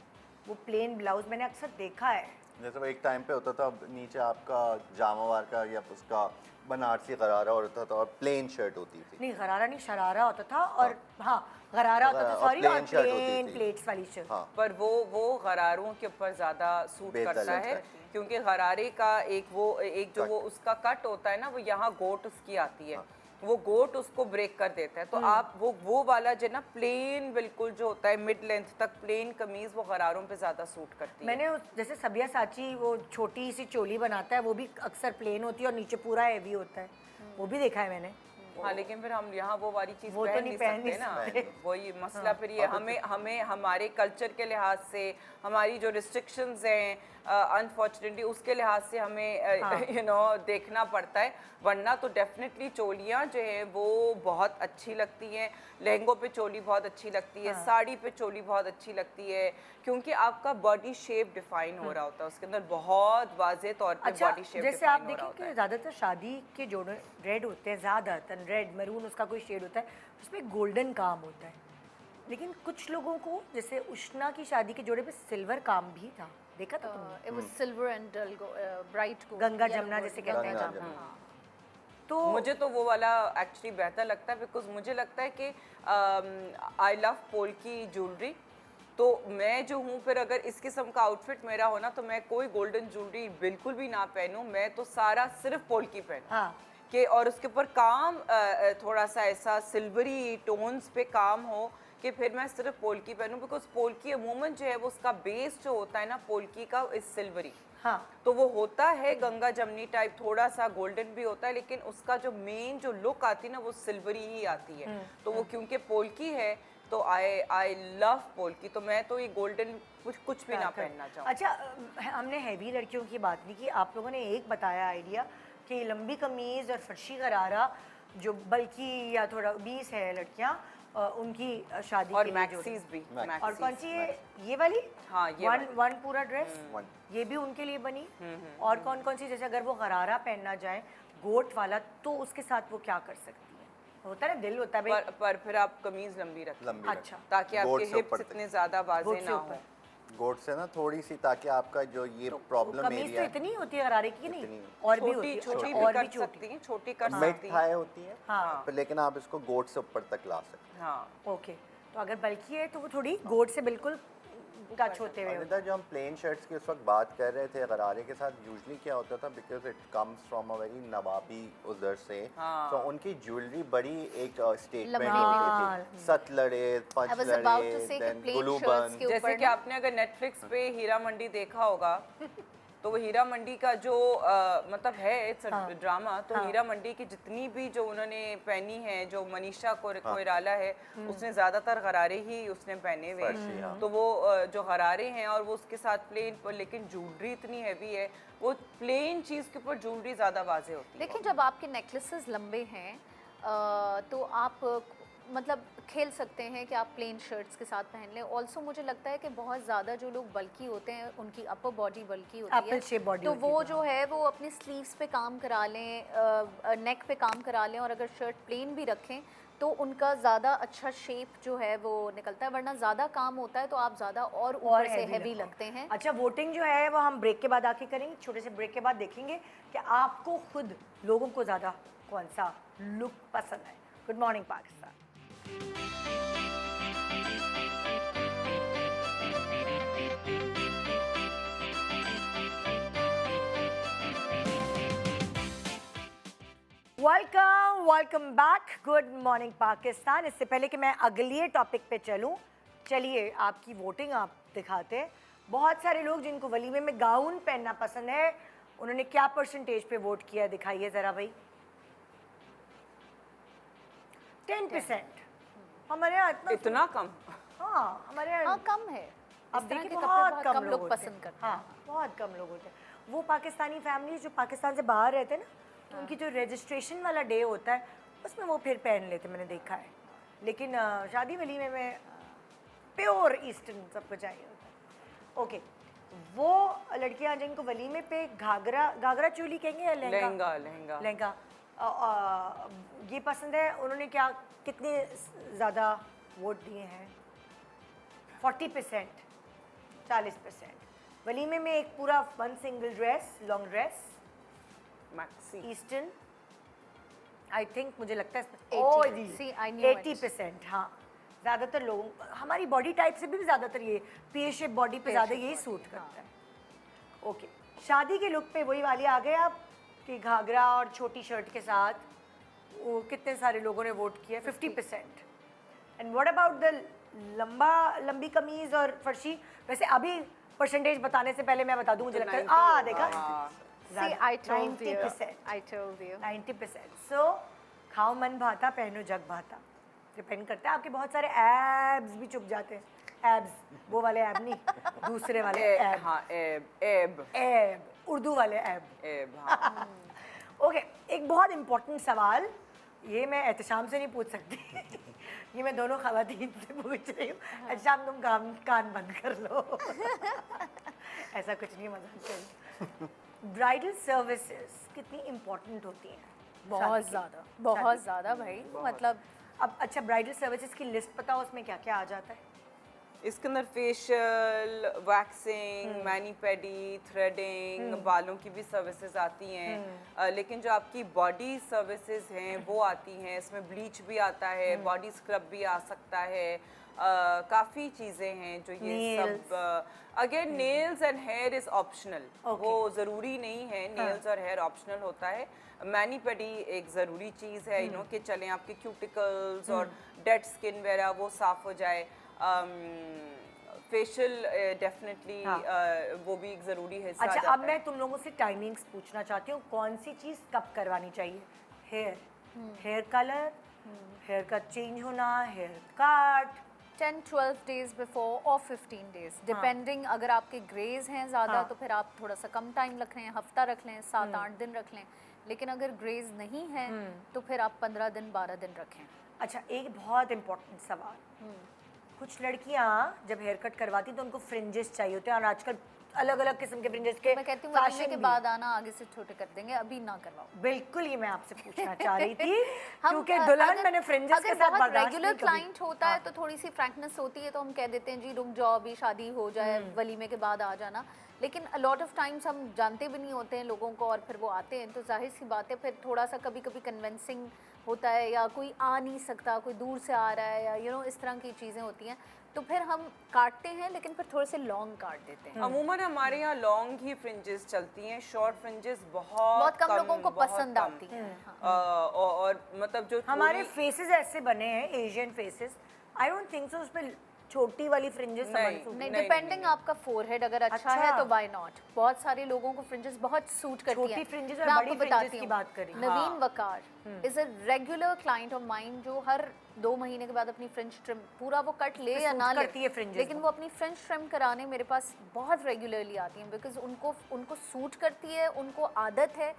वो प्लेन ब्लाउज मैंने अक्सर देखा है। जैसे वो एक टाइम पे होता था, नीचे आपका जामावार का या उसका बनारसी गरारा होता था और प्लेन शर्ट होती थी। नहीं, गरारा नहीं, शरारा होता था। और हाँ, गरारा होता था, और सॉरी, और plain shirt होती प्लेन थी। प्लेट्स वाली शर्ट। हाँ, पर वो गरारों के ऊपर ज़्यादा सूट बेहतर करता लगता है, है। क्योंकि गरारे का एक जो वो उसका कट होता है ना, वो यहाँ गोट उसकी आती है, वो गोट उसको ब्रेक कर देता है। तो आप वो वाला जो ना प्लेन बिल्कुल जो होता है मिड लेंथ तक प्लेन कमीज, वो गरारों पे ज़्यादा सूट करती है। मैंने जैसे सबिया साची वो छोटी सी चोली बनाता है, वो भी अक्सर प्लेन होती है और नीचे पूरा हैवी होता है, वो भी देखा है मैंने। हाँ, लेकिन फिर हम यहाँ वो वाली चीज़ वो तो पहन नहीं नहीं पहन सकते नहीं ना, सकते। वही मसला फिर ये हमें हमारे कल्चर के लिहाज से, हमारी जो रिस्ट्रिक्शंस हैं अनफॉर्चुनेटली, उसके लिहाज से हमें यू नो देखना पड़ता है। वरना तो डेफिनेटली चोलियाँ जो हैं वो बहुत अच्छी लगती हैं, लहंगों पे चोली बहुत अच्छी लगती है, साड़ी पे चोली बहुत अच्छी लगती है, क्योंकि आपका बॉडी शेप डिफाइन हो रहा होता है उसके अंदर, बहुत वाज़ेह तौर पे अच्छा, बॉडी शेप जैसे आप डिफाइन हो रहा देखें होता कि है। ज़्यादातर शादी के जोड़े रेड होते हैं, ज़्यादातर रेड मैरून उसका कोई शेड होता है, उसमें गोल्डन काम होता है। लेकिन कुछ लोगों को, जैसे उष्णा की शादी के जोड़े पे सिल्वर काम भी था, देखा था तुमने? It was silver and bright Ganga Jamuna जिसे कहते हैं गंगा जहाँ जमुना। पे। तो मुझे तो वो वाला एक्चुअली बेहतर लगता है, बिकॉज मुझे लगता है कि आई लव पोल्की ज्वेलरी। तो मैं जो हूँ, फिर अगर इस किस्म का आउटफिट मेरा हो ना, तो मैं कोई गोल्डन ज्वेलरी बिल्कुल भी ना पहनूँ, मैं तो सारा सिर्फ पोल्की पहनूँ हाँ, कि, और उसके ऊपर काम थोड़ा सा ऐसा सिल्वरी टोन्स पे काम हो कि फिर मैं सिर्फ पोल्की पहनूँ, बिकॉज पोल्की अमूमन जो है वो उसका बेस जो होता है ना पोल्की का, इस सिल्वरी, हाँ, तो वो होता है गंगा जमनी टाइप, थोड़ा सा गोल्डन भी होता है, लेकिन उसका जो मेन जो लुक आती है ना वो सिल्वरी ही आती है। तो वो क्योंकि पोल्की है तो आई लव पोल्की, तो मैं तो ये गोल्डन कुछ भी ना पहनना चाहूँ। अच्छा, हमने हैवी लड़कियों की बात नहीं की, आप लोगों ने एक बताया आइडिया कि लंबी कमीज और फर्शी गरारा जो बल्कि या थोड़ा 20 है लड़कियां, उनकी शादी और के लिए जोड़े। मैक्सीज भी, मैक्सीज। और कौन सी ये वाली? हाँ, ये वन वाली। वन पूरा ड्रेस, वन। ये भी उनके लिए बनी। और कौन कौन सी, जैसे अगर वो गरारा पहनना जाए गोट वाला, तो उसके साथ वो क्या कर सकती है? होता है ना, दिल होता है भाई। पर फिर आप कमीज लंबी रखें, लंबी अच्छा। ताकि गोट आपके से ऊपर हिप्स तक। इतने ज्यादा गोट वाजे से ना ऊपर। हो। गोट से ना थोड़ी सी, ताकि आपका जो ये प्रॉब्लम कमीज तो एरिया इतनी होती है गरारे की कि नहीं? इतनी। और भी छोटी होती है, छोटी अच्छा, भी और कर भी छोटी। सकती हैं, छोटी कर मिड सकती हैं। थाई होती है, हाँ, लेकिन आप इसको गोट से ऊपर तक ला सकते हैं। हाँ, ओके। तो अगर बल्कि है तो वो थोड़ी गोट से बिल्कुल टच होते हुए और इधर जो हम प्लेन शर्ट्स की उस वक्त बात कर रहे थे, गरारे के साथ यूजुअली क्या होता था, because it comes from a very nawabi उधर से, हाँ। तो उनकी ज्वेलरी बड़ी एक स्टेटमेंट लंबी होती थी, सतलड़े, I was about to पंचलड़े, say कि देन plain shirts गुलूबन। के जैसे ऊपर कि ना- आपने अगर नेटफ्लिक्स पे हीरा मंडी देखा होगा, तो वो हीरा मंडी का जो मतलब है इट्स ड्रामा, तो हीरा मंडी की जितनी भी जो उन्होंने पहनी है, जो मनीषा कोइराला है उसने ज्यादातर गरारे ही उसने पहने हुए हैं, तो वो जो गरारे हैं और वो उसके साथ प्लेन पर, लेकिन ज्वेलरी इतनी हैवी है, वो प्लेन चीज के ऊपर ज्वेलरी ज्यादा वाजे होती है। देखिए जब आपके नेकलेसेस लंबे हैं तो आप मतलब खेल सकते हैं कि आप प्लेन शर्ट्स के साथ पहन लें। ऑल्सो मुझे लगता है कि बहुत ज़्यादा जो लोग बल्की होते हैं, उनकी अपर बॉडी बल्की होती Apple shape body तो होती वो है। जो है वो अपने स्लीव्स पे काम करा लें, नेक पे काम करा लें, और अगर शर्ट प्लेन भी रखें तो उनका ज़्यादा अच्छा शेप जो है वो निकलता है, वरना ज़्यादा काम होता है तो आप ज़्यादा और ऊपर से हैवी लगते हैं। अच्छा, वोटिंग जो है वो हम ब्रेक के बाद आके करेंगे, छोटे से ब्रेक के बाद देखेंगे कि आपको खुद लोगों को ज़्यादा कौन सा लुक पसंद है। Good morning Pakistan. Welcome back. Good morning Pakistan. इससे पहले कि मैं अगले टॉपिक पे चलूं, चलिए आपकी वोटिंग आप दिखाते हैं। बहुत सारे लोग जिनको वलीमे में गाउन पहनना पसंद है, उन्होंने क्या परसेंटेज पे वोट किया, दिखाइए ज़रा भाई। 10%। हमारे यहाँ इतना कम? हाँ, हमारे यहाँ हाँ कम है। अब इस तरह देखिए के कपड़े बहुत कम लोग लोग होते पसंद हैं। करते हैं। हाँ, बहुत कम लोग होते हैं। वो पाकिस्तानी फैमिली जो पाकिस्तान से बाहर रहते हैं ना, तो उनकी जो रजिस्ट्रेशन वाला डे होता है उसमें वो फिर पहन लेते, मैंने देखा है। लेकिन शादी वलीमे में प्योर ईस्टर्न सबको चाहिए होता है। ओके, वो लड़कियां जिनको वलीमे पे घाघरा चोली कहेंगे या लहंगा लहंगा ये पसंद है, उन्होंने क्या कितने ज़्यादा वोट दिए हैं? 40%, 40%। वलीमे में एक पूरा one single dress, long dress maxi eastern, I think मुझे लगता है 80, see, I knew it. 80%। हाँ, ज़्यादातर लोगों, हमारी बॉडी टाइप से भी ज़्यादातर ये पी शेप बॉडी पे ज़्यादा यही सूट करता है। ओके, शादी के लुक पे वही वाली आ गए आप कि घाघरा और छोटी शर्ट के साथ, वो कितने सारे लोगों ने वोट किया? 50%। एंड व्हाट अबाउट द लंबी कमीज और फर्शी? वैसे अभी परसेंटेज बताने से पहले मैं बता दूं, मुझे लगता है देखा See, I told you. 90%। I told you. 90%। सो खाओ मन भाता, पहनो जग भाता। डिपेंड करता है, आपके बहुत सारे एब्स भी चुप जाते हैं। एब्स, वो वाले एब नहीं, दूसरे वाले एब। हाँ, एब, उर्दू वाले एब। हाँ। ओके, एक बहुत इम्पोर्टेंट सवाल, ये मैं एहतशाम से नहीं पूछ सकती ये मैं दोनों खवातीन से पूछ रही हूँ। एहतशाम तुम कान बंद कर लो ऐसा कुछ नहीं, मजाक चल। ब्राइडल सर्विसेज कितनी इम्पोर्टेंट होती हैं? बहुत ज़्यादा भाई, मतलब अब अच्छा, ब्राइडल सर्विसेज की लिस्ट पता हो उसमें क्या क्या आ जाता है? इसके अंदर फेशियल, वैक्सिंग, मैनी पेडी, थ्रेडिंग, बालों की भी सर्विसेज आती हैं। लेकिन जो आपकी बॉडी सर्विसेज हैं वो आती हैं, इसमें ब्लीच भी आता है, बॉडी स्क्रब भी आ सकता है, काफ़ी चीज़ें हैं जो ये सब। Again nails and here is optional, वो ज़रूरी नहीं है, नेल्स और हेयर ऑप्शनल होता है। मैनी पेडी एक ज़रूरी चीज़ है, कि चलें आपके क्यूटिकल्स और डेड स्किन वगैरह वो साफ़ हो जाए। फेशियल डेफिनेटली वो भी एक ज़रूरी हिस्सा अच्छा, जाता अब है। मैं तुम लोगों से टाइमिंग्स पूछना चाहती हूँ, कौन सी चीज़ कब करवानी चाहिए? हेयर कलर, हेयर का चेंज होना, हेयर कट 10-12 days before और 15 days डिपेंडिंग। अगर आपके ग्रेज हैं ज़्यादा तो फिर आप थोड़ा सा कम टाइम रख लें, हफ्ता रख लें, 7-8 दिन रख लें। लेकिन अगर ग्रेज नहीं है तो फिर आप 15 दिन 12 दिन रखें। अच्छा, एक बहुत इम्पोर्टेंट सवाल, कुछ लड़कियाँ जब हेयर कट करवाती तो उनको फ्रिंजेस चाहिए होते हैं, और आजकल अलग अलग किस्म के फ्रिंजेस के मैं कहती हूँ वलीमे fashion के भी। बाद आना, आगे से छोटे कर देंगे, अभी ना करवाओ। बिल्कुल, ये मैं आपसे पूछना चाह रही थी हम क्योंकि दुल्हन मैंने फ्रिंजेस के साथ बर्दाश्त नहीं रेगुलर कभी। क्लाइंट होता है तो थोड़ी सी फ्रैंकनेस होती है, तो हम कह देते हैं जी रुक जाओ, अभी शादी हो जाए, वलीमे के बाद आ जाना। लेकिन अ लॉट ऑफ टाइम्स हम जानते भी नहीं होते हैं लोगों को, और फिर वो आते हैं तो जाहिर सी बात है फिर थोड़ा सा कभी कभी कन्विंसिंग होता है, या कोई आ नहीं सकता, कोई दूर से आ रहा है, या इस तरह की चीज़ें होती हैं, तो फिर हम काटते हैं, लेकिन फिर थोड़े से लॉन्ग काट देते हैं। अमूमन हमारे यहाँ लॉन्ग ही फ्रिंजेस चलती हैं, शॉर्ट फ्रिंजेस बहुत कम लोगों को बहुत पसंद कम। आती हैं। और मतलब जो हमारे थोड़ी- फेसेस ऐसे बने हैं, Asian faces, I don't think so उसमें छोटी वाली फ्रिंजेस नहीं, नहीं, नहीं, डिपेंडिंग नहीं। आपका फोरहेड अगर अच्छा अच्छा। है तो व्हाई नॉट। बहुत सारे लोगों को फ्रिंजेस बहुत सूट करती छोटी हैं। fringes और मैं बड़ी आपको fringes बताती की हूँ। बात करी। नवीन हाँ। Waqar is a regular client of mine जो हर 2 महीने के बाद अपनी फ्रिंज ट्रिम पूरा वो कट ले या सूट ना ले, करती है fringes लेकिन वो। वो अपनी फ्रिंज ट्रिम कराने मेरे पास बहुत रेगुलरली आती हैं बिकॉज उनको सूट करती है, उनको आदत है।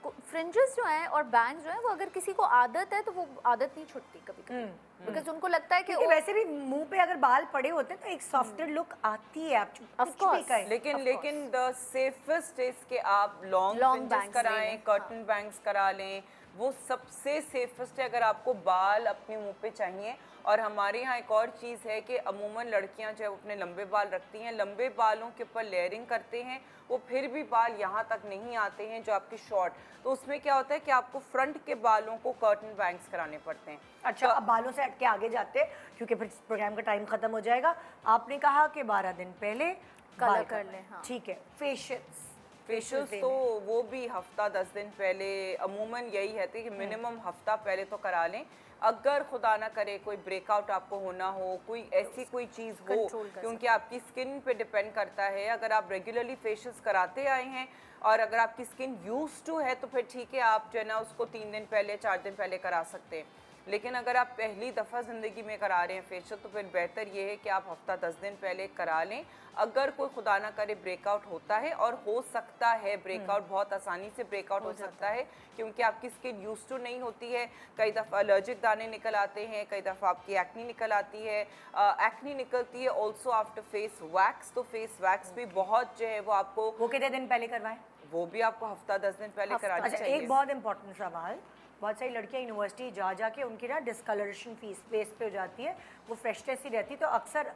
फ्रिंजेस जो हैं और बैंग्स जो हैं वो अगर किसी को आदत है तो वो आदत नहीं छूटती कभी कभी, बिकॉज उनको लगता है कि क्योंकि वैसे भी मुंह पे अगर बाल पड़े होते हैं तो एक सॉफ्टर लुक आती है, आप Of कुछ भी course. कहें। लेकिन द सेफेस्ट इज कि आप लॉन्ग Long फ्रिंजेस bangs ले कराएं, लें, कर्टन बैंग्स करा लें, वो सबसे सेफेस्ट है अगर आपको बाल अपने मुंह पे चाहिए। और हमारे यहाँ एक और चीज़ है कि अमूमन लड़कियां जो है वो अपने लंबे बाल रखती हैं, लंबे बालों के ऊपर लेयरिंग करते हैं, वो फिर भी बाल यहाँ तक नहीं आते हैं जो आपके शॉर्ट, तो उसमें क्या होता है कि आपको फ्रंट के बालों को कर्टन बैंग्स कराने पड़ते हैं। अच्छा, अब बालों से हट के आगे जाते हैं क्योंकि फिर प्रोग्राम का टाइम खत्म हो जाएगा। आपने कहा कि 12 दिन पहले Colour बाल कर करवाएं। लें, हाँ। ठीक है, फेशियल्स फेशियल्स तो वो भी हफ्ता 10 दिन पहले, अमूमन यही है कि मिनिमम हफ्ता पहले तो करा लें। अगर खुदा ना करे कोई ब्रेकआउट आपको होना हो, कोई ऐसी कोई चीज़ हो, Control कर क्योंकि आपकी स्किन पे डिपेंड करता है। अगर आप रेगुलरली फेशियल्स कराते आए हैं और अगर आपकी स्किन यूज्ड टू है तो फिर ठीक है, आप जो है ना उसको 3 दिन पहले 4 दिन पहले करा सकते हैं। लेकिन अगर आप पहली दफ़ा ज़िंदगी में करा रहे हैं फेशियल तो फिर बेहतर ये है कि आप हफ्ता 10 दिन पहले करा लें। अगर कोई खुदा ना करे ब्रेकआउट होता है, और हो सकता है ब्रेकआउट बहुत आसानी से ब्रेकआउट हो सकता है क्योंकि आपकी स्किन यूज्ड टू नहीं होती है। कई दफ़ा एलर्जिक दाने निकल आते हैं, कई दफ़ा आपकी एक्नी निकल आती है। एक्नी निकलती है ऑल्सो आफ्टर फेस वैक्स, तो फेस वैक्स भी बहुत जो है वो आपको, वो कितने दिन पहले करवाएं? वो भी आपको हफ्ता 10 दिन पहले करानी अच्छा, चाहिए। एक बहुत इंपॉर्टेंट सवाल, बहुत सारी लड़कियां यूनिवर्सिटी जा जाके उनकी ना डिस्कलरेशन फेस पे हो जाती है, वो फ्रेशनेस ही रहती है, तो अक्सर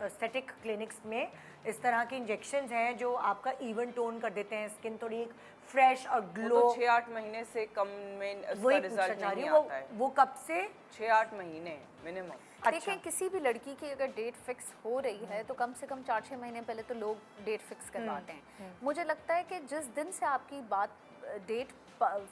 एस्थेटिक क्लिनिक्स में इस तरह के इंजेक्शंस हैं जो आपका इवन टोन कर देते हैं, स्किन थोड़ी एक फ्रेश और वो ग्लो। तो 6-8 महीने से कम में उसका वही पूछना रिजल्ट चाह रही नहीं हूँ, आता है। वो कब से? 6-8 महीने मिनिमम। अच्छा। देखें, किसी भी लड़की की अगर डेट फिक्स हो रही है तो कम से कम 4-6 महीने पहले तो लोग डेट फिक्स करवाते हैं। मुझे लगता है कि जिस दिन से आपकी बात डेट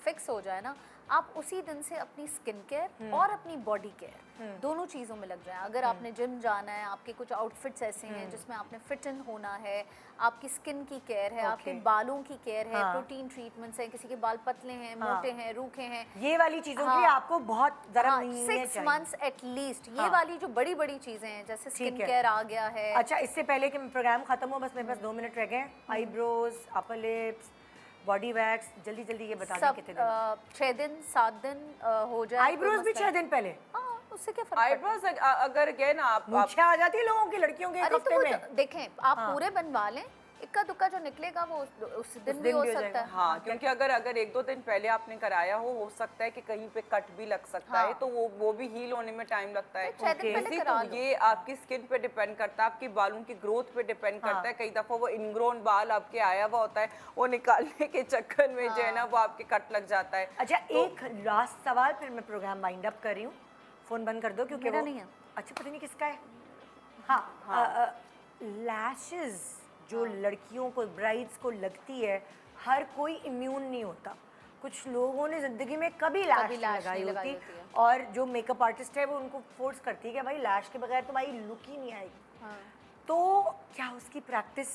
फिक्स हो जाए ना, आप उसी दिन से अपनी स्किन केयर और अपनी बॉडी केयर दोनों चीज़ों में लग जाएं। अगर आपने जिम जाना है, आपके कुछ आउटफिट्स ऐसे हैं जिसमें आपने फिट इन होना है, आपकी स्किन की केयर है, आपके बालों की केयर है, हाँ। प्रोटीन ट्रीटमेंट्स हैं, किसी के बाल पतले हैं, मोटे हैं, रूखे हैं, ये वाली चीज़ों के लिए हाँ। आपको बहुत ज़रा हाँ, महीने 6 चाहिए। Months at least. ये हाँ। वाली जो बड़ी बड़ी चीज़ें हैं जैसे स्किन ठीक है। केयर आ गया है। अच्छा, इससे पहले कि प्रोग्राम खत्म हो, बस मेरे पास 2 मिनट रह गए। Eyebrows, upper lips, body wax, जल्दी जल्दी ये बता दें सब कितने दिन? 6 दिन 7 दिन हो जाए। आईब्रोज कोई भी मसला 6 दिन पहले? हाँ, उससे क्या फर्क पड़ता है? आईब्रोज अगर गए ना आप मूछें आ जाती है लोगों की, लड़कियों के एक अरे तो हफ्ते वो में। तो देखें, आप पूरे बनवा लें, इक्का दुक्का जो निकलेगा वो उस दिन भी हो सकता है। हाँ, क्योंकि अगर 1-2 दिन पहले आपने कराया हो सकता है कि कहीं पे कट भी लग सकता है, हाँ। तो वो भी हील होने में टाइम लगता है। तो 6 दिन पहले इसी करा तो लो। ये आपकी स्किन पे डिपेंड करता है, आपकी बालों की ग्रोथ पे डिपेंड करता है। कई दफ़ा वो इनग्रोन बाल आपके आया हुआ होता है, वो निकालने के चक्कर में जो है ना वो आपके कट लग जाता है। अच्छा, एक लास्ट सवाल, फिर मैं प्रोग्राम वाइंड अप कर रही हूँ। फ़ोन बंद कर दो क्योंकि मेरा वो नहीं है। अच्छा, पता नहीं किसका है। हाँ, लैशेस जो लड़कियों को, ब्राइड्स को लगती है, हर कोई इम्यून नहीं होता। कुछ लोगों ने ज़िंदगी में कभी लैश नहीं लगाई होती, और जो मेकअप आर्टिस्ट है वो उनको फोर्स करती है कि भाई लैश के बगैर तो भाई लुक ही नहीं आएगी। तो क्या उसकी प्रैक्टिस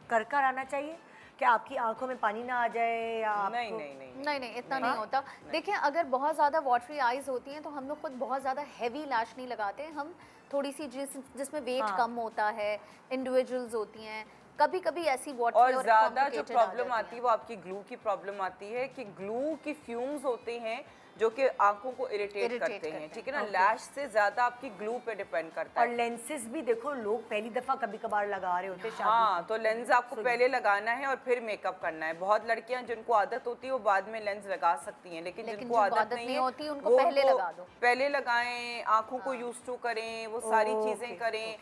कर कर आना चाहिए? क्या आपकी आंखों में पानी ना आ जाए या नहीं आपको... नहीं नहीं नहीं, इतना नहीं होता। देखिए, अगर बहुत ज़्यादा वाटरी आइज होती हैं तो हम लोग खुद बहुत ज़्यादा हैवी लैश नहीं लगाते। हम थोड़ी सी जिसमें वेट कम होता है, इंडिविजुअल्स होती हैं, कभी कभी ऐसी वाटरी और ज़्यादा जो complicated आ प्रॉब्लम जाती आती है वो आपकी ग्लू की प्रॉब्लम आती है कि ग्लू की फ्यूम्स होते हैं जो कि आंखों को इरिटेट करते हैं, ठीक है ना। लैश से ज़्यादा आपकी ग्लू पे डिपेंड करता और है। लेंसेज भी देखो, लोग पहली दफ़ा कभी कभार लगा रहे होते हैं शादी। हाँ, तो लेंस आपको पहले लगाना है और फिर मेकअप करना है। बहुत लड़कियां जिनको आदत होती है वो बाद में लेंस लगा सकती हैं, लेकिन जिनको आदत नहीं होती है उनको वो पहले उनको लगा दो। पहले लगाएं, आंखों को यूज टू करें, वो सारी चीजें करें।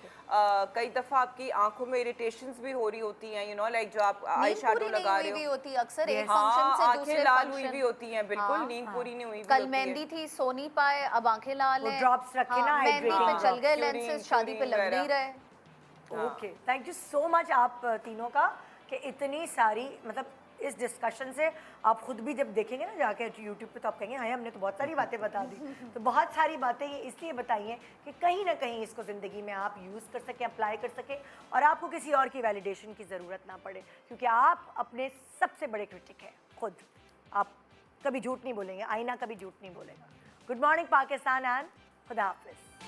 कई दफा आपकी आंखों में इरिटेशंस भी हो रही होती हैं, यू नो, लाइक जो आप आई शैडो लगा रहे हो, होती अक्सर एक हाँ, फंक्शन से आंखें दूसरे लाल हुई फंक्शन। भी होती हैं, बिल्कुल हाँ, नींद पूरी नहीं हुई भी कल होती मेहंदी है। थी, सो नहीं पाए, अब आंखें लाल वो हैं। drops रखे ना, मेहंदी पे hydrating चल गए drops, लेंसेज, curing, शादी पे लग curing नहीं वगैरह। रहे। Okay, thank you so much आप तीनों का कि इतनी सारी, मतलब इस डिस्कशन से आप खुद भी जब देखेंगे ना जाके यूट्यूब पे तो आप कहेंगे हाँ हमने तो बहुत सारी बातें बता दी। तो बहुत सारी बातें ये इसलिए बताई हैं कि कहीं ना कहीं इसको ज़िंदगी में आप यूज़ कर सकें, अप्लाई कर सकें और आपको किसी और की वैलिडेशन की ज़रूरत ना पड़े, क्योंकि आप अपने सबसे बड़े क्रिटिक हैं खुद। आप कभी झूठ नहीं बोलेंगे, आईना कभी झूठ नहीं बोलेगा। गुड मॉर्निंग पाकिस्तान एंड खुदा हाफिज़।